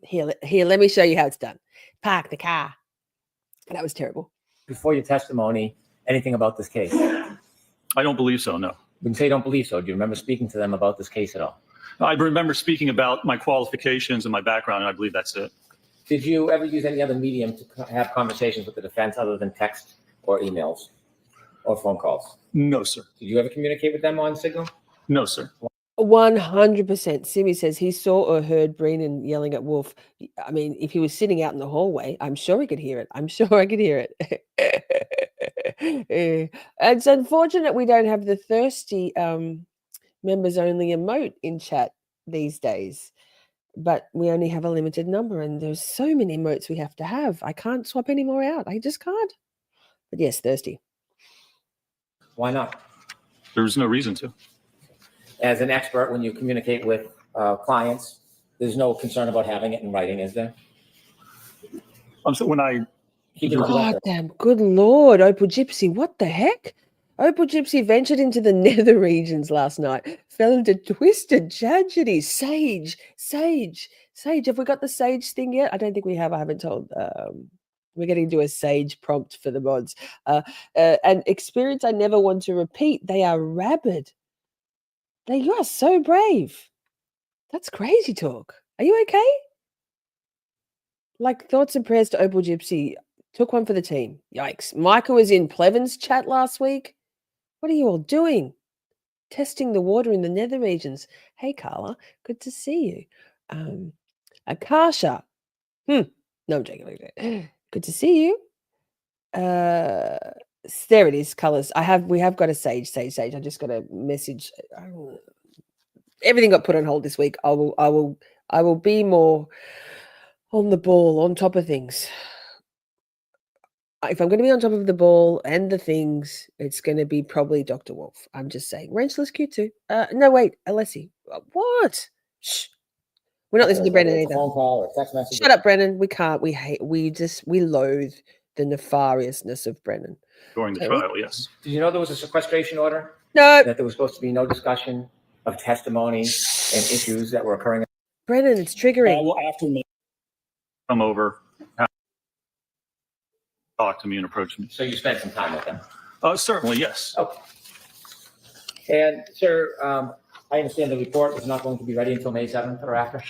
here, let me show you how it's done. Park the car. That was terrible. Before your testimony, anything about this case? I don't believe so, no. When you say you don't believe so, do you remember speaking to them about this case at all? I remember speaking about my qualifications and my background, and I believe that's it. Did you ever use any other medium to have conversations with the defense other than text or emails or phone calls? No, sir. Did you ever communicate with them on Signal? No, sir. 100%. Simi says he saw or heard Brennan yelling at Wolf. I mean, if he was sitting out in the hallway, I'm sure he could hear it. It's unfortunate we don't have the thirsty members only emote in chat these days, but we only have a limited number and there's so many emotes we have to have. I can't swap any more out. I just can't. But yes, thirsty. Why not? There's no reason to. As an expert, when you communicate with clients, there's no concern about having it in writing, is there? When I God damn, good Lord, Opal Gypsy, what the heck? Opal Gypsy ventured into the nether regions last night, fell into twisted tragedy. Sage. Have we got the Sage thing yet? I don't think we have. I haven't told. We're going to do a Sage prompt for the mods. And experience I never want to repeat. They are rabid. You are so brave. That's crazy talk. Are you okay? Like, thoughts and prayers to Opal Gypsy. Took one for the team. Yikes. Micah was in Pleven's chat last week. What are you all doing? Testing the water in the nether regions. Hey, Carla. Good to see you. Akasha. No, I'm joking. Good to see you. There it is, colors. We have got a Sage. I just got a message. Everything got put on hold this week. I will be more on the ball, on top of things. If I'm going to be on top of the ball and the things, it's going to be probably Dr. Wolf. I'm just saying. Wrenchler's cute too. No, wait, Alessi. What? Shh. We're not listening to Brennan either. Phone call or text message. Shut up, Brennan. We can't. We loathe the nefariousness of Brennan. During the trial, yes. Did you know there was a sequestration order? No. That there was supposed to be no discussion of testimony and issues that were occurring. Brennan, it's triggering. Well, after me, come over, talk to me and approach me. So you spent some time with them. Certainly, yes. Okay. And sir, I understand the report is not going to be ready until May 7th or after.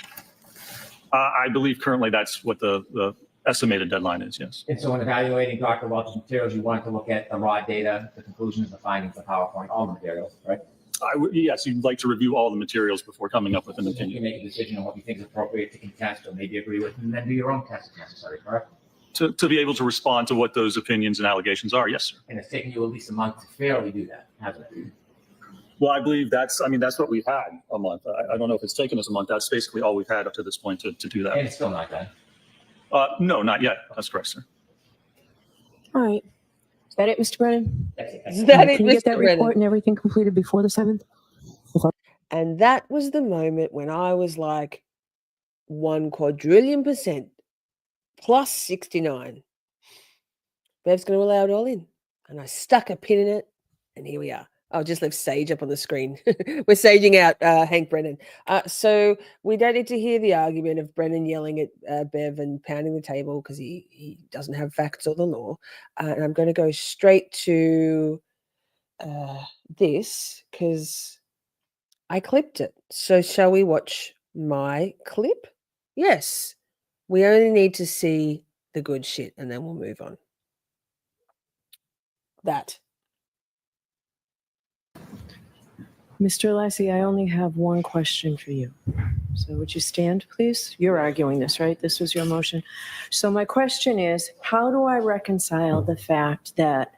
I believe currently that's what the estimated deadline is, yes. And so in evaluating Dr. Welch's materials, you wanted to look at the raw data, the conclusions, the findings, the PowerPoint, all the materials, right? Yes, you'd like to review all the materials before coming up with an So you can opinion. make a decision on what you think is appropriate to contest or maybe agree with, and then do your own test if necessary, correct? To be able to respond to what those opinions and allegations are, yes, sir. And it's taken you at least a month to fairly do that, hasn't it? Well, I believe that's what we've had, a month. I don't know if it's taken us a month. That's basically all we've had up to this point to do And that. it's still not done. No, not yet. That's correct, sir. All right. Is that it, Mr. Brennan? That's it. Is that it, Can you get Mr. that Brennan? report and everything completed before the 7th? And that was the moment when I was like 1,000,000,000% plus 69. Bev's going to allow it all in. And I stuck a pin in it, and here we are. I'll just leave Sage up on the screen. We're saging out Hank Brennan. So we don't need to hear the argument of Brennan yelling at Bev and pounding the table because he doesn't have facts or the law. And I'm going to go straight to this because I clipped it. So shall we watch my clip? Yes. We only need to see the good shit and then we'll move on. That. Mr. Lassie, I only have one question for you. So would you stand, please? You're arguing this, right? This was your motion. So my question is, how do I reconcile the fact that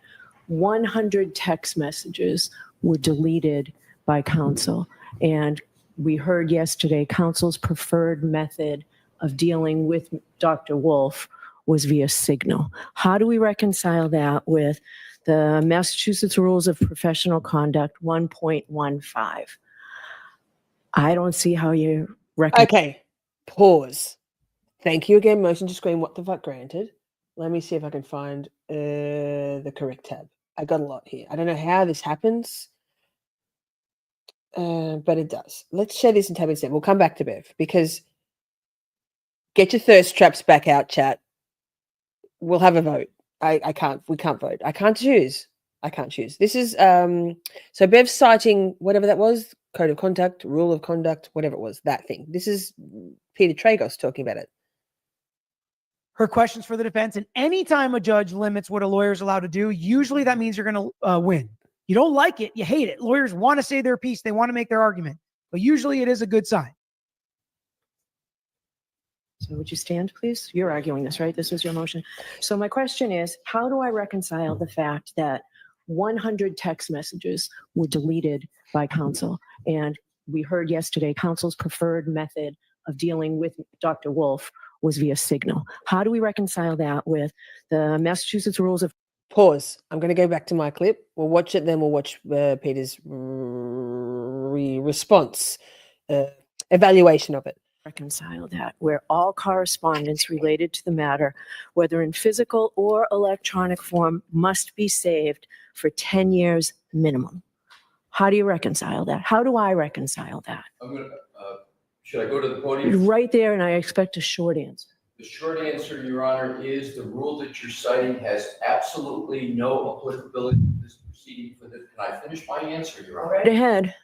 100 text messages were deleted by counsel? And we heard yesterday counsel's preferred method of dealing with Dr. Wolf was via Signal. How do we reconcile that with the Massachusetts Rules of Professional Conduct 1.15? I don't see how you reconcile. Okay. Pause. Thank you again. Motion to screen. What the fuck granted. Let me see if I can find the correct tab. I got a lot here. I don't know how this happens. But it does. Let's share this in tab instead. We'll come back to Bev because get your thirst traps back out, chat. We'll have a vote. We can't vote. I can't choose. This is so Bev's citing whatever that was, code of conduct, rule of conduct, whatever it was, that thing. This is Peter Tragos talking about it. Her questions for the defense, and anytime a judge limits what a lawyer is allowed to do, usually that means you're going to win. You don't like it, you hate it. Lawyers want to say their piece, they want to make their argument, but usually it is a good sign. So would you stand, please? You're arguing this, right? This was your motion. So my question is, how do I reconcile the fact that 100 text messages were deleted by counsel? And we heard yesterday counsel's preferred method of dealing with Dr. Wolf was via Signal. How do we reconcile that with the Massachusetts Rules of... Pause. I'm going to go back to my clip. We'll watch it, then we'll watch Peter's response, evaluation of it. Reconcile that, where all correspondence related to the matter, whether in physical or electronic form, must be saved for 10 years minimum. How do you reconcile that? How do I reconcile that? Should I go to the podium? Right there, and I expect a short answer. The short answer, Your Honor, is the rule that you're citing has absolutely no applicability to this proceeding. Can I finish my answer, Your Honor? Right ahead.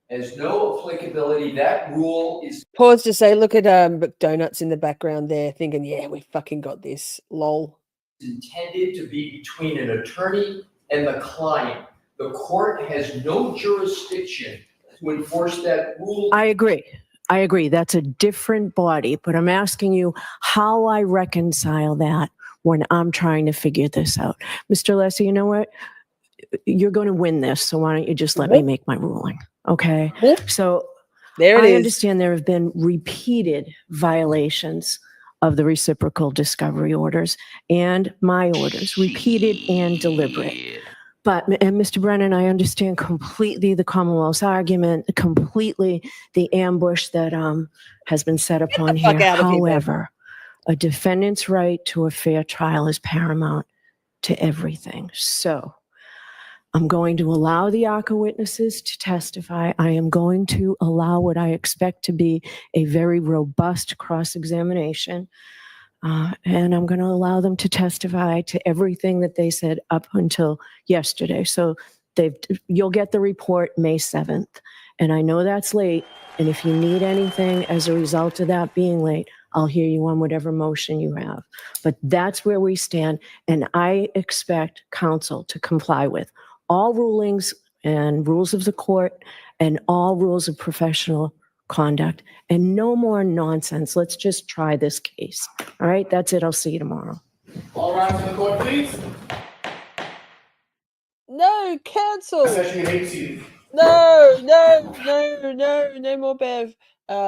Has no applicability. That rule is Pause to say, look at McDonuts in the background there thinking, yeah, we fucking got this. Lol. intended to be between an attorney and the client. The court has no jurisdiction to enforce that rule. I agree. That's a different body, but I'm asking you how I reconcile that when I'm trying to figure this out. Mr. Leslie, you know what? You're going to win this, so why don't you just let me make my ruling, okay? So there it I is. understand there have been repeated violations of the reciprocal discovery orders and my orders, repeated and deliberate. But, and Mr. Brennan, I understand completely the Commonwealth's argument, completely the ambush that has been set upon here. However, a defendant's right to a fair trial is paramount to everything. So I'm going to allow the ARCA witnesses to testify. I am going to allow what I expect to be a very robust cross-examination. And I'm going to allow them to testify to everything that they said up until yesterday. So you'll get the report May 7th. And I know that's late. And if you need anything as a result of that being late, I'll hear you on whatever motion you have. But that's where we stand. And I expect counsel to comply with all rulings and rules of the court and all rules of professional conduct, and no more nonsense. Let's just try this case. All right, that's it. I'll see you tomorrow. All rise in the court, please. No, cancel. Session is seated. No more Bev.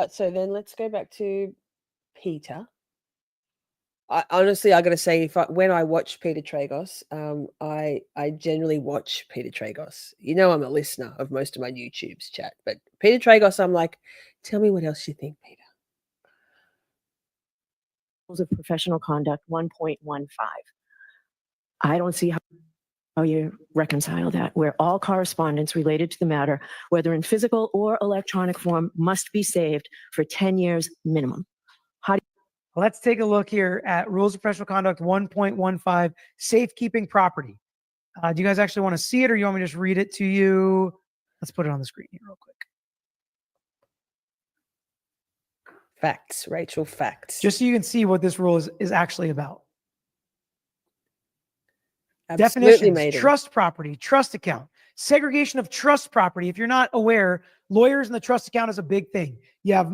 So then let's go back to Peter. I honestly, I got to say, when I watch Peter Tragos, I generally watch Peter Tragos. You know, I'm a listener of most of my YouTube's chat, but Peter Tragos, I'm like, tell me what else you think, Peter. Rules of professional conduct 1.15. I don't see how you reconcile that, where all correspondence related to the matter, whether in physical or electronic form, must be saved for 10 years minimum. Let's take a look here at Rules of Professional Conduct 1.15, safekeeping property. Do you guys actually want to see it, or you want me to just read it to you? Let's put it on the screen here real quick. Facts, Rachel, facts. Just so you can see what this rule is actually about. Absolutely, Definitions: maiden. trust property, trust account, segregation of trust property. If you're not aware, lawyers in the trust account is a big thing. You have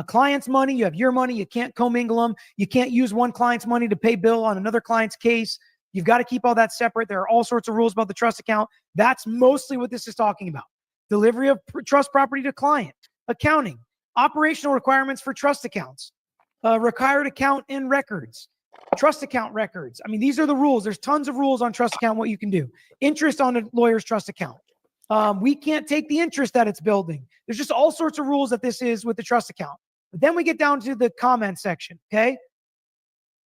client's money, you have your money, you can't commingle them. You can't use one client's money to pay bill on another client's case. You've got to keep all that separate. There are all sorts of rules about the trust account. That's mostly what this is talking about. Delivery of trust property to client, accounting, operational requirements for trust accounts, required account and records, trust account records. I mean, these are the rules. There's tons of rules on trust account, what you can do. Interest on a lawyer's trust account. We can't take the interest that it's building. There's just all sorts of rules that this is with the trust account. But then we get down to the comment section, okay?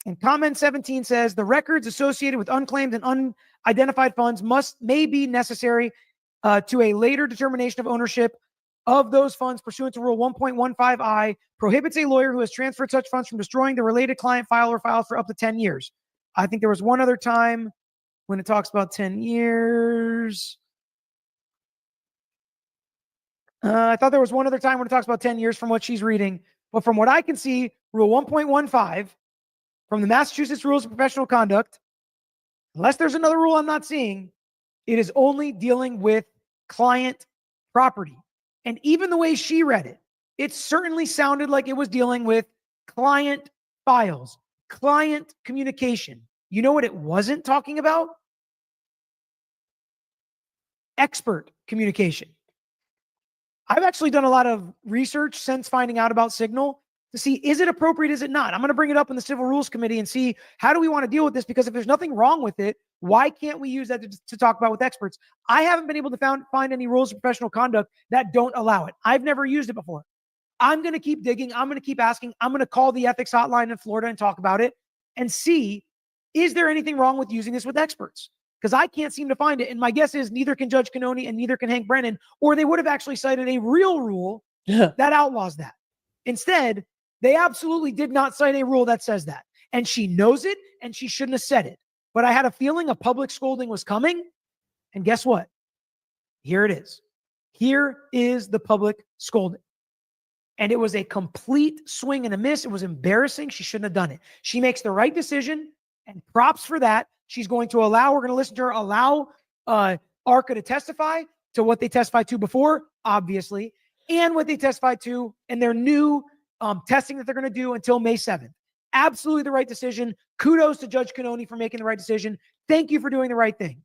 And comment 17 says, the records associated with unclaimed and unidentified funds may be necessary to a later determination of ownership of those funds pursuant to Rule 1.15I, prohibits a lawyer who has transferred such funds from destroying the related client file or files for up to 10 years. I think there was one other time when it talks about 10 years. I thought there was one other time when it talks about 10 years from what she's reading. But from what I can see, Rule 1.15 from the Massachusetts Rules of Professional Conduct, unless there's another rule I'm not seeing, it is only dealing with client property. And even the way she read it, it certainly sounded like it was dealing with client files, client communication. You know what it wasn't talking about? Expert communication. I've actually done a lot of research since finding out about Signal to see, is it appropriate, is it not? I'm going to bring it up in the Civil Rules Committee and see, how do we want to deal with this? Because if there's nothing wrong with it, why can't we use that to talk about with experts? I haven't been able to find any rules of professional conduct that don't allow it. I've never used it before. I'm going to keep digging. I'm going to keep asking. I'm going to call the ethics hotline in Florida and talk about it and see, is there anything wrong with using this with experts? Because I can't seem to find it. And my guess is neither can Judge Cannoni and neither can Hank Brennan, or they would have actually cited a real rule that outlaws that. Instead, they absolutely did not cite a rule that says that. And she knows it, and she shouldn't have said it. But I had a feeling a public scolding was coming. And guess what? Here it is. Here is the public scolding. And it was a complete swing and a miss. It was embarrassing. She shouldn't have done it. She makes the right decision, and props for that. She's going to allow, we're going to listen to her, allow ARCA to testify to what they testified to before, obviously, and what they testified to in their new testing that they're going to do until May 7th. Absolutely the right decision. Kudos to Judge Cannoni for making the right decision. Thank you for doing the right thing.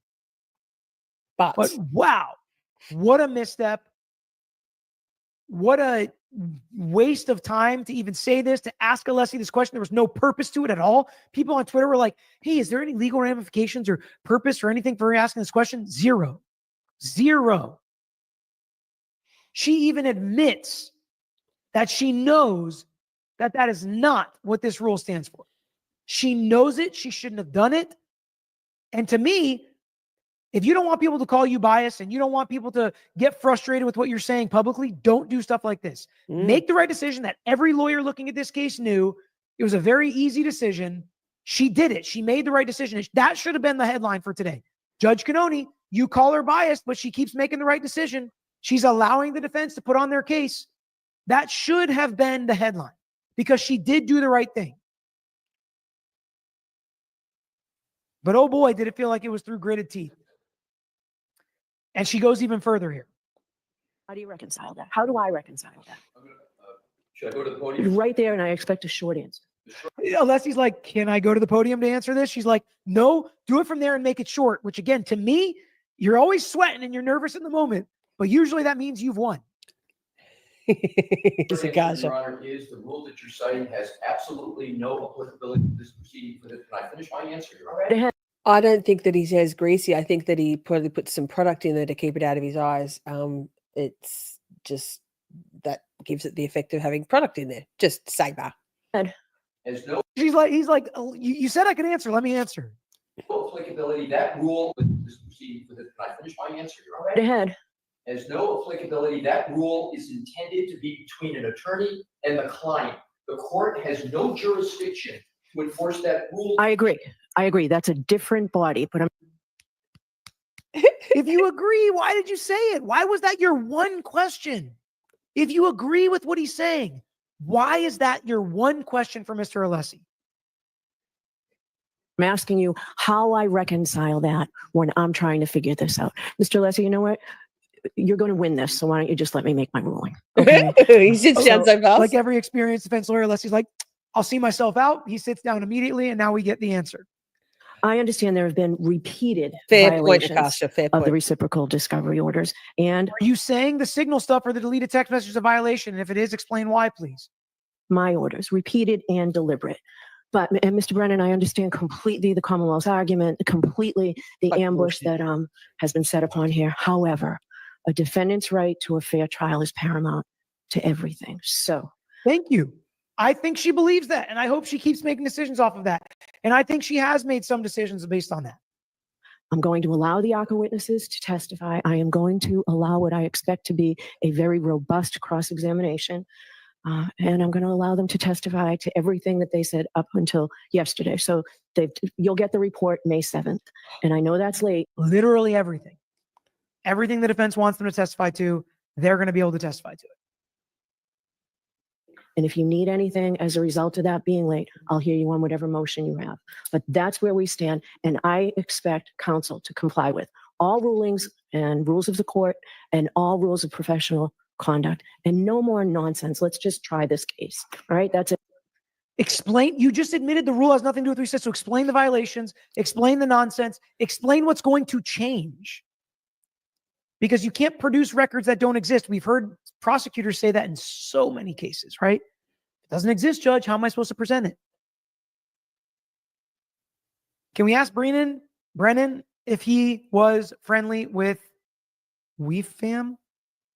But wow, what a misstep. What a waste of time to even say this, to ask Alessi this question. There was no purpose to it at all. People on Twitter were like, hey, is there any legal ramifications or purpose or anything for asking this question? Zero. She even admits that she knows that that is not what this rule stands for. She knows it. She shouldn't have done it. And to me, If you don't want people to call you biased and you don't want people to get frustrated with what you're saying publicly, don't do stuff like this. Make the right decision that every lawyer looking at this case knew. It was a very easy decision. She did it. She made the right decision. That should have been the headline for today. Judge Cannoni, you call her biased, but she keeps making the right decision. She's allowing the defense to put on their case. That should have been the headline because she did do the right thing. But oh boy, did it feel like it was through gritted teeth. And she goes even further here. How do you reconcile that? How do I reconcile that? Should I go to the podium? Right there, and I expect a short answer. Leslie's like, can I go to the podium to answer this? She's like, no, do it from there and make it short, which again, to me, you're always sweating and you're nervous in the moment, but usually that means you've won. It's a gotcha. Your Honor, is the rule that you're citing has absolutely no applicability to this proceeding. Can I finish my answer, Your Honor? I don't think that he says greasy. I think that he probably puts some product in there to keep it out of his eyes. It's just that gives it the effect of having product in there. Just saber. Has no He's like, oh, you said I could answer. Let me answer. applicability. That rule with this proceeding. Can I finish my answer, Your Honor? Right ahead. Has no applicability. That rule is intended to be between an attorney and the client. The court has no jurisdiction to enforce that rule. I agree. That's a different body, but If you agree, why did you say it? Why was that your one question? If you agree with what he's saying, why is that your one question for Mr. Alessi? I'm asking you how I reconcile that when I'm trying to figure this out. Mr. Alessi, you know what? You're going to win this, so why don't you just let me make my ruling? Okay? He sits down so fast. Like every experienced defense lawyer, Alessi's like, I'll see myself out. He sits down immediately, and now we get the answer. I understand there have been repeated Fair point, violations Natasha. Fair of the point. reciprocal discovery orders. And Are you saying the signal stuff or the deleted text message is a violation? And if it is, explain why, please. my orders, repeated and deliberate. But, and Mr. Brennan, I understand completely the Commonwealth's argument, completely the ambush that has been set upon here. However, a defendant's right to a fair trial is paramount to everything. So Thank you. I think she believes that, and I hope she keeps making decisions off of that. And I think she has made some decisions based on that. I'm going to allow the ACA witnesses to testify. I am going to allow what I expect to be a very robust cross-examination. And I'm going to allow them to testify to everything that they said up until yesterday. So you'll get the report May 7th. And I know that's late. Literally everything. Everything the defense wants them to testify to, they're going to be able to testify to it. And if you need anything as a result of that being late, I'll hear you on whatever motion you have. But that's where we stand. And I expect counsel to comply with all rulings and rules of the court and all rules of professional conduct, and no more nonsense. Let's just try this case. All right. That's it. Explain. You just admitted the rule has nothing to do with what you said. So explain the violations, explain the nonsense, explain what's going to change. Because you can't produce records that don't exist. We've heard prosecutors say that in so many cases, right? If it doesn't exist, Judge, how am I supposed to present it? Can we ask Brennan if he was friendly with WIFAM?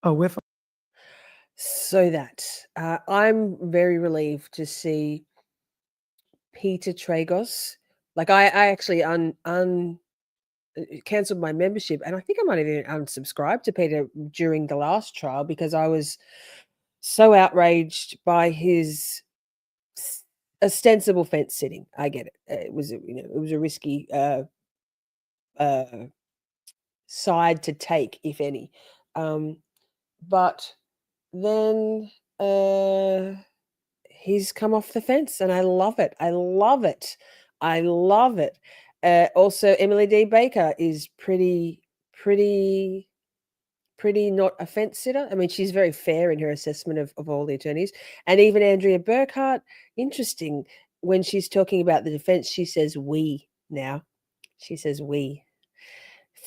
Oh, WIFAM. So that I'm very relieved to see Peter Tragos. Like I actually cancelled my membership, and I think I might have even unsubscribed to Peter during the last trial because I was so outraged by his ostensible fence sitting. I get it. It was a risky side to take, if any. But then he's come off the fence, and I love it. I love it. I love it. Also, Emily D. Baker is pretty not a fence sitter. I mean, she's very fair in her assessment of all the attorneys. And even Andrea Burkhart, interesting, when she's talking about the defense, she says we now. She says we,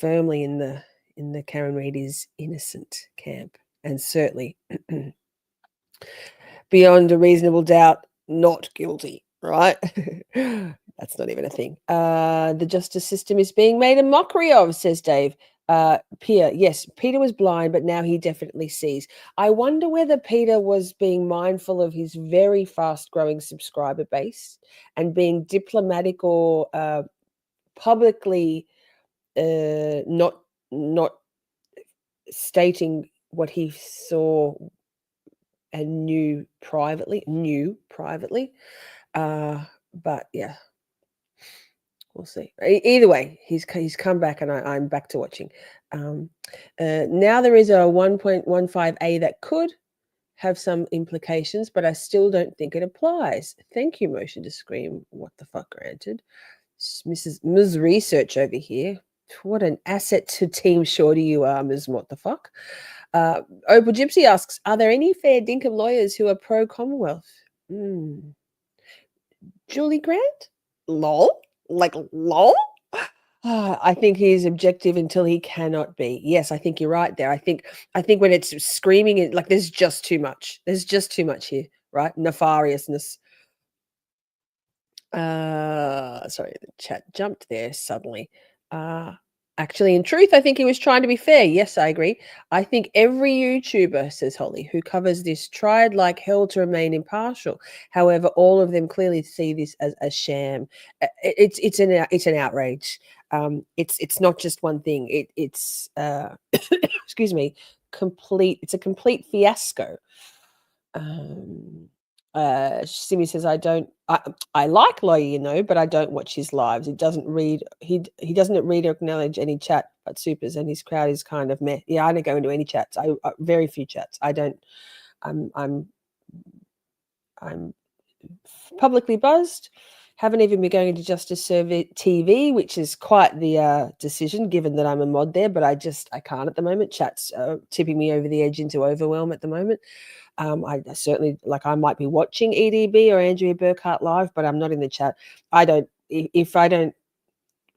firmly in the Karen Reid is innocent camp. And certainly beyond a reasonable doubt, not guilty, right? That's not even a thing. The justice system is being made a mockery of, says Dave. Pierre, yes, Peter was blind, but now he definitely sees. I wonder whether Peter was being mindful of his very fast-growing subscriber base and being diplomatic or publicly not stating what he saw and knew privately. But yeah, we'll see. Either way, he's come back, and I'm back to watching. Now there is a 1.15a that could have some implications, but I still don't think it applies. Thank you, motion to scream. What the fuck, granted. Ms. Research over here. What an asset to Team Shorty you are, Ms. What the fuck. Opal Gypsy asks, are there any fair dinkum lawyers who are pro-Commonwealth? Julie Grant? Lol? Like, lol? I think he's objective until he cannot be. Yes, I think you're right there. I think when it's screaming, like there's just too much. There's just too much here, right? Nefariousness. Sorry, the chat jumped there suddenly. Actually, in truth, I think he was trying to be fair. Yes, I agree. I think every YouTuber, says Holly, who covers this tried like hell to remain impartial. However, all of them clearly see this as a sham. It's an outrage. It's not just one thing. It's excuse me, complete. It's a complete fiasco. Simi says, I like Lawyer, but I don't watch his lives. He doesn't read or acknowledge any chat but supers, and his crowd is kind of meh. Yeah, I don't go into any chats. I very few chats. I don't. I'm publicly buzzed. Haven't even been going into Justice Service TV, which is quite the decision, given that I'm a mod there. But I can't at the moment. Chat's tipping me over the edge into overwhelm at the moment. I certainly, like, I might be watching EDB or Andrea Burkhart live, but I'm not in the chat. I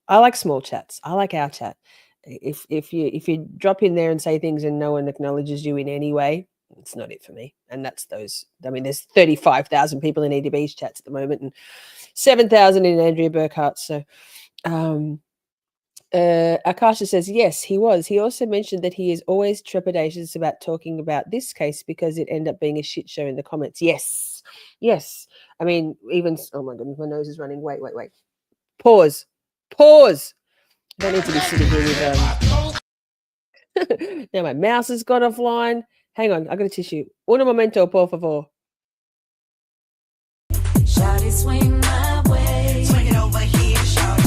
like small chats. I like our chat. If you drop in there and say things and no one acknowledges you in any way, it's not it for me. And that's those. I mean, there's 35,000 people in EDB's chats at the moment and 7,000 in Andrea Burkhart. So, Akasha says, yes, he was. He also mentioned that he is always trepidatious about talking about this case because it ended up being a shit show in the comments. Yes. I mean, even, oh my goodness, my nose is running. Wait. Pause. I don't need to be sitting here with, now my mouse has gone offline. Hang on, I got a tissue. Un momento, por favor. Swing my way. Swing it over here, shout.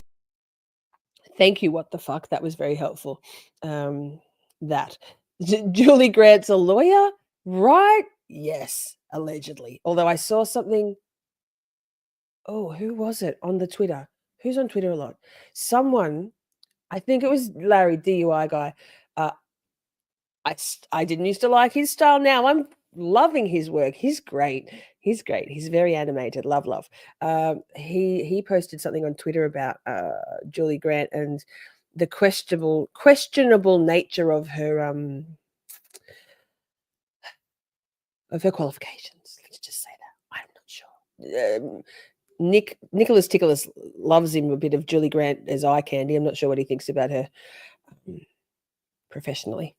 Thank you. What the fuck? That was very helpful. That Julie Grant's a lawyer, right? Yes, allegedly. Although I saw something. Oh, who was it on the Twitter? Who's on Twitter a lot? Someone. I think it was Larry, DUI guy. I didn't used to like his style. Now I'm loving his work. He's great. He's very animated. Love. He posted something on Twitter about Julie Grant and the questionable nature of her qualifications. Let's just say that. I'm not sure. Nicholas Ticholas loves him a bit of Julie Grant as eye candy. I'm not sure what he thinks about her professionally.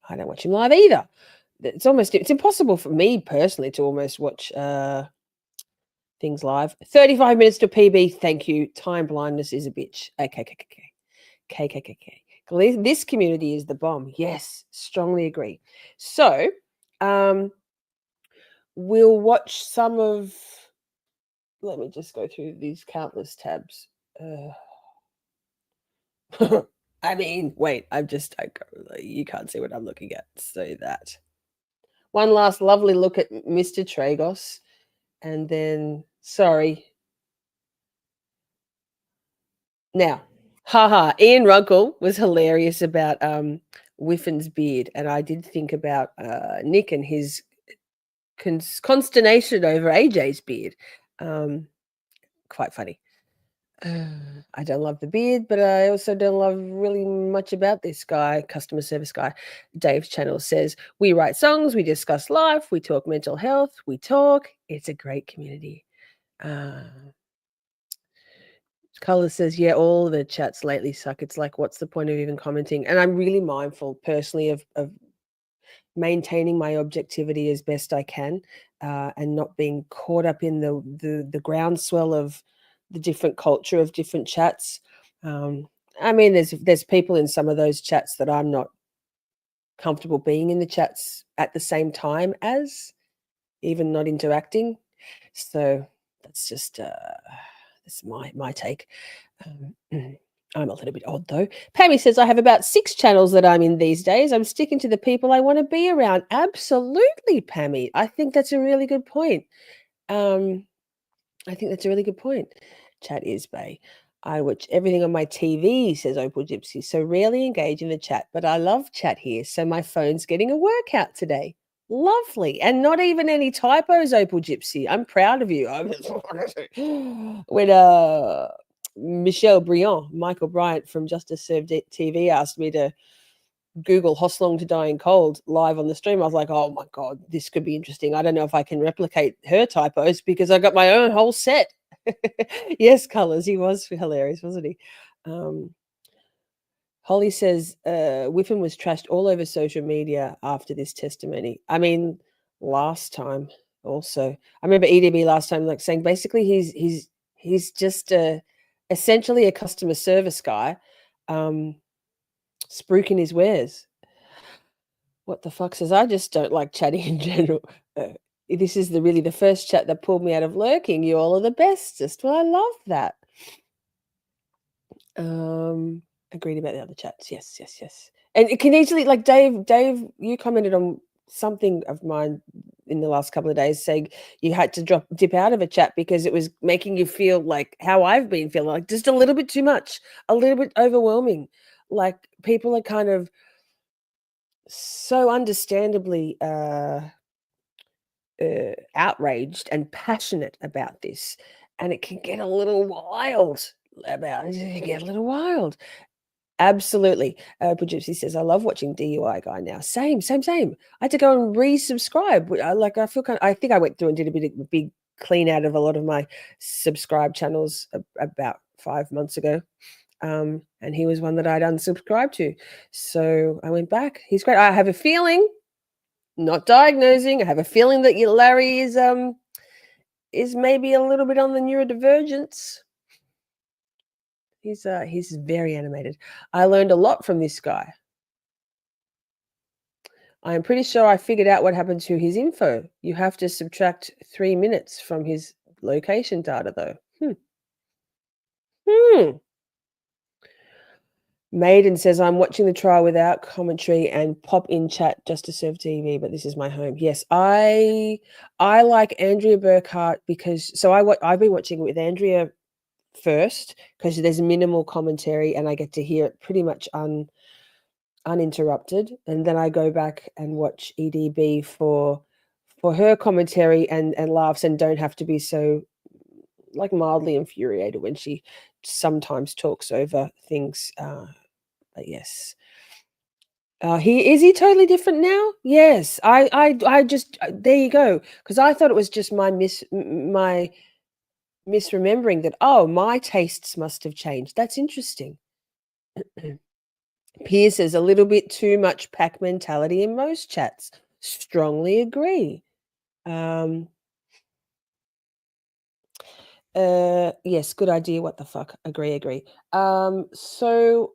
I don't watch him live either. It's impossible for me personally to almost watch things live. 35 minutes to PB. Thank you. Time blindness is a bitch. KKK. This community is the bomb. Yes, strongly agree. So, we'll watch some of. Let me just go through these countless tabs. I mean, wait, you can't see what I'm looking at. So that. One last lovely look at Mr. Tragos. And then, sorry. Now, Ian Runkle was hilarious about Whiffin's beard. And I did think about Nick and his consternation over AJ's beard. Quite funny. I don't love the beard, but I also don't love really much about this guy, customer service guy. Dave's channel says, we write songs, we discuss life, we talk mental health, we talk. It's a great community. Color says, yeah, all the chats lately suck. It's like, what's the point of even commenting? And I'm really mindful personally of maintaining my objectivity as best I can and not being caught up in the groundswell of the different culture of different chats. I mean, there's people in some of those chats that I'm not comfortable being in the chats at the same time as, even not interacting. So that's just that's my take. I'm a little bit odd though. Pammy says I have about 6 channels that I'm in these days. I'm sticking to the people I want to be around. Absolutely, Pammy. I think that's a really good point. I think that's a really good point. Chat is Bay. I watch everything on my TV, says Opal Gypsy. So rarely engage in the chat, but I love chat here. So my phone's getting a workout today. Lovely. And not even any typos, Opal Gypsy. I'm proud of you. When Michelle Briand, Michael Bryant from Justice Served TV asked me to Google Hoslong to Dying Cold live on the stream, I was like, oh my God, this could be interesting. I don't know if I can replicate her typos because I got my own whole set. Yes, Colours. He was hilarious, wasn't he? Holly says Whiffen was trashed all over social media after this testimony. I mean, last time also. I remember EDB last time like saying basically he's just essentially a customer service guy. Spruiking his wares. What the fuck says I just don't like chatting in general. This is really the first chat that pulled me out of lurking. You all are the bestest. Well, I love that. Agreed about the other chats. Yes. And it can easily, like Dave, you commented on something of mine in the last couple of days saying you had to dip out of a chat because it was making you feel like how I've been feeling, like just a little bit too much, a little bit overwhelming. Like people are kind of so understandably outraged and passionate about this, and it can get a little wild. Absolutely. Gypsy says, I love watching DUI Guy now. Same. I had to go and resubscribe. I think I went through and did a big clean out of a lot of my subscribed channels about 5 months ago. And he was one that I'd unsubscribed to. So I went back. He's great. I have a feeling, not diagnosing, I have a feeling that Larry is maybe a little bit on the neurodivergence. He's very animated. I learned a lot from this guy. I am pretty sure I figured out what happened to his info. You have to subtract 3 minutes from his location data, though. Maiden says, I'm watching the trial without commentary and pop in chat just to serve TV, but this is my home. Yes, I like Andrea Burkhart because I've been watching it with Andrea first because there's minimal commentary and I get to hear it pretty much uninterrupted, and then I go back and watch EDB for her commentary and laughs and don't have to be so like mildly infuriated when she sometimes talks over things. But yes, he totally different now. Yes, I just there you go, because I thought it was just my misremembering that, oh, my tastes must have changed. That's interesting. Pierce says a little bit too much pack mentality in most chats. Strongly agree. Yes, good idea. What the fuck? Agree. So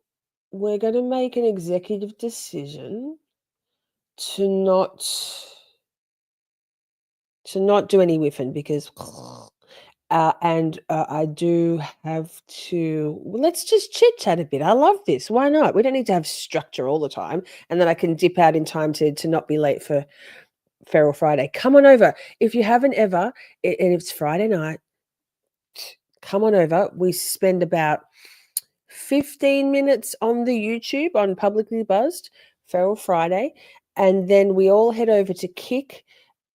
we're going to make an executive decision to not do any whiffing because and I do have to, let's just chit chat a bit. I love this. Why not? We don't need to have structure all the time. And then I can dip out in time to not be late for Feral Friday. Come on over. If you haven't ever, and it's Friday night, come on over. We spend about 15 minutes on the YouTube on Publicly Buzzed, Feral Friday. And then we all head over to Kick.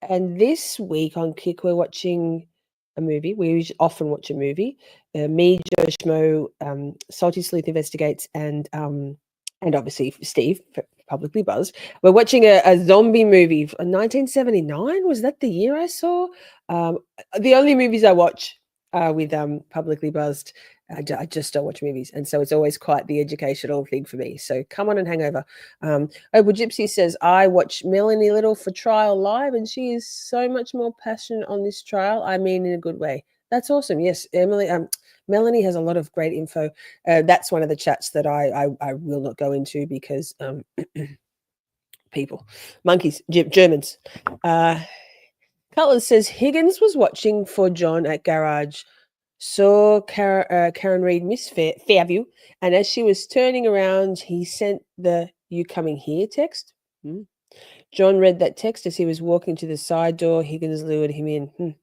And this week on Kick, we're watching a movie. We often watch a movie. Me, Joe Schmo, Salty Sleuth Investigates, and obviously Steve, Publicly Buzzed. We're watching a zombie movie. 1979, was that the year I saw? The only movies I watch with Publicly Buzzed I just don't watch movies, and so it's always quite the educational thing for me. So come on and hangover. Oba Gypsy says, I watch Melanie Little for Trial live, and she is so much more passionate on this trial. I mean, in a good way. That's awesome. Yes, Emily. Melanie has a lot of great info. That's one of the chats that I will not go into because people, monkeys, Germans. Cutler says Higgins was watching for John at garage, saw Karen Reed miss Fairview, and as she was turning around, he sent the "You coming here" text. John read that text as he was walking to the side door. Higgins lured him in.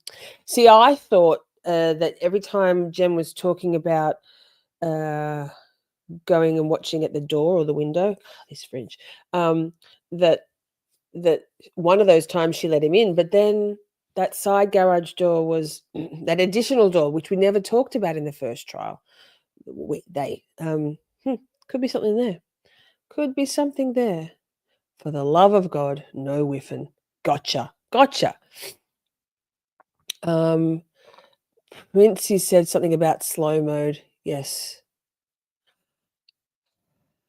See, I thought that every time Jem was talking about going and watching at the door or the window, this French, that one of those times she let him in, but then that side garage door was that additional door, which we never talked about in the first trial. Could be something there. Could be something there. For the love of God, no whiffing. Gotcha. Princey said something about slow mode. Yes.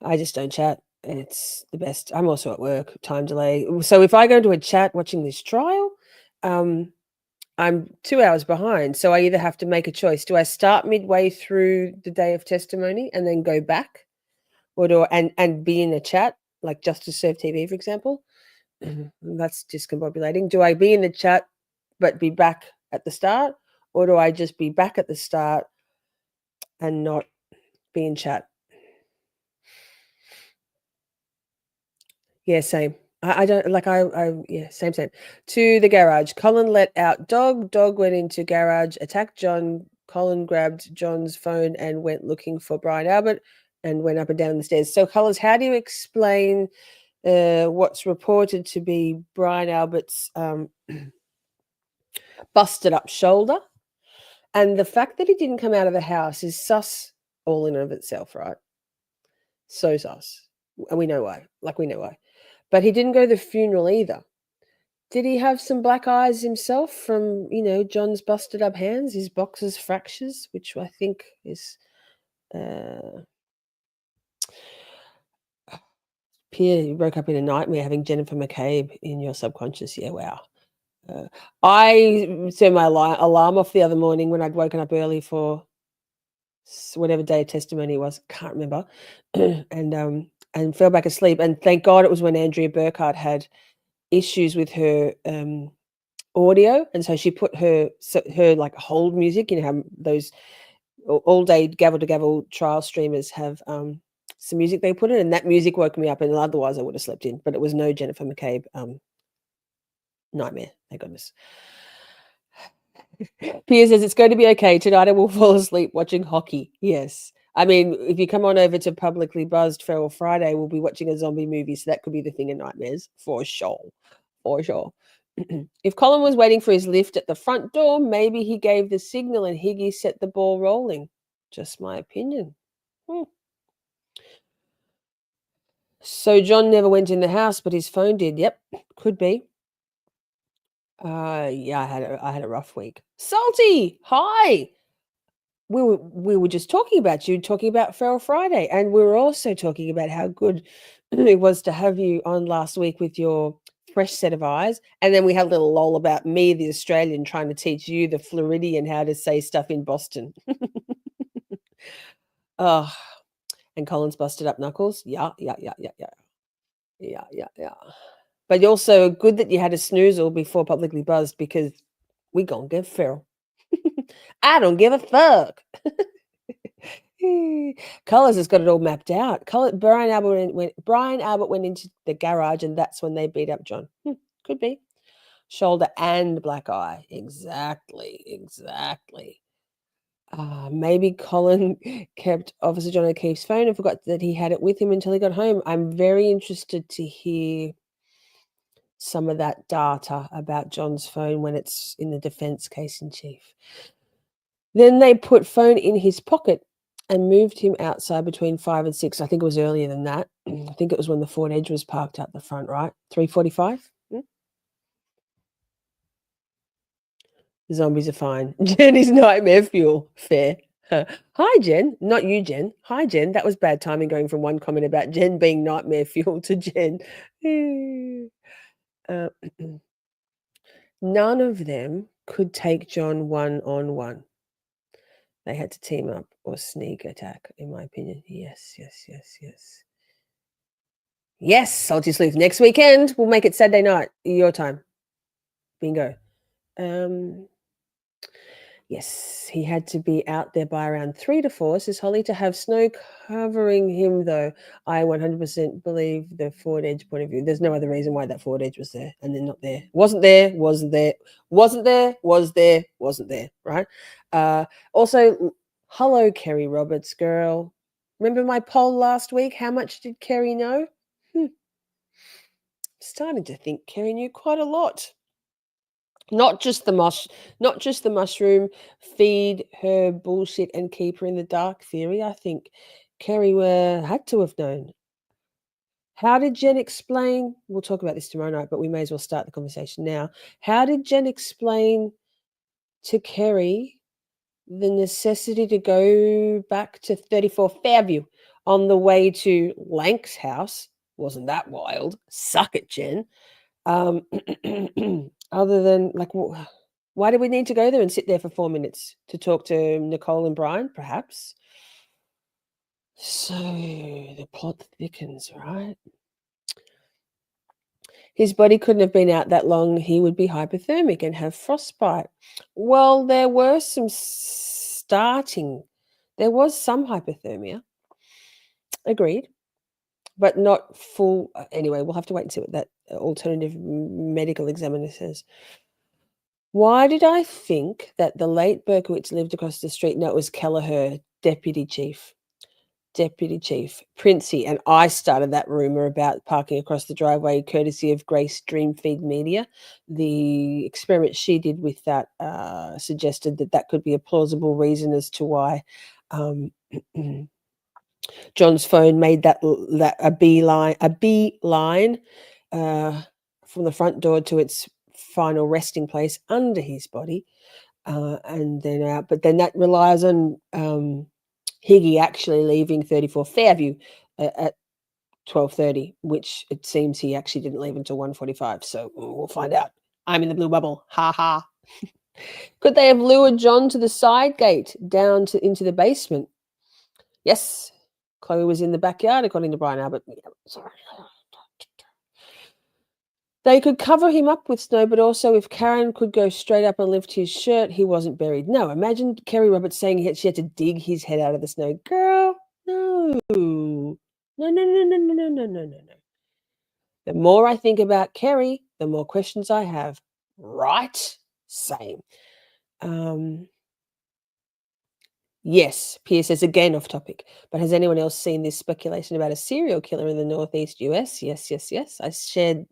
I just don't chat. It's the best. I'm also at work, time delay. So if I go into a chat watching this trial, I'm 2 hours behind. So I either have to make a choice. Do I start midway through the day of testimony and then go back? Or do and be in a chat, like Justice Serve TV, for example? That's discombobulating. Do I be in the chat but be back at the start? Or do I just be back at the start and not be in chat? Yeah, same. I don't like yeah, same. To the garage. Colin let out dog. Dog went into garage, attacked John. Colin grabbed John's phone and went looking for Brian Albert and went up and down the stairs. So, Colors, how do you explain what's reported to be Brian Albert's busted up shoulder? And the fact that he didn't come out of the house is sus all in and of itself, right? So sus. And we know why. But he didn't go to the funeral either. Did he have some black eyes himself from, John's busted up hands, his boxers fractures, which I think is Pierre, you woke up in a nightmare having Jennifer McCabe in your subconscious. Yeah, wow. I turned my alarm off the other morning when I'd woken up early for whatever day of testimony it was, can't remember, and fell back asleep. And thank God it was when Andrea Burkhart had issues with her audio, and so she put her like hold music. How those all day gavel to gavel trial streamers have some music they put in, and that music woke me up, and otherwise I would have slept in. But it was no Jennifer McCabe nightmare. Thank goodness. Pierre says it's going to be okay. Tonight I will fall asleep watching hockey. Yes. I mean, if you come on over to Publicly Buzzed Feral Friday, we'll be watching a zombie movie. So that could be the thing of nightmares for sure. If Colin was waiting for his lift at the front door, maybe he gave the signal and Higgy set the ball rolling. Just my opinion. So John never went in the house, but his phone did. Yep, could be. Yeah, I had a rough week. Salty, hi. We were just talking about you, talking about Feral Friday, and we were also talking about how good it was to have you on last week with your fresh set of eyes. And then we had a little lol about me, the Australian, trying to teach you, the Floridian, how to say stuff in Boston. Oh, and Colin's busted up knuckles. Yeah. But also good that you had a snoozle before Publicly Buzzed, because we gonna get feral. I don't give a fuck. Colors has got it all mapped out. Brian Albert went into the garage, and that's when they beat up John. Could be shoulder and black eye. Exactly. Maybe Colin kept Officer John O'Keefe's phone and forgot that he had it with him until he got home. I'm very interested to hear some of that data about John's phone when it's in the defense case in chief. Then they put phone in his pocket and moved him outside between 5 and 6. I think it was earlier than that. I think it was when the Ford Edge was parked out the front, right? 3:45. Zombies are fine. Jenny's nightmare fuel. Fair. Hi, Jen. Not you, Jen. Hi, Jen. That was bad timing going from one comment about Jen being nightmare fuel to Jen. Uh, none of them could take John one-on-one. They had to team up or sneak attack, in my opinion. Yes, yes, yes, yes. Yes, Salty Sleuth. Next weekend, we'll make it Saturday night, your time. Bingo. Yes, he had to be out there by around 3 to 4, says Holly, to have snow covering him, though. I 100% believe the forward edge point of view. There's no other reason why that forward edge was there and then not there. Wasn't there, wasn't there, wasn't there, was there, wasn't there, right? Also, hello, Kerry Roberts, girl. Remember my poll last week? How much did Kerry know? Starting to think Kerry knew quite a lot. Not just the mushroom feed her bullshit and keep her in the dark theory. I think Kerry had to have known. How did Jen explain? We'll talk about this tomorrow night, but we may as well start the conversation now. How did Jen explain to Kerry the necessity to go back to 34 Fairview on the way to Lank's house? Wasn't that wild? Suck it, Jen. Other than like, why do we need to go there and sit there for 4 minutes to talk to Nicole and Brian? Perhaps. So the plot thickens, right? His body couldn't have been out that long. He would be hypothermic and have frostbite. Well, there was some hypothermia. Agreed. But not full. Anyway, we'll have to wait and see what that alternative medical examiner says. Why did I think that the late Berkowitz lived across the street? No, it was Kelleher, deputy chief, Princey. And I started that rumor about parking across the driveway, courtesy of Grace Dreamfeed Media. The experiment she did with that suggested that could be a plausible reason as to why John's phone made that a beeline from the front door to its final resting place under his body, and then out. But then that relies on Higgy actually leaving 34 Fairview at 12:30, which it seems he actually didn't leave until 1:45. So we'll find out. I'm in the blue bubble. Ha ha. Could they have lured John to the side gate down into the basement? Yes. Chloe was in the backyard, according to Brian Albert. They could cover him up with snow, but also if Karen could go straight up and lift his shirt, he wasn't buried. No, imagine Kerry Roberts saying she had to dig his head out of the snow. Girl, no. No. The more I think about Kerry, the more questions I have. Right? Same. Yes, Pierce says again off topic, but has anyone else seen this speculation about a serial killer in the Northeast US? Yes. I shared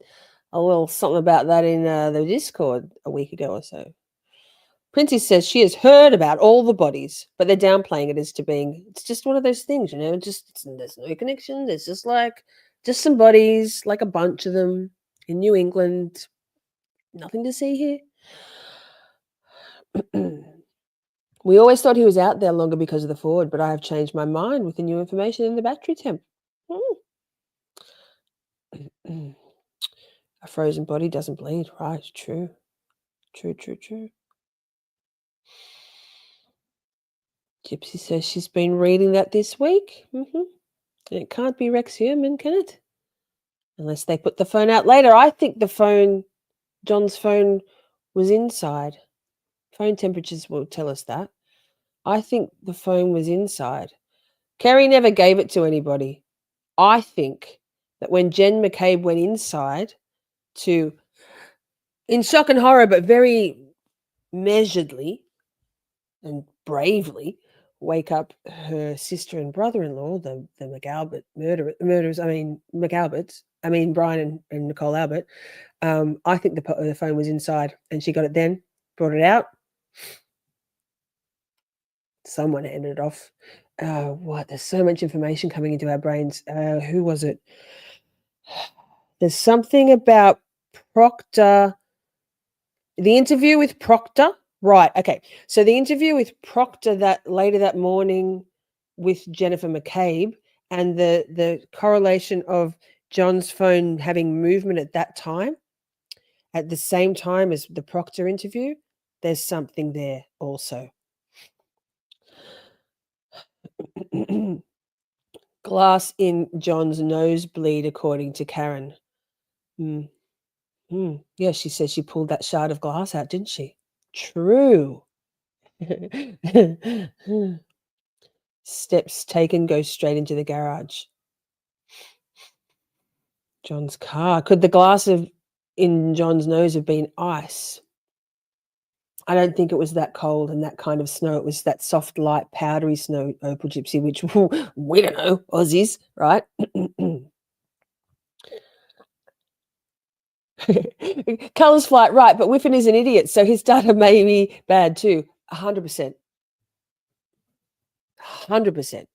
a little something about that in the Discord a week ago or so. Princey says she has heard about all the bodies, but they're downplaying it as to being, it's just one of those things, there's no connection. There's just some bodies, like a bunch of them in New England. Nothing to see here. We always thought he was out there longer because of the Ford, but I have changed my mind with the new information in the battery temp. A frozen body doesn't bleed, right? True. Gypsy says she's been reading that this week. And it can't be Rex Human, can it? Unless they put the phone out later. I think John's phone was inside. Phone temperatures will tell us that. I think the phone was inside. Kerry never gave it to anybody. I think that when Jen McCabe went inside to, in shock and horror, but very measuredly and bravely, wake up her sister and brother-in-law, the McAlbert murderers. Brian and Nicole Albert. I think the phone was inside, and she got it then, brought it out. Someone handed it off. There's so much information coming into our brains. Who was it? There's something about Proctor. The interview with Proctor Right. Okay. So the interview with Proctor that later that morning with Jennifer McCabe and the correlation of John's phone having movement at that time, at the same time as the Proctor interview, there's something there also. Glass in John's nosebleed, according to Karen. Yeah, she says she pulled that shard of glass out, didn't she? True. Steps taken, goes straight into the garage. John's car. Could the glass in John's nose have been ice? I don't think it was that cold and that kind of snow. It was that soft, light, powdery snow, Opal Gypsy, which we don't know, Aussies, right? Colours flight, right, but Whiffen is an idiot, so his data may be bad too. 100%. 100%.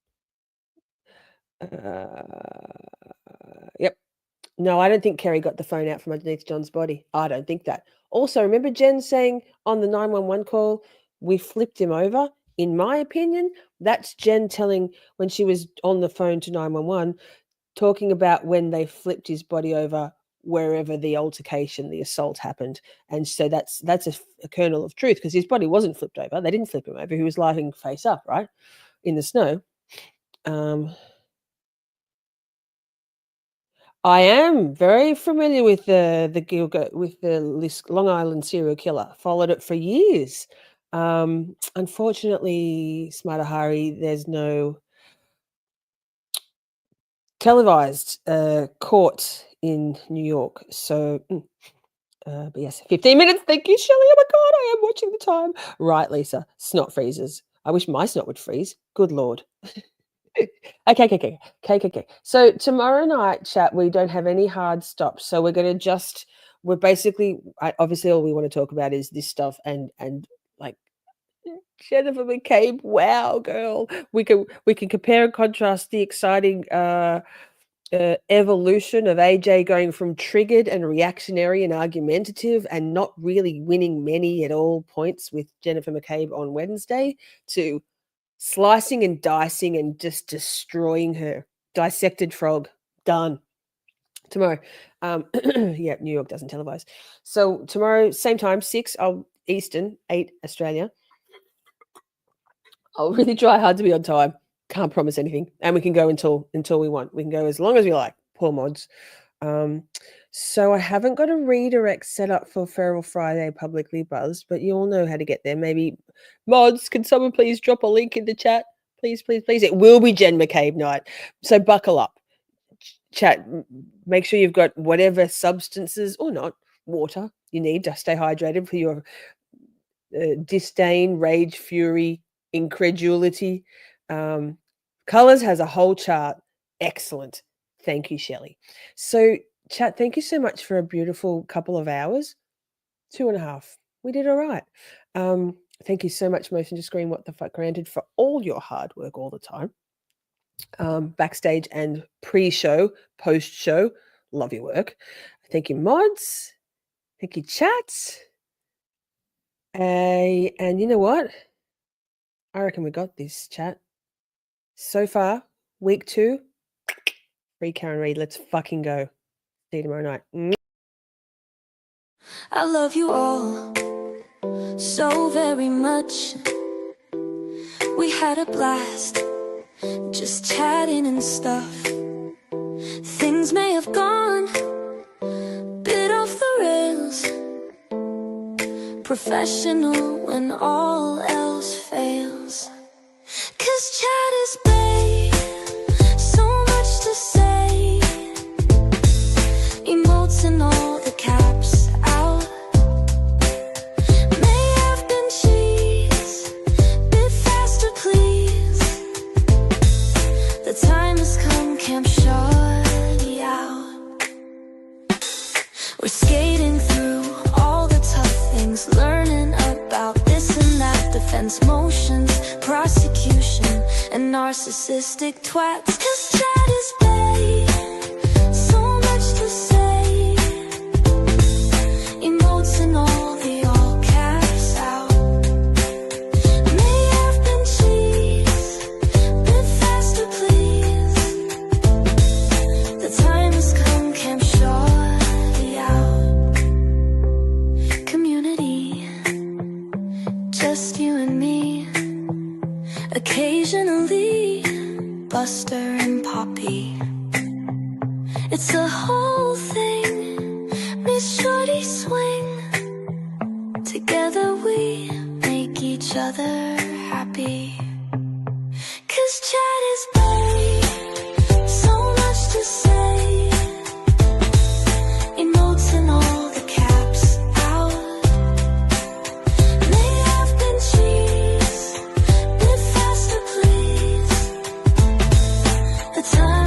Yep. No, I don't think Kerry got the phone out from underneath John's body. I don't think that. Also, remember Jen saying on the 911 call, we flipped him over? In my opinion, that's Jen telling when she was on the phone to 911, talking about when they flipped his body over wherever the altercation, the assault happened. And so that's a kernel of truth because his body wasn't flipped over. They didn't flip him over. He was lying face up, right, in the snow. I am very familiar with the Long Island serial killer. Followed it for years. Unfortunately, Smartahari, there's no televised court in New York. So, but yes, 15 minutes. Thank you, Shelley. Oh my God, I am watching the time. Right, Lisa. Snot freezes. I wish my snot would freeze. Good Lord. Okay. So tomorrow night, chat, we don't have any hard stops. So we're basically, obviously all we want to talk about is this stuff and like Jennifer McCabe. Wow, girl. We can compare and contrast the exciting evolution of AJ going from triggered and reactionary and argumentative and not really winning many at all points with Jennifer McCabe on Wednesday to slicing and dicing and just destroying her. Dissected frog. Done. Tomorrow. Yeah, New York doesn't televise. So tomorrow, same time, 6 Eastern, 8 Australia. I'll really try hard to be on time. Can't promise anything. And we can go until we want. We can go as long as we like. Poor mods. So I haven't got a redirect set up for Feral Friday Publicly Buzzed, but you all know how to get there. Maybe mods, can someone please drop a link in the chat? Please. It will be Jen McCabe night. So buckle up. Chat, make sure you've got whatever substances or not, water you need to stay hydrated for your disdain, rage, fury, incredulity. Colors has a whole chart. Excellent. Thank you, Shelley. So, chat, thank you so much for a beautiful couple of hours. 2.5. We did all right. Thank you so much, Motion to Screen What the Fuck Granted, for all your hard work all the time. Backstage and pre-show, post-show. Love your work. Thank you, mods. Thank you, chat. And you know what? I reckon we got this, chat. So far, week 2, free Karen Reid. Let's fucking go. See you tomorrow night. I love you all so very much. We had a blast just chatting and stuff. Things may have gone bit off the rails. Professional when all else fails. 'Cause chat is babe, so much to say. Emotes and all the caps out. May have been cheese, bit faster please. The time has come, can't shut you out. We're skating through all the tough things, learning about this and that, defense motions, prosecution, and narcissistic twats. 'Cause chat is babe, so much to say. Emotes and all the all caps out. occasionally Buster and Poppy. It's the whole thing, Miss Shorty swing. Together we make each other happy. 'Cause Chad is buried, so much to say. Emotes and all the caps out. May have been cheese, bit faster please. The time